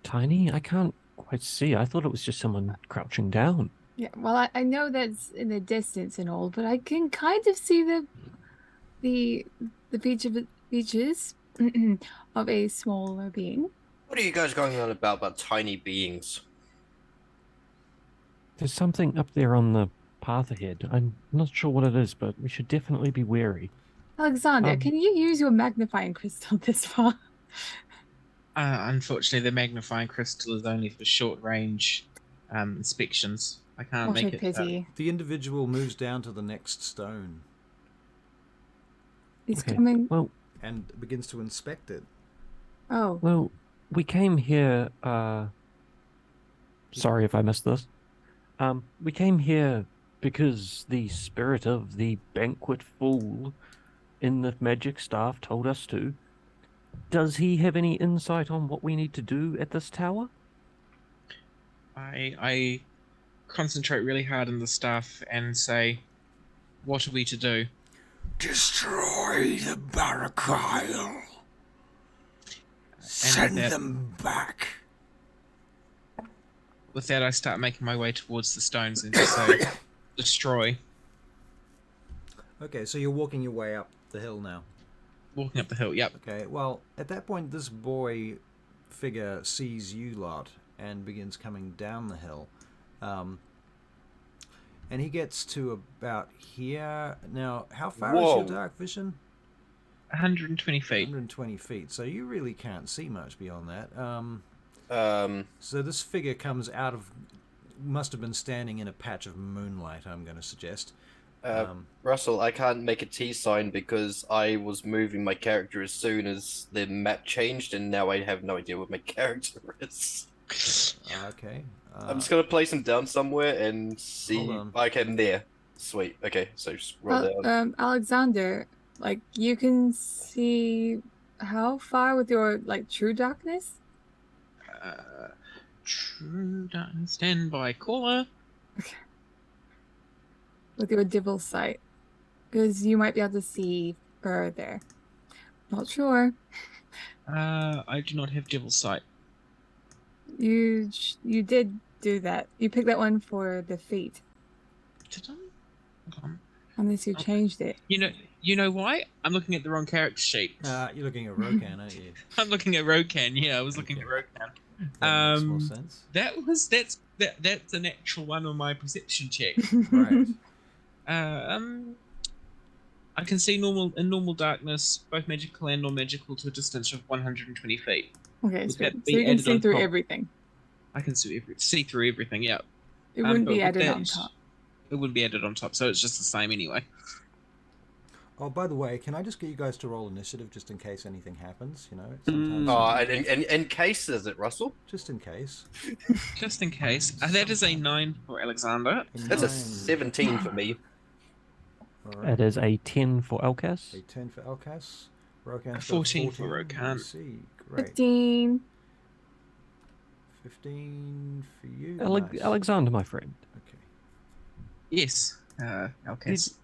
Tiny? I can't quite see. I thought it was just someone crouching down. Yeah, well, I know that's in the distance and all, but I can kind of see the features of a smaller being. What are you guys going on about tiny beings? There's something up there on the path ahead. I'm not sure what it is, but we should definitely be wary. Alexander, can you use your magnifying crystal this far? Unfortunately, the magnifying crystal is only for short-range inspections. I can't What a make it. pity. The individual moves down to the next stone He's Okay, coming. Well, and begins to inspect it. Oh, well, we came here. Sorry if I missed this. We came here because the spirit of the banquet fool in the magic staff told us to. Does he have any insight on what we need to do at this tower? I concentrate really hard on the staff and say, what are we to do? Destroy the Barakyle. Send them back. With that, I start making my way towards the stones and just say, destroy. Okay, so you're walking your way up the hill now. Walking up the hill, yep. Okay, well, at that point, this boy figure sees you lot and begins coming down the hill. And he gets to about here. Now, how far is your dark vision? 120 feet. 120 feet. So you really can't see much beyond that. So this figure comes out of... must have been standing in a patch of moonlight, I'm going to suggest. Russell, I can't make a T sign because I was moving my character as soon as the map changed, and now I have no idea what my character is. Okay. I'm just gonna place him down somewhere and see. Hold on. Okay, I'm there. Sweet. Okay, so just roll down. Alexander, like you can see how far with your true darkness? True darkness, stand by. Caller. With your divil sight. Because you might be able to see further. Not sure. I do not have devil sight. You did do that. You picked that one for the feet. Did I? Hold on. Unless you changed it. You know why? I'm looking at the wrong character sheet. You're looking at Rokan, aren't you? I'm looking at Rokan. Yeah, I was looking at Rokan. That makes more sense. That's an actual one on my perception check. Right. I can see normal darkness, both magical and non-magical, to a distance of 120 feet. Okay, Would so that you be can added see on through top? everything. I can see through everything. Yeah. It wouldn't but be with added that, on top. It wouldn't be added on top, so it's just the same anyway. Oh, by the way, can I just get you guys to roll initiative just in case anything happens? You know, sometimes. Oh, in case, is it, Russell? Just in case. Just in case. That is a 9 for Alexander. That's a 17 for me. All right. It is a 10 for Elkas. A 10 for Elkas. Rokan's 14 for Rokan. See, great. 15. 15 for you. Nice. Alexander, my friend. Okay. Yes. Alcas.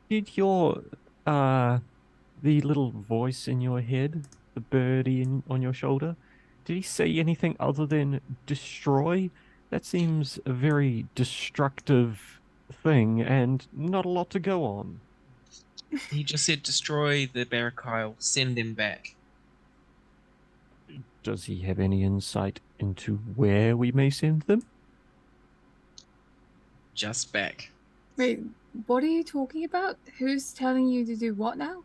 Did your the little voice in your head, the birdie on your shoulder, did he say anything other than destroy? That seems a very destructive thing and not a lot to go on. He just said destroy the Barakyle, send them back. Does he have any insight into where we may send them? Just back. Wait, what are you talking about? Who's telling you to do what now?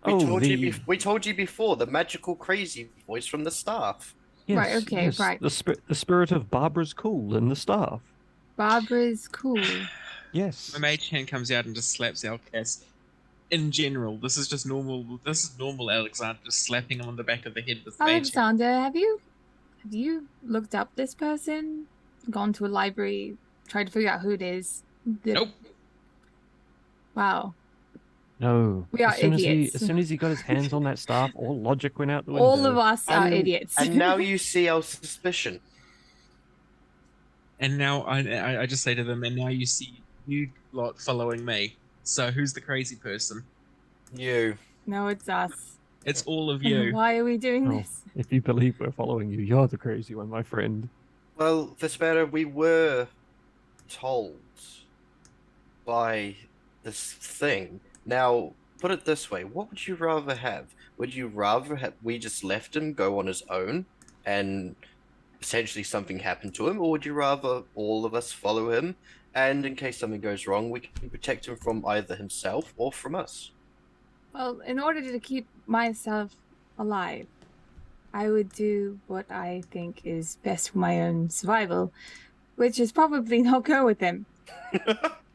We told you before, the magical crazy voice from the staff. Yes, Right, okay, yes, right. The spirit of Barbara's cool and the staff. Barbara's cool. Yes. My mage hand comes out and just slaps Alcas. In general, this is just normal. This is normal Alexander just slapping him on the back of the head with the mage hand. Alexander, have you looked up this person? Gone to a library, tried to figure out who it is? Nope. Wow. No. We are idiots. As soon as he got his hands on that staff, all logic went out the window. All of us are idiots. And now you see our suspicion. And now I just say to them, and now you see you lot following me. So who's the crazy person? You. No, it's us. It's all of And you. why are we doing Oh, this? if you believe we're following you, you're the crazy one, my friend. Well, Vespera, we were told by this thing. Now, put it this way, what would you rather have? Would you rather have we just left him go on his own and potentially something happened to him, or would you rather all of us follow him and in case something goes wrong, we can protect him from either himself or from us? Well, in order to keep myself alive, I would do what I think is best for my own survival, which is probably not go with him.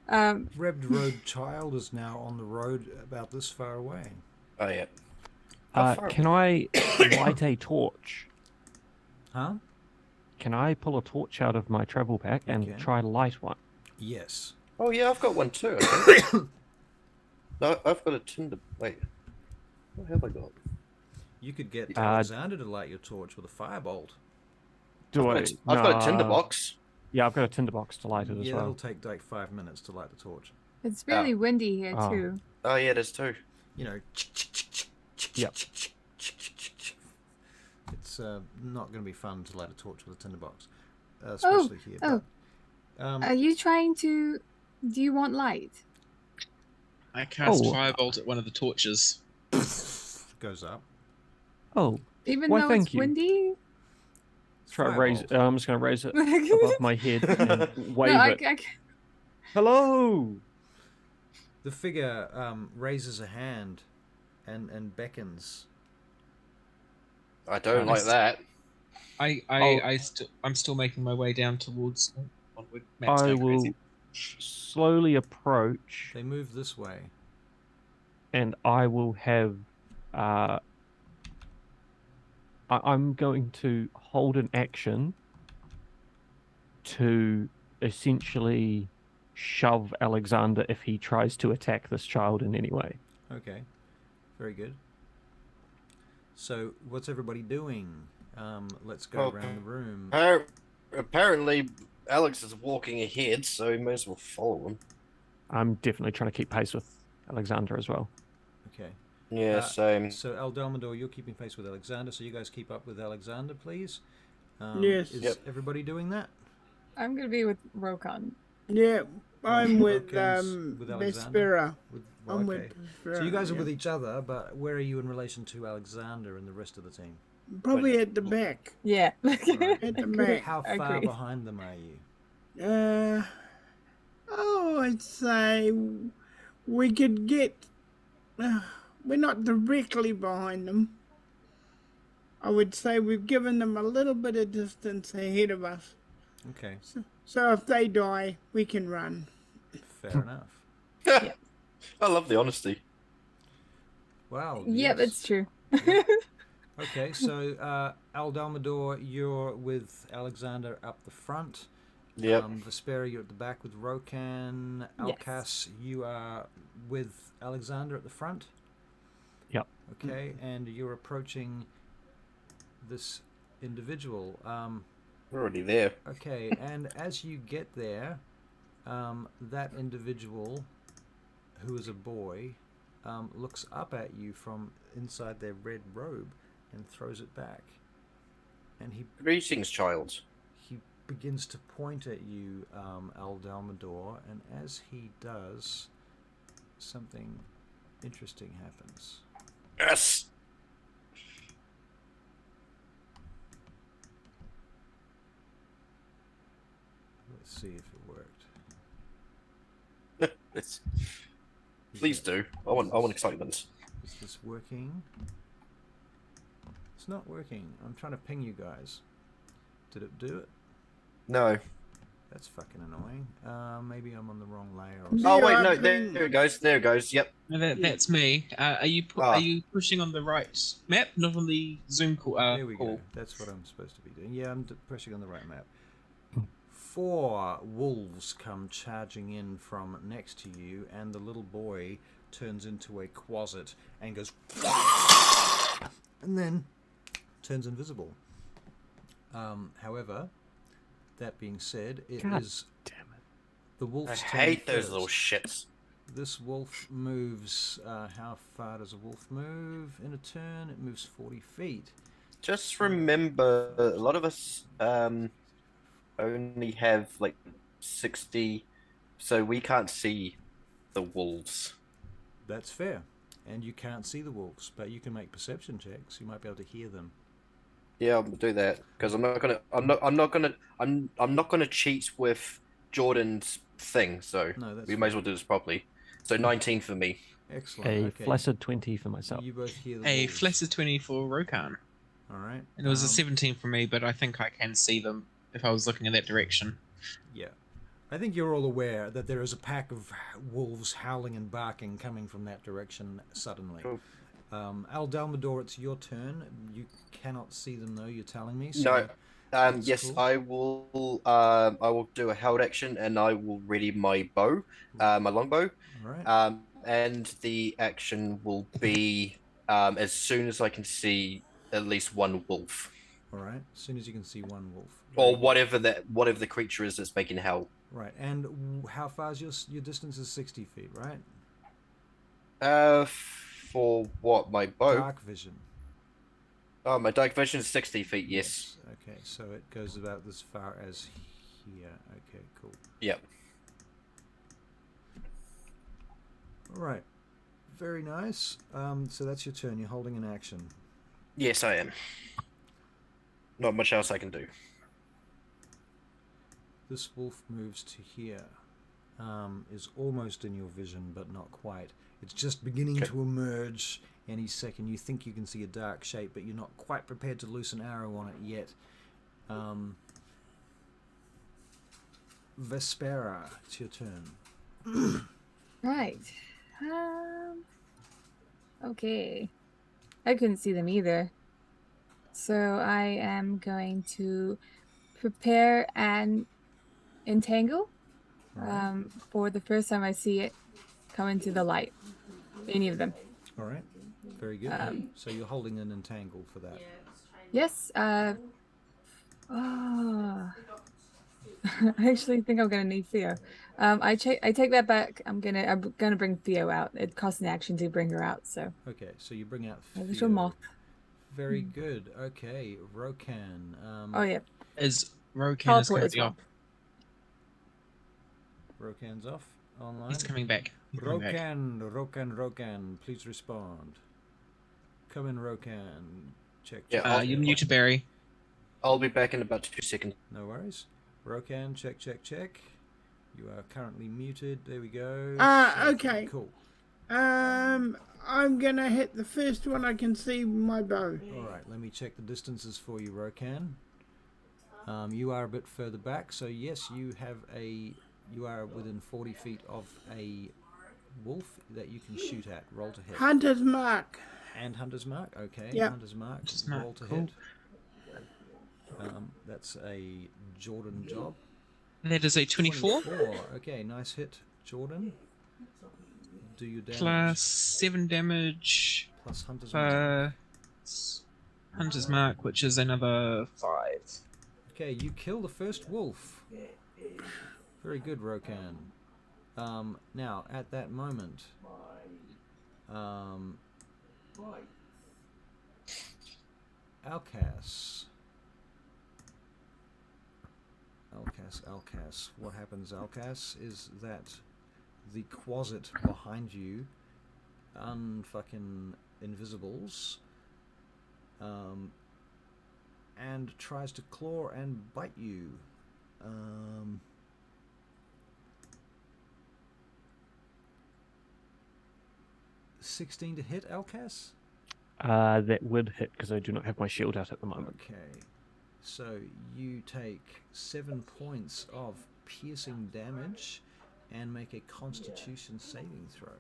Red Road Child is now on the road about this far away. Oh, yeah. Can I light a torch? Huh? Can I pull a torch out of my travel pack and try to light one? Yes. Oh, yeah, I've got one too. I think. No, I've got a tinder. Wait. What have I got? You could get Alexander to light your torch with a firebolt. I've got a tinderbox. Yeah, I've got a tinderbox to light it as Yeah, well. that'll take like 5 minutes to light the torch. It's really windy here, Oh. too. Oh, yeah, there's two. You know. Yep. It's not going to be fun to light a torch with a tinderbox, especially here. Oh. Are you trying to... Do you want light? I cast Firebolt at one of the torches. Goes up. Oh, Even why, though thank it's you. windy? Try to raise. Firebolt. I'm just going to raise it above my head and wave it. Hello. The figure raises a hand and beckons. I don't like that. I'm still making my way down towards. Matt's I going will crazy. slowly approach, They move this way. and I will have. I'm going to hold an action to essentially shove Alexander if he tries to attack this child in any way. Okay. Very good. So, what's everybody doing? Let's go around the room. Apparently, Alex is walking ahead, so we may as well follow him. I'm definitely trying to keep pace with Alexander as well. Okay. Yeah, same. So Aldalmador, you're keeping pace with Alexander, so you guys keep up with Alexander, please. Yes. Is Yep. everybody doing that? I'm gonna be with Rokan. Yeah, I'm with Rokan's with Alexander? Vespera. Well, I'm okay. with Vespera. So you guys are yeah. with each other, but where are you in relation to Alexander and the rest of the team? Probably at the back. Yeah. Right. At the Agree. back. How far Agreed. behind them are you? I'd say we could get. We're not directly behind them. I would say we've given them a little bit of distance ahead of us. Okay, So if they die, we can run. fair enough. I love the honesty. Wow. Yeah, yes. that's true. Okay, so Aldalmador, you're with Alexander up the front. Yep. Vespera, you're at the back with Rokan. Yes. Alcas, you are with Alexander at the front. Yep. Okay, and you're approaching this individual. We're already there. Okay, and as you get there, that individual, who is a boy, looks up at you from inside their red robe and throws it back. And Greetings, child. he begins to point at you, Aldalmador, and as he does, something interesting happens. Yes. Let's see if it worked. It's, please do. I want excitement. Is this working? It's not working. I'm trying to ping you guys. Did it do it? No. That's fucking annoying. Maybe I'm on the wrong layer or Yeah, something. Oh wait, no. I've been- There it goes. There it goes. Yep. No, that's me. Are you Ah. are you pushing on the right map, not on the Zoom call? There we call? go. That's what I'm supposed to be doing. Yeah, I'm pressing on the right map. 4 wolves come charging in from next to you, and the little boy turns into a quasit and goes, and then turns invisible. However, that being said, it God is damn it. the I wolf's turn hate those first. little shits. This wolf moves. How far does a wolf move in a turn? It moves 40 feet. Just remember, a lot of us only have like 60, so we can't see the wolves. That's fair. And you can't see the wolves, but you can make perception checks. You might be able to hear them. Yeah, I'll do that because I'm not gonna cheat with Jordan's thing. So No, that's we may as fair. well do this properly. So 19 for me. Excellent. A Okay. flaccid 20 for myself. You both hear the A wolves. flaccid 20 for Rokan. All right. And it was a 17 for me, but I think I can see them if I was looking in that direction. Yeah. I think you're all aware that there is a pack of wolves howling and barking coming from that direction suddenly. Cool. Aldalmador, it's your turn. You cannot see them though. You're telling me. So No. that's Yes, cool. I will do a held action and I will ready my bow, my longbow. All right. And the action will be as soon as I can see at least one wolf. All right. As soon as you can see one wolf. Or whatever the creature is that's making howl. Right. And how far is your distance? Is 60 feet, right? For what, my bow? Dark vision. Oh, my dark vision is 60 feet, yes. Okay, so it goes about as far as here. Okay, cool. Yep. All right. Very nice. So that's your turn. You're holding an action. Yes, I am. Not much else I can do. This wolf moves to here. Is almost in your vision, but not quite. It's just beginning to emerge any second. You think you can see a dark shape, but you're not quite prepared to loose an arrow on it yet. Vespera, it's your turn. Right. Okay. I couldn't see them either. So I am going to prepare and entangle for the first time I see it come into the light. Any of them. All right. Very good. So you're holding an entangle for that. Yes. I actually think I'm gonna need Theo. I take that back. I'm gonna bring Theo out. It costs an action to bring her out, so Okay, so you bring out a Theo. little moth. Very good. Okay, Rokan. Oh yeah, Is Rokan is teleport as currently well. off. Rokan's off online. He's coming back. He's coming back. Rokan, please respond. Come in, Rokan. Check. Yeah, check, I'll- You're check. muted, Barry. I'll be back in about 2 seconds. No worries. Rokan, check. You are currently muted. There we go. Okay. Cool. I'm gonna hit the first one I can see with my bow. All right, let me check the distances for you, Rokan. You are a bit further back, so yes, you are within 40 feet of a wolf that you can shoot at. Roll to hit. Hunter's mark. And Hunter's Mark, okay. Yep. Hunter's Mark, Hunter's Mark, roll to cool. hit. That's a Jordan job. That is a 24 Okay, nice hit, Jordan. Do your damage. plus 7 damage. Plus Hunter's Mark. Hunter's Mark, which is another 5. Okay, you kill the first wolf. Very good, Rokan. Now, at that moment, Alcas. What happens, Alcas, is that the closet behind you unfucking invisibles and tries to claw and bite you. 16 to hit, Alcas? That would hit because I do not have my shield out at the moment. Okay. So you take 7 points of piercing damage and make a constitution saving throw.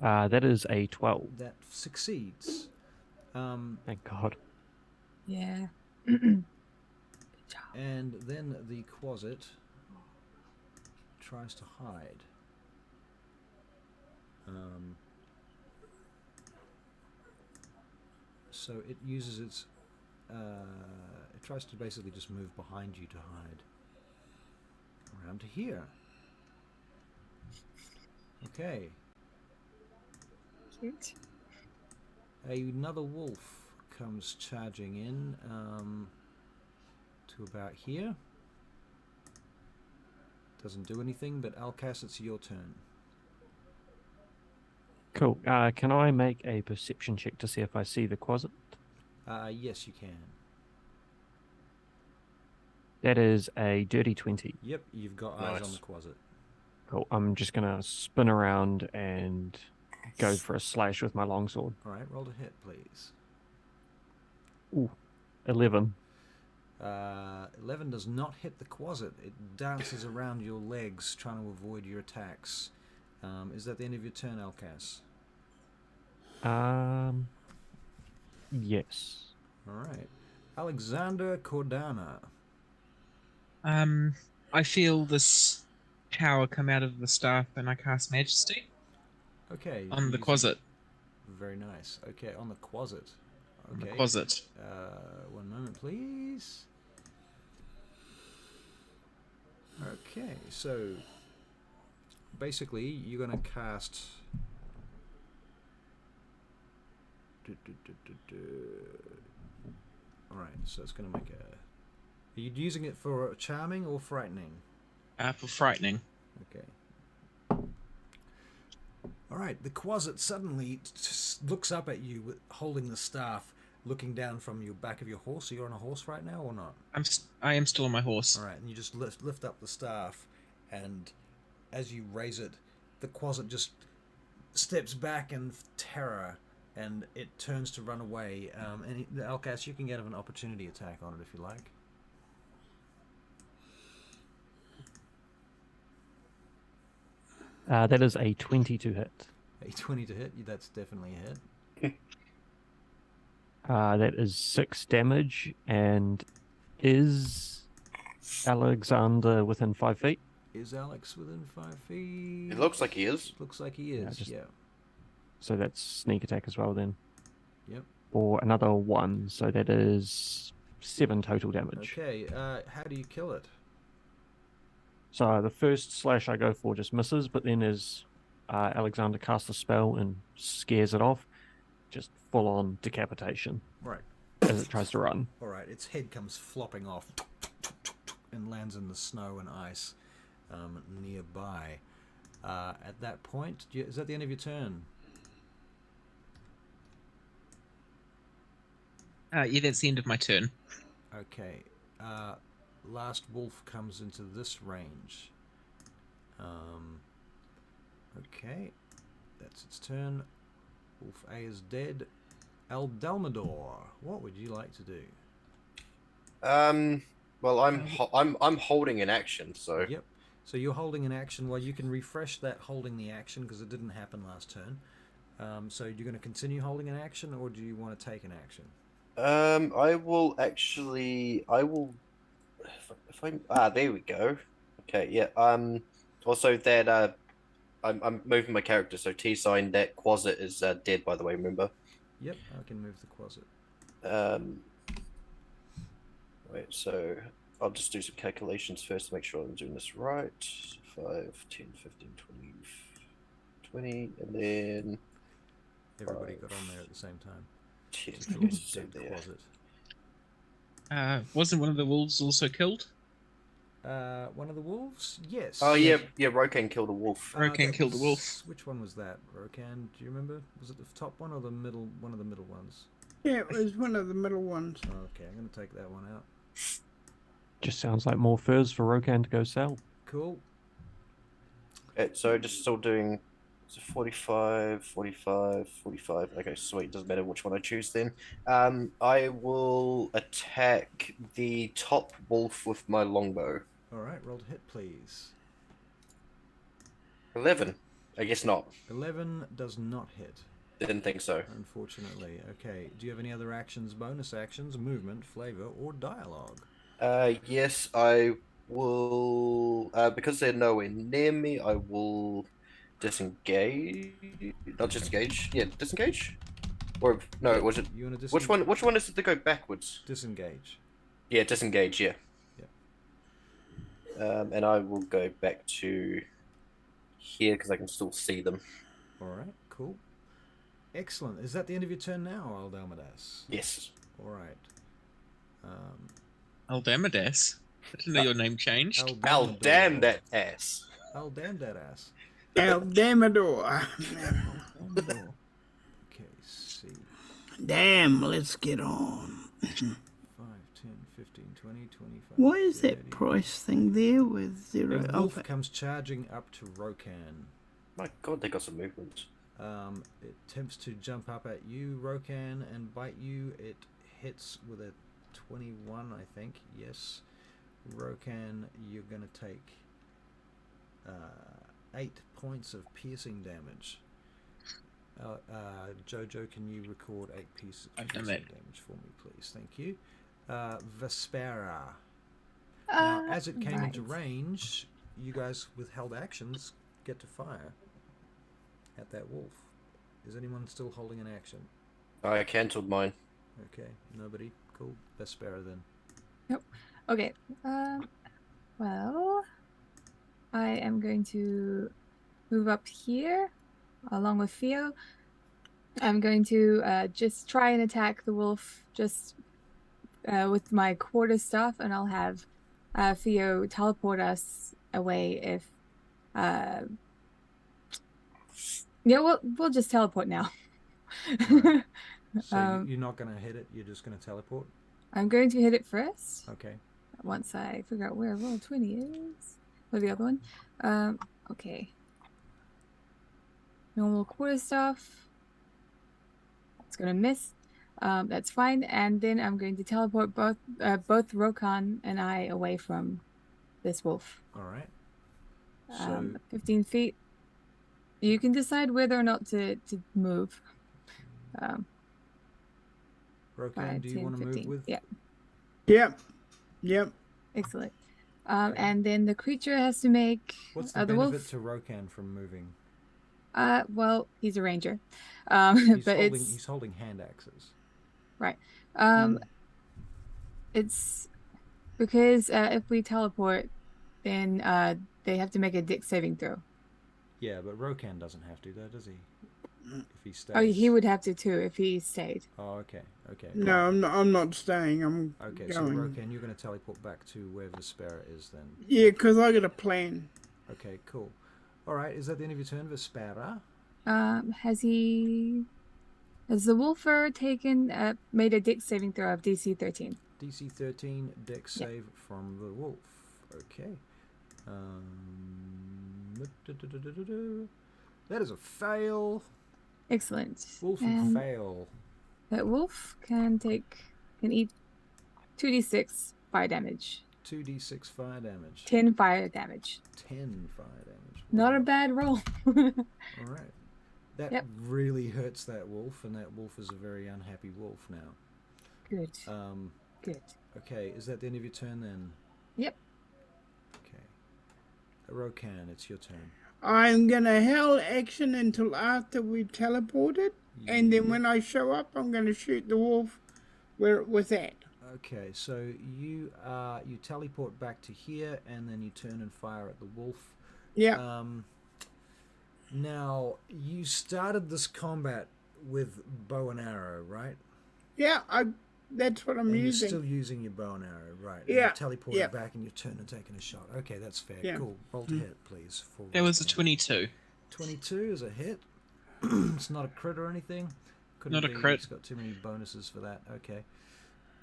That is a 12. That succeeds. Thank God. Yeah. And then the Quasit tries to hide. So it uses its... it tries to basically just move behind you to hide. Around to here. Okay. Cute. Another wolf comes charging in to about here. Doesn't do anything, but Alcas, it's your turn. Cool. Can I make a perception check to see if I see the closet? Yes, you can. That is a dirty 20. Yep, you've got eyes on Nice. the closet. Cool. I'm just going to spin around and go for a slash with my longsword. Alright, roll to hit, please. Ooh, 11. 11 does not hit the closet. It dances around your legs, trying to avoid your attacks. Is that the end of your turn, Alcas? Yes. Alright. Alexander Cordana. I feel this power come out of the staff and I cast Majesty Okay. on the using- closet. Very nice. Okay, on the closet. On Okay. the closet. One moment, please. Okay, so basically you're going to cast... Alright, so it's going to make a... Are you using it for charming or frightening? For frightening. Okay. Alright, the Quasit suddenly looks up at you holding the staff, looking down from your back of your horse. So you're on a horse right now or not? I am still on my horse. Alright, and you just lift up the staff, and as you raise it, the Quasit just steps back in terror, and it turns to run away. And Alcas, you can get an opportunity attack on it if you like. That is a 20 to hit. A 20 to hit, that's definitely a hit. That is 6 damage, and is Alexander within 5 feet? Is Alex within 5 feet? It looks like he is. Looks like he is, just- yeah. So that's sneak attack as well then. Yep. for another 1, so that is 7 total damage. Okay, how do you kill it? So the first slash I go for just misses, but then as Alexander casts a spell and scares it off, just full-on decapitation Right. as it tries to run. All right, its head comes flopping off and lands in the snow and ice nearby. At that point, is that the end of your turn? Yeah, that's the end of my turn. Okay. Last wolf comes into this range. Okay. That's its turn. Wolf A is dead. Eldalmador, what would you like to do? Well, I'm holding an action, so Yep. So you're holding an action. Well, you can refresh that holding the action because it didn't happen last turn. So you're going to continue holding an action, or do you want to take an action? I will actually. I will. If I there we go. Okay, yeah. Also that I'm moving my character, so T sign that Quasit is dead. By the way, remember. Yep, I can move the Quasit. Wait. So I'll just do some calculations first to make sure I'm doing this right. 5, 10, 15, 20, 20, and then Everybody got on there at the same time. 10. To draw the So dead there. Quasit. Wasn't one of the wolves also killed? One of the wolves? Yes. Oh yeah, Rokan killed a wolf. Rokan killed a wolf. Which one was that, Rokan? Do you remember? Was it the top one or the middle? One of the middle ones? Yeah, it was one of the middle ones. Okay, I'm going to take that one out. Just sounds like more furs for Rokan to go sell. Cool. So just still doing 45, 45, 45. Okay, sweet. Doesn't matter which one I choose then. I will attack the top wolf with my longbow. All right, roll to hit, please. 11. I guess not. 11 does not hit. Didn't think so. Unfortunately. Okay, do you have any other actions, bonus actions, movement, flavor, or dialogue? Yes, I will. Because they're nowhere near me, I will disengage. Not disengage. Yeah, disengage. Or no, was it? You want to Which one? Which one is it to go backwards? Disengage. Yeah, disengage. Yeah. Yeah. And I will go back to here because I can still see them. All right, cool. Excellent. Is that the end of your turn now, Aldalmadas? Yes. All right. Aldamadas? I didn't know your name changed. Oh, damn that ass. Oh, damn that ass. Eldalmador. Okay, see. Damn, let's get on. 5, 10, 15, 20, 25. Why is 30. that price thing there with zero? The wolf comes charging up to Rokan. My God, they got some movement. It attempts to jump up at you, Rokan, and bite you. It hits with a 21, I think. Yes. Rokan, you're going to take 8 points of piercing damage. Jojo, can you record 8 pieces of I've done piercing that. damage for me, please? Thank you. Vespera. Now, as it came into range, you guys with held actions get to fire at that wolf. Is anyone still holding an action? I cancelled mine. Okay, nobody. Cool. Vespera then. Nope. Okay. Well, I am going to move up here along with Theo. I'm going to just try and attack the wolf just with my quarter staff, and I'll have Theo teleport us away if. Yeah, we'll just teleport now. Right. So you're not going to hit it, you're just going to teleport? I'm going to hit it first. Okay. Once I figure out where Roll20 is. Or the other one. Okay. Normal quarter staff. It's going to miss. That's fine. And then I'm going to teleport both Rokan and I away from this wolf. All right. So 15 feet. You can decide whether or not to move. Rokan, 5, do you 10, want to 15. move with? Yeah. Yep. Excellent. And then the creature has to make What's the the benefit wolf. to Rokan from moving? Well, he's a ranger. He's But holding, it's he's holding hand axes. Right. It's because if we teleport, then they have to make a Dick saving throw. Yeah, but Rokan doesn't have to, though, does he? If he stays. Oh, he would have to too if he stayed. Oh, okay, okay. No, I'm not staying. I'm Okay, so going. Rokan, you're going to teleport back to where Vespera is then. Yeah, because I got a plan. Okay, cool. All right, is that the end of your turn, Vespera? Has the wolfer made a Dick saving throw of DC 13? DC 13, dex Yep. save from the wolf. Okay. That is a fail. Excellent. Wolf and fail. that wolf can eat 2d6 fire damage. 2d6 fire damage. 10 fire damage. 10 fire damage. Not a Wow. bad roll. All right. That Yep. really hurts that wolf, and that wolf is a very unhappy wolf now. Good. Good. Okay, is that the end of your turn then? Yep. Okay. Rokan, it's your turn. I'm gonna held action until after we teleported, and then when I show up, I'm gonna shoot the wolf where it was at. Okay, so you teleport back to here, and then you turn and fire at the wolf. Yeah. Now, you started this combat with bow and arrow, right? Yeah, that's what I'm and using. You're still using your bow and arrow, right? And Yeah. you teleported Yeah. back and you turn and taking a shot. Okay, that's fair. Yeah. Cool. Roll to hit, please. That was a 22. 22 is a hit. It's not a crit or anything. Couldn't Not a be. crit. It's got too many bonuses for that. Okay.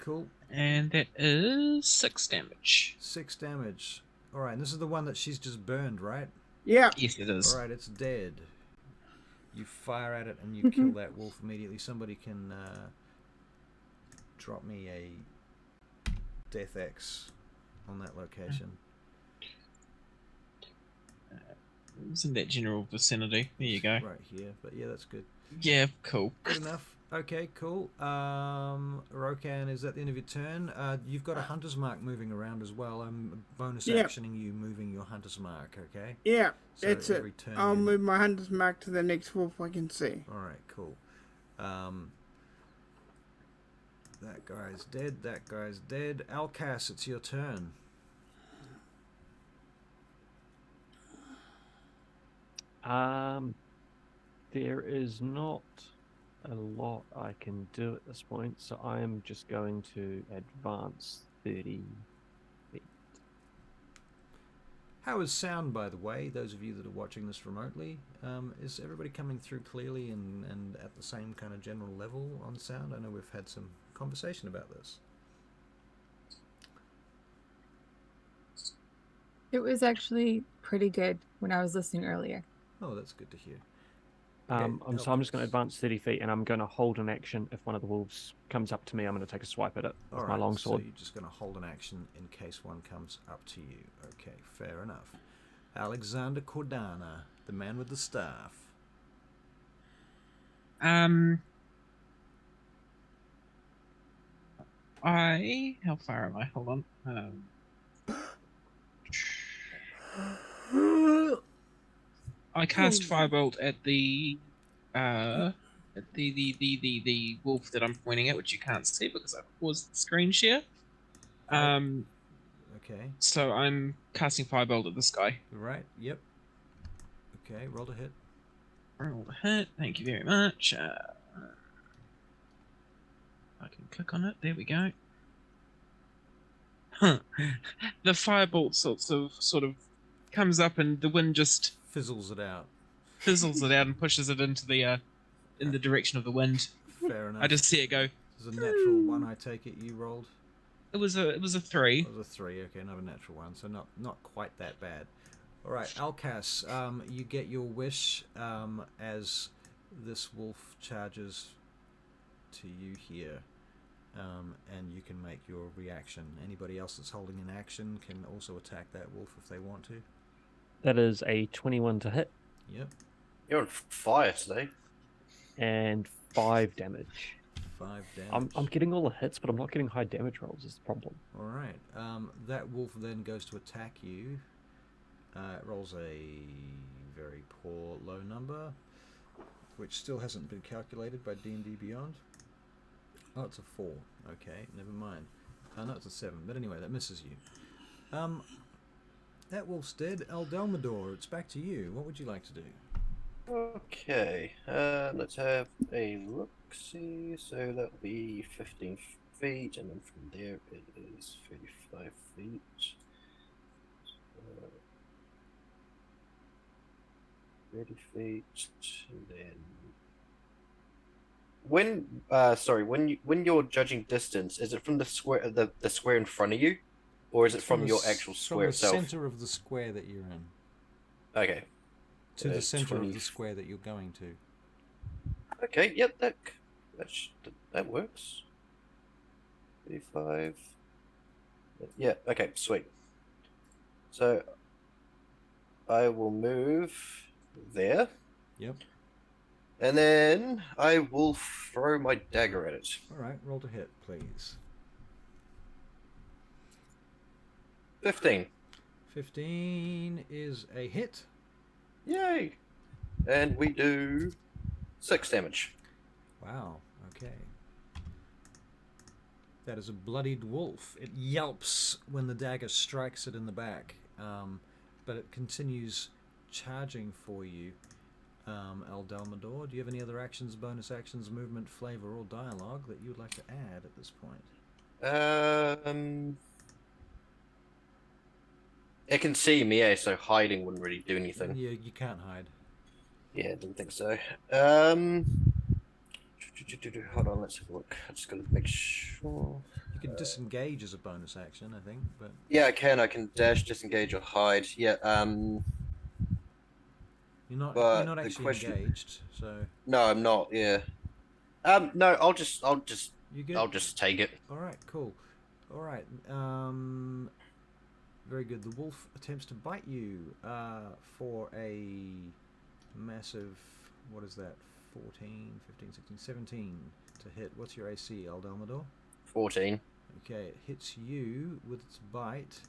Cool. And that is 6 damage. 6 damage. All right, and this is the one that she's just burned, right? Yeah. Yes, it is. All right, it's dead. You fire at it and you kill that wolf immediately. Somebody can drop me a Death X on that location. It was in that general vicinity. There you go. Right here, but yeah, that's good. Yeah, cool. Good enough. Okay, cool. Rokan, is that the end of your turn? You've got a hunter's mark moving around as well. I'm bonus actioning you moving your hunter's mark, okay? Yeah, So that's it. every turn I'll you- move my hunter's mark to the next wolf I can see. Alright, cool. That guy's dead, that guy's dead. Alcas, it's your turn. There is not a lot I can do at this point, so I am just going to advance 30 feet. How is sound, by the way, those of you that are watching this remotely? Is everybody coming through clearly and at the same kind of general level on sound? I know we've had some conversation about this. It was actually pretty good when I was listening earlier. Oh, that's good to hear. So I'm just going to advance 30 feet, and I'm going to hold an action. If one of the wolves comes up to me, I'm going to take a swipe at it with my longsword. So you're just going to hold an action in case one comes up to you. Okay, fair enough. Alexander Cordana, the man with the staff. How far am I? Hold on. I cast Firebolt at the wolf that I'm pointing at, which you can't see because I paused the screen share. Okay. So I'm casting Firebolt at this guy. Right, yep. Okay, roll to hit. Roll a hit. Thank you very much. I can click on it. There we go. Huh. The firebolt sort of comes up, and the wind just Fizzles it out. fizzles it out and pushes it into the in the direction of the wind. Fair enough. I just see it go. This is a natural one, I take it, you rolled? It was a 3. It was a 3, okay, not a natural one, so not quite that bad. Alright, Alcas, you get your wish as this wolf charges to you here. And you can make your reaction. Anybody else that's holding an action can also attack that wolf if they want to. That is a 21 to hit Yep, You're on fire today. and 5 damage. 5 damage. I'm getting all the hits, but I'm not getting high damage rolls is the problem. Alright, that wolf then goes to attack you. It rolls a very poor low number, which still hasn't been calculated by D&D Beyond. Oh, it's a 4. Okay, never mind. No, it's a 7. But anyway, that misses you. At Wolfstead, Eldelmador, it's back to you. What would you like to do? Okay, let's have a look. See, so that'll be 15 feet, and then from there it is 35 feet. 30 feet, and then when you're judging distance, is it from the square the square in front of you, or is it from your actual square itself? From the center of the square that you're in. Okay. To the center 20. of the square that you're going to. Okay, yep, that works. 35. Yeah, okay, sweet. So I will move there. Yep. And then I will throw my dagger at it. Alright, roll to hit, please. 15. 15 is a hit. Yay! And we do 6 damage. Wow, okay. That is a bloodied wolf. It yelps when the dagger strikes it in the back, but it continues charging for you. Eldelmador, do you have any other actions, bonus actions, movement, flavor, or dialogue that you would like to add at this point? It can see me, yeah, so hiding wouldn't really do anything. Yeah, you can't hide. Yeah, didn't think so. Hold on, let's have a look. I just gotta make sure. You can disengage as a bonus action, I think, but Yeah, I can. I can dash, disengage, or hide. Yeah. you're not But actually engaged, so No, I'm not. Yeah. No, I'll just you get. I'll just take it. All right, cool. All right. Very good. The wolf attempts to bite you for a massive, what is that, 14, 15, 16, 17 to hit. What's your AC, Eldelmador? 14. Okay, it hits you with its bite.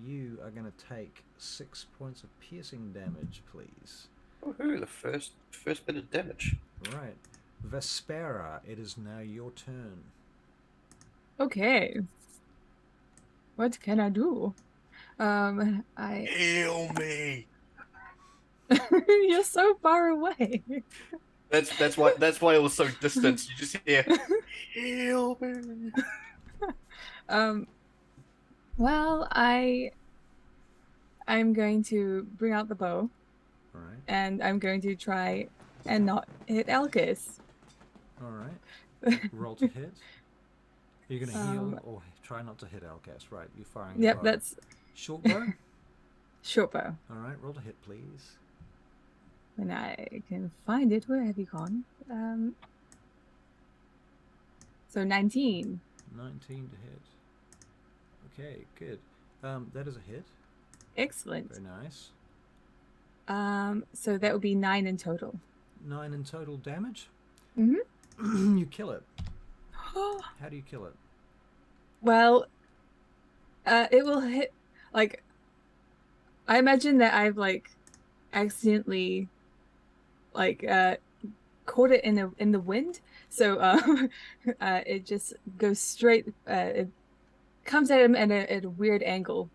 You are going to take 6 points of piercing damage, please. Woohoo! The first bit of damage. Right. Vespera, it is now your turn. Okay. What can I do? I. Heal me. You're so far away. That's why it was so distant. You just hear heal me. Well, I'm going to bring out the bow. All right. And I'm going to try and not hit Elkis. All right. Roll to hit. You're going to heal or try not to hit Alcas, right? You're firing. Yep, bow. that's short bow. short bow. All right, roll to hit, please. When I can find it, where have you gone? So 19. 19 to hit. Okay, good. That is a hit. Excellent. Very nice. So that would be 9 in total. 9 in total damage. Mm-hmm. You kill it. How do you kill it? Well, it will hit. Like, I imagine that I've accidentally caught it in the wind. So it just goes straight. It comes at him at a weird angle,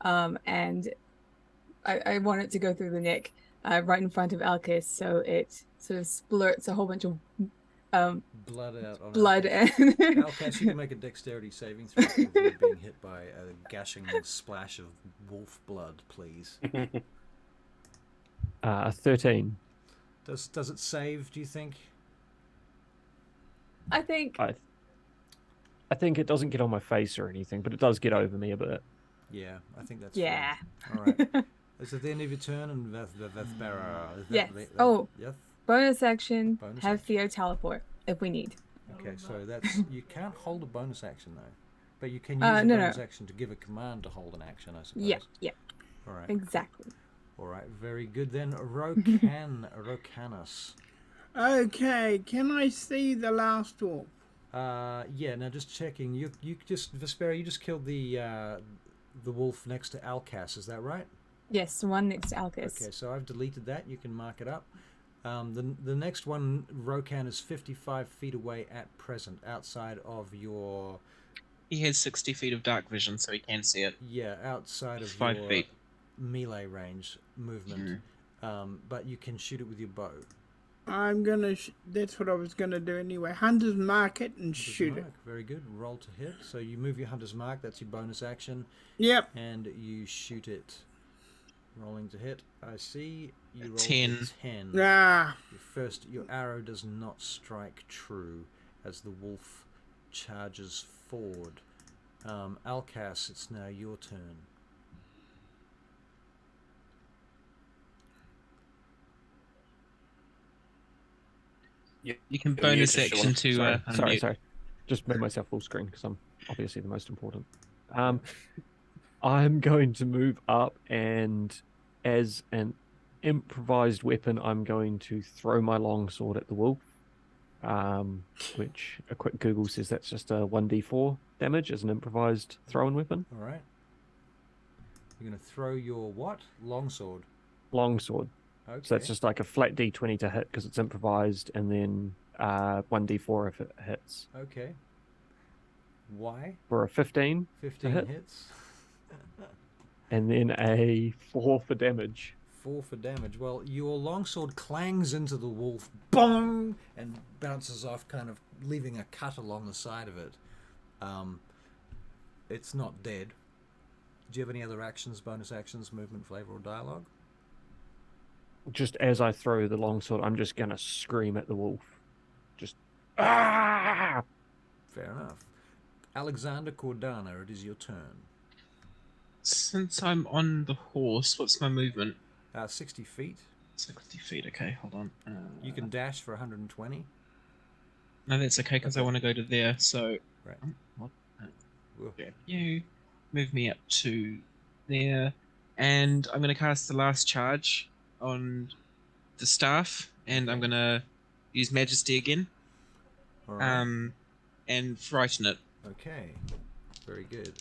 and I want it to go through the neck, right in front of Alkis. So it sort of splurts a whole bunch of blood out on blood Alcas. and Alcas, you can make a dexterity saving throw if you're being hit by a gashing splash of wolf blood, please. 13. Does it save, do you think? I think I think it doesn't get on my face or anything, but it does get over me a bit. Yeah, I think that's yeah. fine. All right. Is it the end of your turn? And Vespera? Yes. Yes. Bonus action. Bonus have action. Theo teleport if we need. Okay, so that's you can't hold a bonus action though, but you can use a no. bonus action to give a command to hold an action, I suppose. Yeah. All right. Exactly. All right. Very good then. Rocanus. Okay, can I see the last wolf? Yeah. Now just checking. You just Vespera. You just killed the wolf next to Alcas. Is that right? Yes, one next to Alkis. Okay. So I've deleted that. You can mark it up. The next one, Rokan, is 55 feet away at present, outside of your... He has 60 feet of dark vision, so he can see it. Yeah, outside It's of 5 your feet. melee range movement. But you can shoot it with your bow. I'm gonna. That's what I was gonna do anyway. Hunter's mark it and Hunter's shoot mark. Very good. Roll to hit. So you move your hunter's mark. That's your bonus action. it. Yep. And you shoot it. Rolling to hit. I see you rolled 10. a 10. Ah. Your arrow does not strike true as the wolf charges forward. Alcas, it's now your turn. You can bonus mute, action to Sorry. unmute. Just made myself full screen because I'm obviously the most important. I'm going to move up, and as an improvised weapon, I'm going to throw my longsword at the wolf. Which a quick Google says that's just a 1d4 damage as an improvised throwing weapon. All right. You're going to throw your what? Longsword. Longsword. Okay. So that's just like a flat d20 to hit because it's improvised, and then 1d4 if it hits. Okay. Why? For a 15. 15 hit. hits. And then a 4 for damage. 4 for damage. Well, your longsword clangs into the wolf, bong, and bounces off, kind of leaving a cut along the side of it. It's not dead. Do you have any other actions, bonus actions, movement, flavor, or dialogue? Just as I throw the longsword, I'm just gonna scream at the wolf. Just ah! Fair enough. Alexander Cordana, it is your turn. Since I'm on the horse, what's my movement? 60 feet. 60 feet, okay, hold on. You can dash for 120. No, that's okay, because I want to go to there, so... Right. What? Whoa. Grab you, move me up to there, and I'm going to cast the last charge on the staff, and I'm going to use Majesty again, All right. and frighten it. Okay. Very good.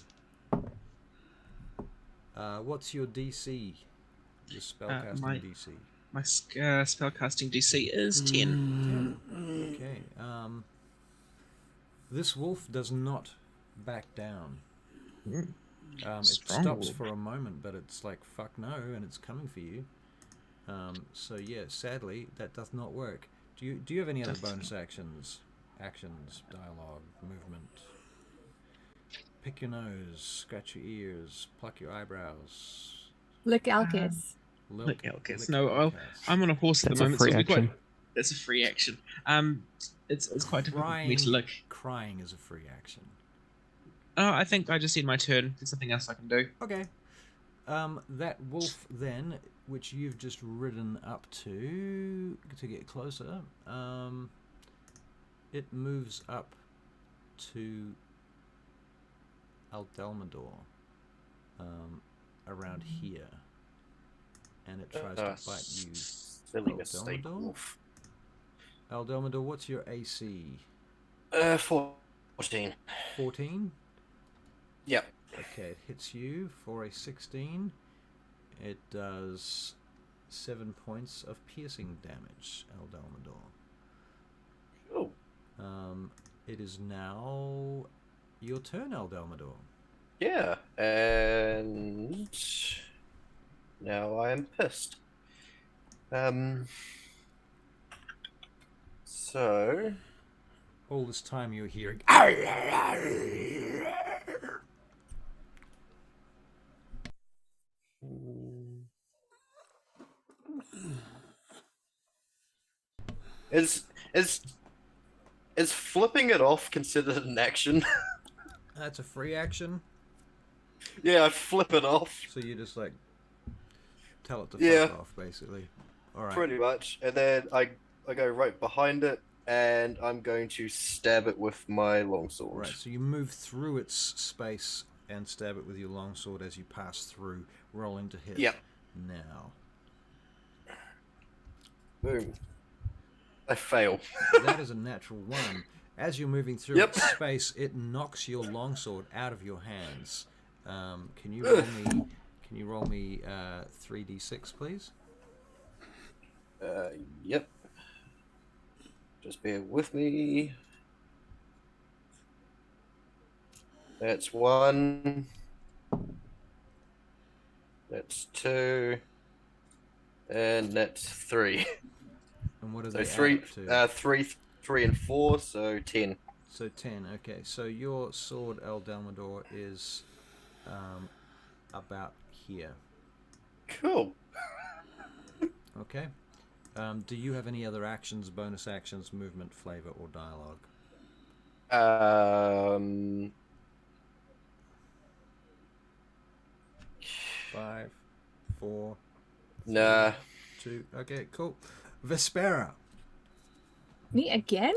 What's your DC? Your spellcasting DC? My spellcasting DC is 10. 10. Okay. This wolf does not back down. It Strong stops wolf. for a moment, but it's like, fuck no, and it's coming for you. So yeah, sadly, that does not work. Do you have any other bonus actions? Actions, dialogue, movement. Pick your nose, scratch your ears, pluck your eyebrows. Lick Alkis. Lick Elkis. lick No, Elkis. I'm on a horse at That's the a moment, free so it'll be action. quite... That's a free action. It's quite difficult for me to lick. Crying is a free action. Oh, I think I just need my turn. There's nothing else I can do. Okay. That wolf then, which you've just ridden up to get closer, it moves up to Aldelmador, around here, and it tries to bite you. Silly mistake, Aldelmador? wolf. Aldelmador, what's your AC? 14. 14? Yep. Okay, it hits you for a 16. It does 7 points of piercing damage, Aldelmador. Oh. It is now your turn, Aldelmador. Yeah, and now I am pissed. So All this time you're hearing... is flipping it off considered an action? That's a free action, Yeah, I flip it off. so you just like tell it to Yeah. fuck off, basically. All right. Pretty much. And then I go right behind it, and I'm going to stab it with my longsword. Right, so you move through its space and stab it with your longsword as you pass through, rolling to hit. Yep. Now. Boom. I fail. That is a natural 1. As you're moving through Yep. its space, it knocks your longsword out of your hands. Can you roll me 3d6, please? Yep. Just bear with me. That's 1. That's 2. And that's 3. And what are So they 3, add to? 3, and 4, so 10. So 10. Okay, so your sword, El Dalmador, is about here. Cool. Okay. Do you have any other actions, bonus actions, movement, flavor, or dialogue? 5, 4, 3, Nah. 2. Okay, cool. Vespera, Me again?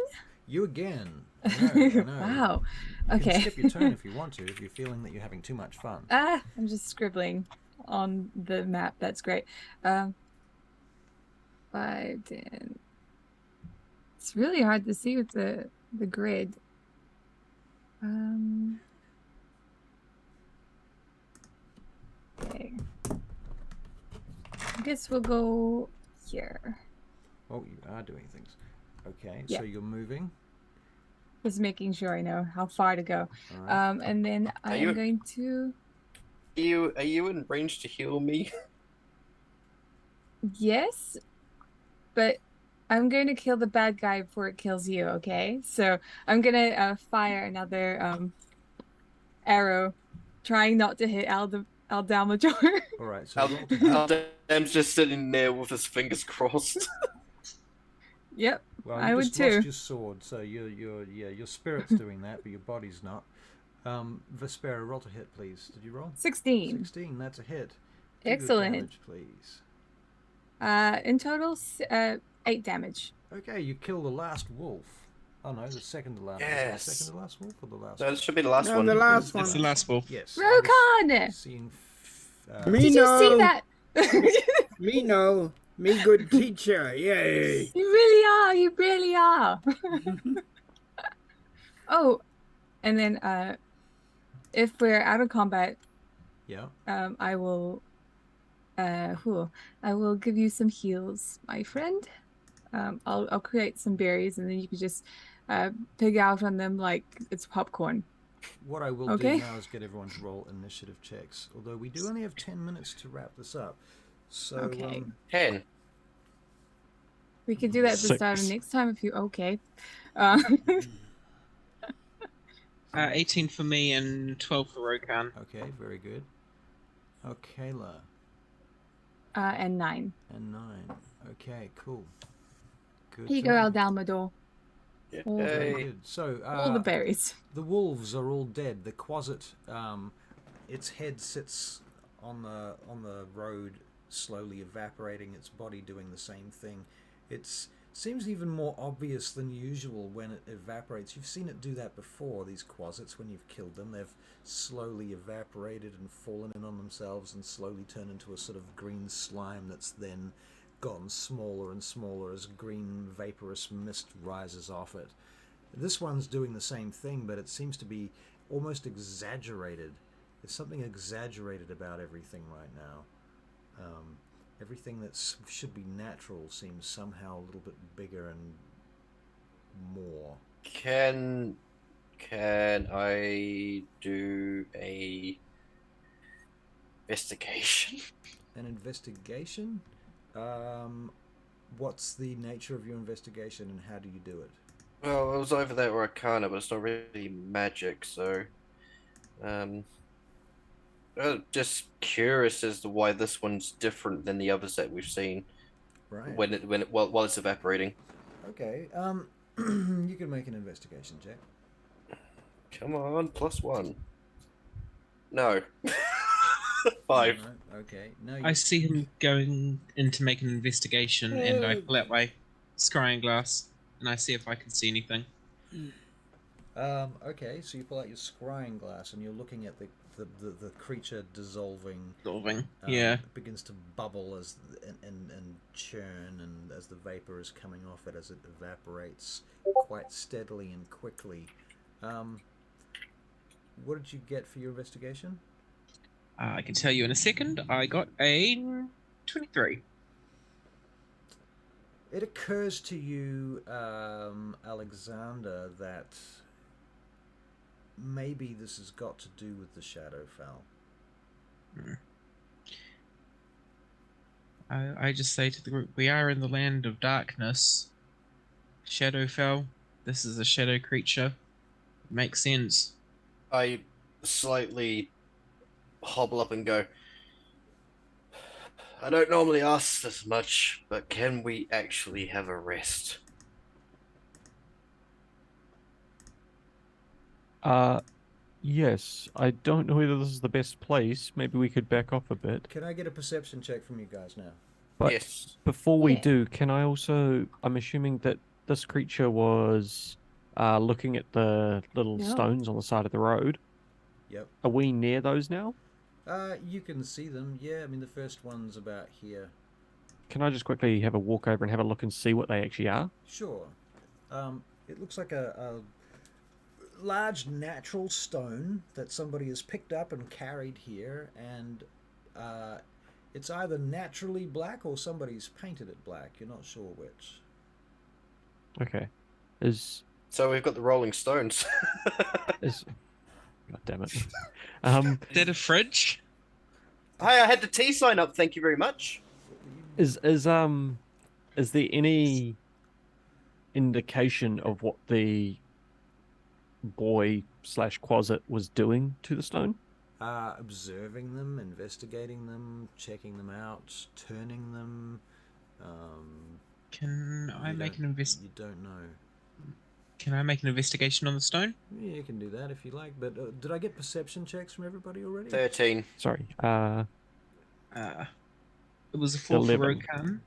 you again. I know. Wow. You Okay. can skip your turn if you want to, if you're feeling that you're having too much fun. I'm just scribbling on the map. That's great. 5, 10. It's really hard to see with the grid. Okay. I guess we'll go here. Oh, you are doing things. Okay, Yeah. so you're moving. Just making sure I know how far to go. All right. And then I am going to. Are you in range to heal me? Yes, but I'm going to kill the bad guy before it kills you. Okay, so I'm gonna fire another arrow, trying not to hit Aldalmador. All right, so roll to hit. Aldam's just sitting there with his fingers crossed. Yep, Well, I you would just too. lost your sword, so your spirit's doing that, but your body's not. Vespera, roll to hit, please. Did you roll? 16. 16. That's a hit. Do good Excellent. damage, please. In total, 8 damage. Okay, you kill the last wolf. Oh no, the second to last. Yes. Was it the second to last wolf or the last? No, this should be the last one. The last one. It's the last wolf. Yes. Rokan! Seen. Me Did you see no. that? Me no. Me good teacher. Yay. You really are. You really are. Oh, and then if we're out of combat, Yeah. I will give you some heals, my friend. I'll create some berries, and then you can just pig out on them like it's popcorn. What I will Okay. do now is get everyone to roll initiative checks. Although we do only have 10 minutes to wrap this up. So, Okay. 10. We could do that at the start of 6. next time if you okay. 18 for me and 12 for Rokan. okay, very good. Kayla. And 9. And 9. Okay, cool. Good. Here you to go, know. El Dalmador. Very Yay. good. So, All the berries. the wolves are all dead. The Quasit, its head sits on the road, slowly evaporating. Its body doing the same thing. It seems even more obvious than usual when it evaporates. You've seen it do that before. These Quasits, when you've killed them, they've slowly evaporated and fallen in on themselves and slowly turned into a sort of green slime that's then gotten smaller and smaller as green vaporous mist rises off it. This one's doing the same thing, but it seems to be almost exaggerated. There's something exaggerated about everything right now. Everything that should be natural seems somehow a little bit bigger and more. Can I do a investigation? An investigation? What's the nature of your investigation and how do you do it? Well, it was over that Arcana, but it's not really magic, so just curious as to why this one's different than the others that we've seen. Right. While it's evaporating. Okay. You can make an investigation check. Come on, +1. No. 5. Right, okay. No. I see him going in to make an investigation, and I pull out my scrying glass, and I see if I can see anything. Okay, so you pull out your scrying glass and you're looking at the creature dissolving. Yeah. It begins to bubble and churn, and as the vapor is coming off it, as it evaporates quite steadily and quickly. What did you get for your investigation? I can tell you in a second. I got a 23. It occurs to you, Alexander, that maybe this has got to do with the Shadowfell. I just say to the group, we are in the land of darkness. Shadowfell. This is a shadow creature. Makes sense. I slightly hobble up and go, I don't normally ask this much, but can we actually have a rest? Yes. I don't know whether this is the best place. Maybe we could back off a bit. Can I get a perception check from you guys now? But Yes. before we Yeah. do, can I also... I'm assuming that this creature was looking at the little Yeah. stones on the side of the road. Yep. Are we near those now? You can see them. Yeah, I mean the first one's about here. Can I just quickly have a walk over and have a look and see what they actually are? Sure. It looks like a large natural stone that somebody has picked up and carried here, and it's either naturally black or somebody's painted it black. You're not sure which. Okay. Is... So we've got the Rolling Stones. God damn it. Is that a fridge? Hi, I had the T sign up. Thank you very much. Is there any indication of what the boy/Quasit was doing to the stone? Observing them, investigating them, checking them out, turning them. Can I You make don't- an invest? You don't know. Can I make an investigation on the stone? Yeah, you can do that if you like. But did I get perception checks from everybody already? 13. Sorry. It was a 4 for 11. Rokan.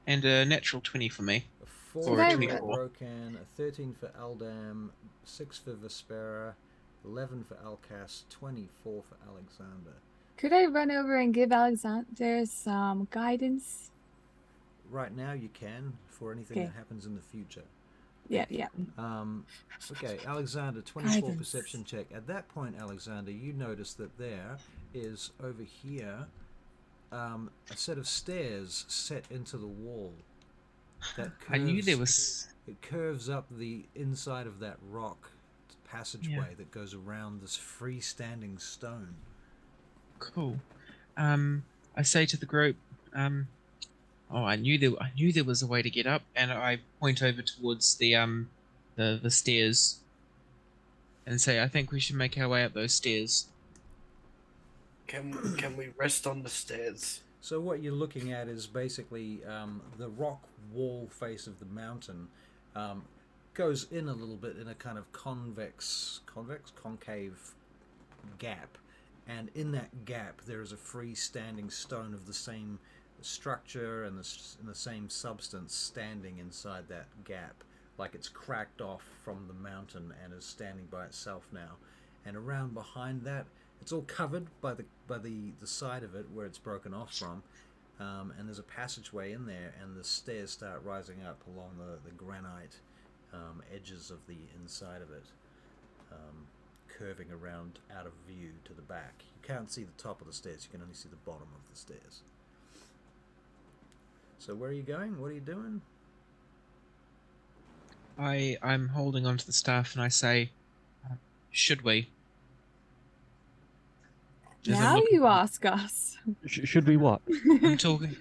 And a natural 20 for me. A 4 Or for 24. Rokan, a 13 for Aldam, 6 for Vespera, 11 for Alcas, 24 for Alexander. Could I run over and give Alexander some guidance? Right now you can, for anything Okay. that happens in the future. Yeah, yeah. Okay, Alexander, 24 Guidance. perception check. At that point, Alexander, you notice that there is, over here, a set of stairs set into the wall. That curves, I knew there was. It curves up the inside of that rock passageway that goes around this freestanding stone. Cool. I say to the group, I knew there was a way to get up, and I point over towards the stairs, and say, I think we should make our way up those stairs. Can we rest on the stairs? So what you're looking at is basically the rock wall face of the mountain goes in a little bit in a kind of concave gap, and in that gap there is a freestanding stone of the same structure and the same substance standing inside that gap, like it's cracked off from the mountain and is standing by itself now. And around behind that, it's all covered by the side of it where it's broken off from, and there's a passageway in there, and the stairs start rising up along the granite edges of the inside of it, curving around out of view to the back. You can't see the top of the stairs, you can only see the bottom of the stairs. So where are you going? What are you doing? I'm holding onto the staff, and I say, should we? As I'm Now looking- you ask us. Should we what?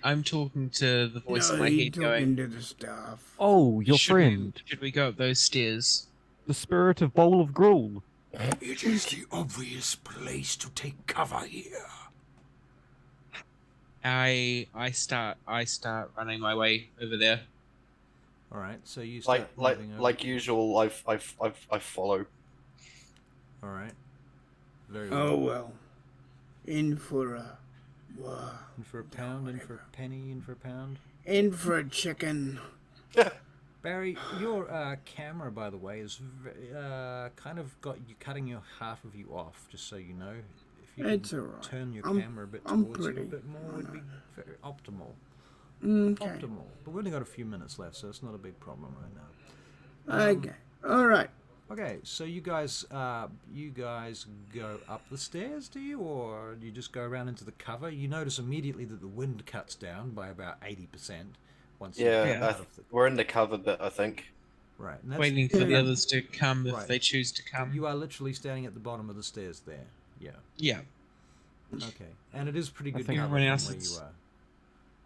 I'm talking to the voice in No, my you're head, talking going, to the staff. Oh, your should friend. should we go up those stairs? The spirit of Bowl of Gruel. It is the obvious place to take cover here. I start running my way over there. All right, so you start Like moving over. like usual, I follow. All right, very well. Oh well. In for a In for a pound, in for a penny, in for a pound. in for a chicken. Barry, your camera, by the way, is kind of got you cutting your half of you off. Just so you know, if you It's could alright. turn your I'm- camera a bit I'm towards you a pretty. bit more, would be very optimal. Okay. Optimal. But we've only got a few minutes left, so it's not a big problem right now. Okay. All right. Okay, so you guys go up the stairs, do you, or you just go around into the cover? You notice immediately that the wind cuts down by about 80% once you Yeah, get out of the we're in the cover bit, I think. right. And that's, Waiting for the Yeah. others to come if Right. they choose to come. you are literally standing at the bottom of the stairs there. Yeah. Yeah. Okay, and it is pretty good think cover everyone from else where you is- are.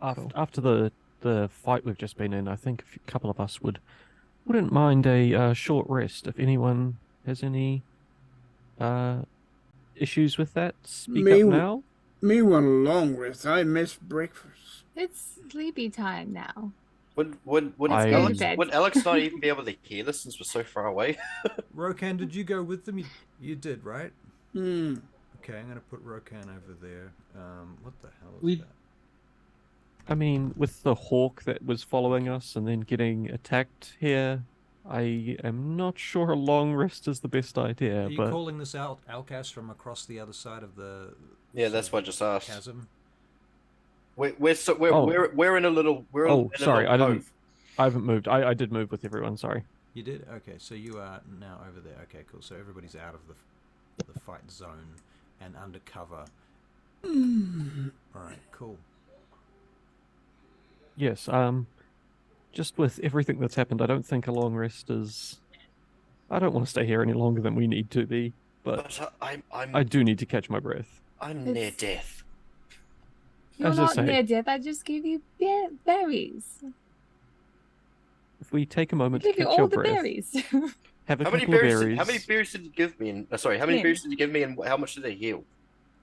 After, after the fight we've just been in, I think a couple of us wouldn't mind a short rest. If anyone has any issues with that, speak Me- up now. Me want a long rest. I missed breakfast. It's sleepy time now. Would I- Go to Alex bed. would Alex not even be able to hear this since we're so far away? Rokan, did you go with them? You did, right? Hmm. Okay, I'm gonna put Rokan over there. What the hell is We- that? I mean, with the hawk that was following us and then getting attacked here, I am not sure a long rest is the best idea. Are you But calling this out, Alcas, from across the other side of the Yeah, sort that's of what I just asked. chasm? We're Oh. we're in a little Oh, in a sorry, little I didn't- cove. I haven't moved. I did move with everyone. Sorry. You did? Okay, so you are now over there. Okay, cool. So everybody's out of the fight zone and under cover. Alright, cool. Yes. Just with everything that's happened, I don't think a long rest is. I don't want to stay here any longer than we need to be, but But I'm I do need to catch my breath. I'm near It's- death. You're As I not say- near death. I just gave you berries. If we take a I moment to gave you catch your all the breath, berries. have a How many couple of berries? berries. How many berries did you give me? And sorry, how many 10. berries did you give me, and how much did they heal?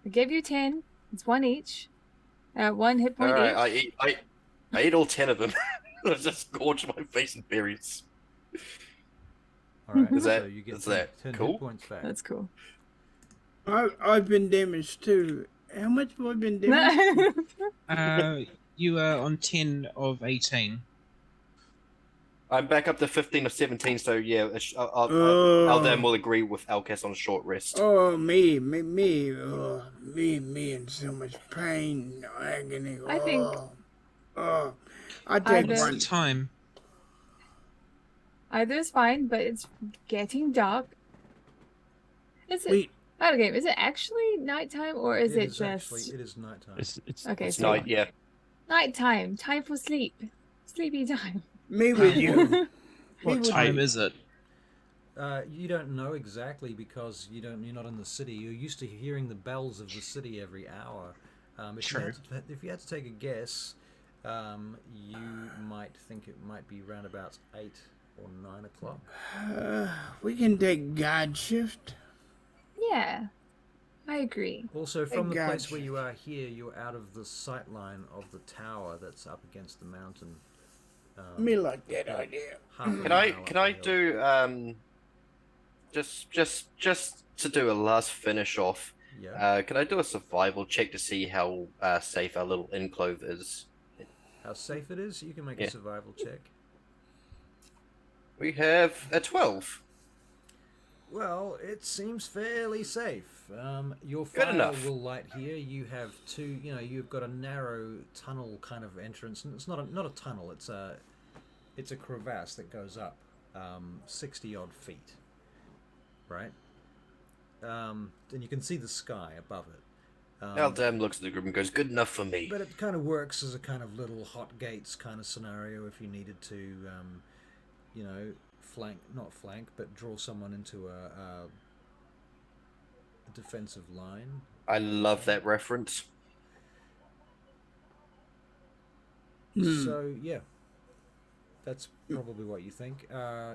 I gave you 10. It's one each. 1 hit All point right, each. I ate all 10 of them. I just gorged my face in berries. Alright, Is so that- you get is 10, that 10 cool? hit points back. That's cool. I've been damaged too. How much have I been damaged? You are on 10 of 18. I'm back up to 15 of 17, so yeah, Oh. Aldam will agree with Alcas on a short rest. Oh, me, in so much pain, agony. I think- I take Either- What's one. the time? Either's fine, but it's getting dark. Is it? Wait, Okay, is it actually nighttime or is it just actually, it is nighttime. It's okay? It's So night, yeah. nighttime, time for sleep, sleepy time. me with you. What would- time is it? You don't know exactly because you're not in the city. You're used to hearing the bells of the city every hour. If you had to take a guess, you might think it might be round about 8 or 9 o'clock. We can take guard shift. Yeah, I agree. Also, from the God. place where you are here, you're out of the sight line of the tower that's up against the mountain. Me like that idea. half a Can mile I up can the I hill. do just to do a last finish off? Yeah. Can I do a survival check to see how safe our little enclave is? How safe it is? You can make Yeah. a survival check. We have a 12. Well, it seems fairly safe. Your Good fire enough. will light here. You have two. You've got a narrow tunnel kind of entrance, and it's not a tunnel. It's a crevasse that goes up 60 odd feet. Right. And you can see the sky above it. Aldam looks at the group and goes, "Good enough for me." But it kind of works as a kind of little hot gates kind of scenario if you needed to, not flank, but draw someone into a defensive line. I love that reference. So, yeah. That's probably what you think.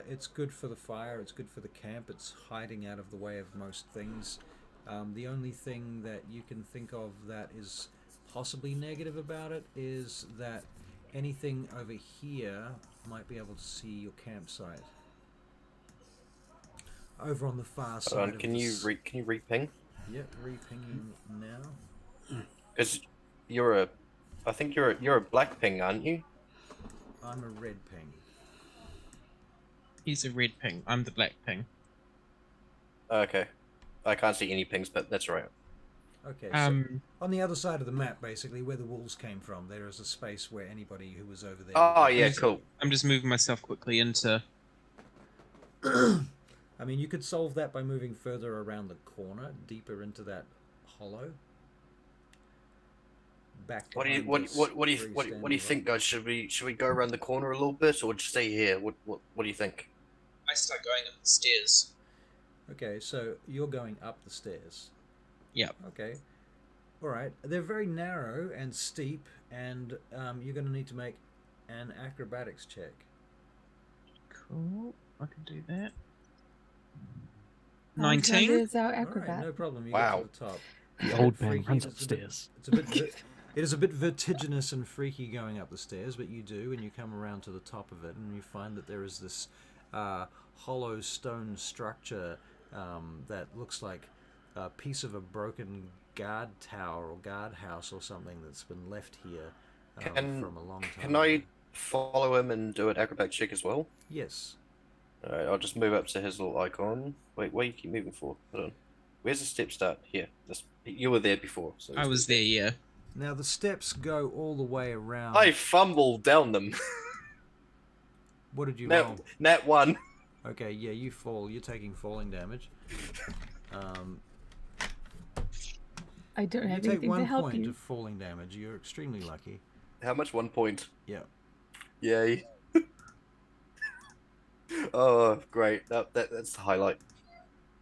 It's good for the fire, it's good for the camp, it's hiding out of the way of most things. The only thing that you can think of that is possibly negative about it is that anything over here might be able to see your campsite. Over on the far side of Can the you re-ping? Yep, re-pinging now. Because I think you're a black ping, aren't you? I'm a red ping. He's a red ping. I'm the black ping. Okay. I can't see any pings, but that's right. Okay, so on the other side of the map, basically, where the wolves came from, there is a space where anybody who was over there... Oh yeah, cool. I'm just moving myself quickly into. I I mean, you could solve that by moving further around the corner, deeper into that hollow. Back What do you behind this what do you freestanding think, rock. guys? Should we go around the corner a little bit, or just stay here? What do you think? I start going up the stairs. Okay, so you're going up the stairs. Yep. Okay. All right. They're very narrow and steep, and you're going to need to make an acrobatics check. Cool. I can do that. Alexander 19. is our All right, acrobat. no problem. You Wow. get to the top. The It's a old bit man freaky, runs it's a bit- upstairs. It's a bit. It is a bit vertiginous and freaky going up the stairs, but you do, and you come around to the top of it, and you find that there is this hollow stone structure that looks like a piece of a broken guard tower or guard house or something that's been left here from a long time. Can I follow him and do an acrobat check as well? Yes. All right, I'll just move up to his little icon. Wait, where you keep moving for? Hold on. Where's the step start? Here. You were there before. So I was there, yeah. Now the steps go all the way around. I fumbled down them. What did you roll? Nat 1. Okay, yeah, you fall. You're taking falling damage. I don't You have take anything to 1 help point you. of falling damage. You're extremely lucky. How much? 1 point. Yeah. Yay. Oh, great. That's the highlight.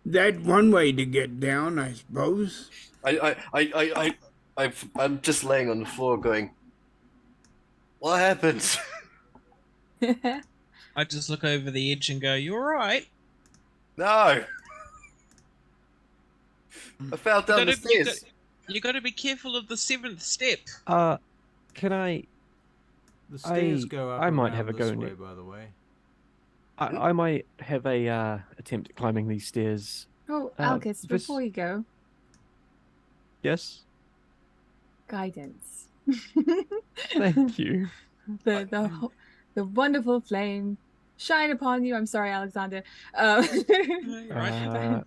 That's one way to get down, I suppose. I'm just laying on the floor going, what happened? I just look over the edge and go, "You alright?" No. I fell down the stairs. You got to be careful of the 7th step. Can I? The stairs go up I might around have a this go, way, Nick. by the way. I might have a attempt at climbing these stairs. Oh, Uh, Alcus, this- before you go, Yes. guidance. Thank you. The wonderful flame shine upon you. I'm sorry, Alexander. Right.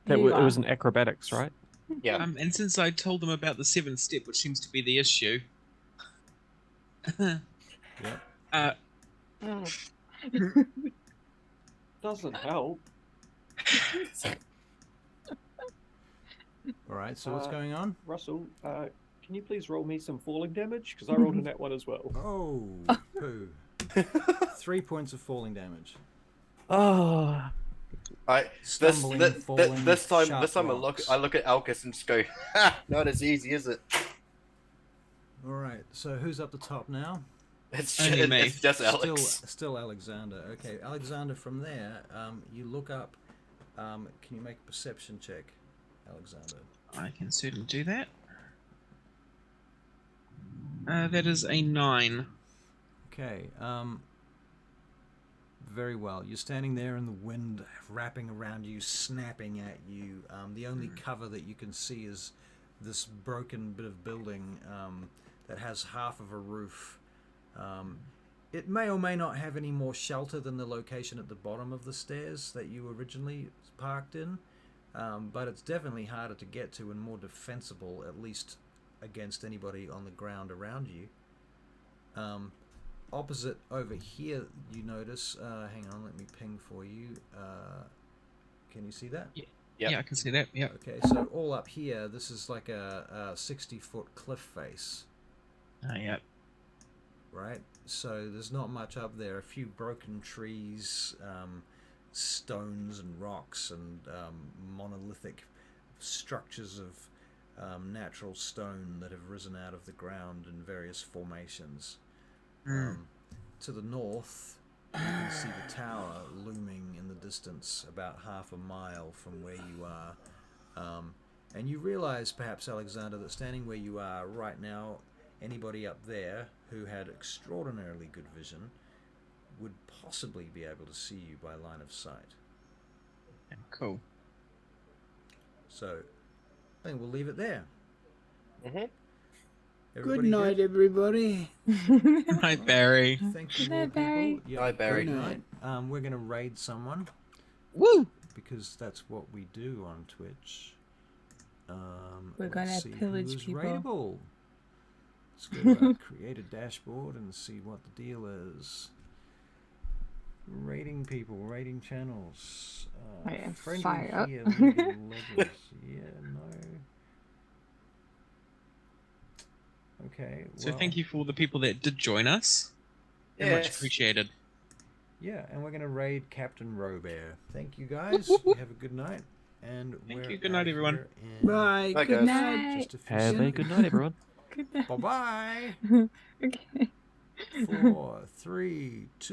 It You was are. an acrobatics, right? Yeah. And since I told them about the 7th step, which seems to be the issue, Yep. Doesn't help. All right, so what's going on? Russell, can you please roll me some falling damage? Because I rolled a nat 1 as well. Oh, poo. 3 points of falling damage. Oh. Stumbling, falling, this time sharp I rocks. look at Alcus and just go, ha! Not as easy, is it? All right, so who's up the top now? It's Only me. it's just Alex. Still Alexander. Okay, Alexander, from there, you look up. Can you make a perception check, Alexander? I can certainly do that. That is a 9. Okay, very well. You're standing there in the wind, wrapping around you, snapping at you. The only cover that you can see is this broken bit of building that has half of a roof. It may or may not have any more shelter than the location at the bottom of the stairs that you originally parked in, but it's definitely harder to get to and more defensible, at least against anybody on the ground around you. Opposite over here, you notice, hang on, let me ping for you. Can you see that? Yep. Yeah, I can see that. Yeah. Okay, so all up here, this is like a 60-foot cliff face, Yeah. right? So there's not much up there. A few broken trees, stones and rocks, and monolithic structures of natural stone that have risen out of the ground in various formations. To the north, you can see the tower looming in the distance about half a mile from where you are. And you realize, perhaps, Alexander, that standing where you are right now, anybody up there who had extraordinarily good vision would possibly be able to see you by line of sight. Cool. So, I think we'll leave it there. Mm-hmm. Good night, everybody. Hi, Barry. Thank you, Good all night, Barry. people. Yeah, Hi, Barry. Good night. We're going to raid someone Woo! because that's what we do on Twitch. We're let's gonna see pillage who's people. raidable. Let's go to our create a dashboard and see what the deal is. Rating people, rating channels. I am Friendly fire up. here, League of Legends. Yeah, no. Okay. So Well, thank you for all the people that did join us. Very much Yes. appreciated. Yeah, and we're going to raid Captain Robear. Thank you guys. You have a good night. And Thank we're you. Good night, out everyone. here in Bye. Bye, Good guys. night. just a few Have a seconds. good night, everyone. Good night. Bye-bye. Okay. 4, 3, 2.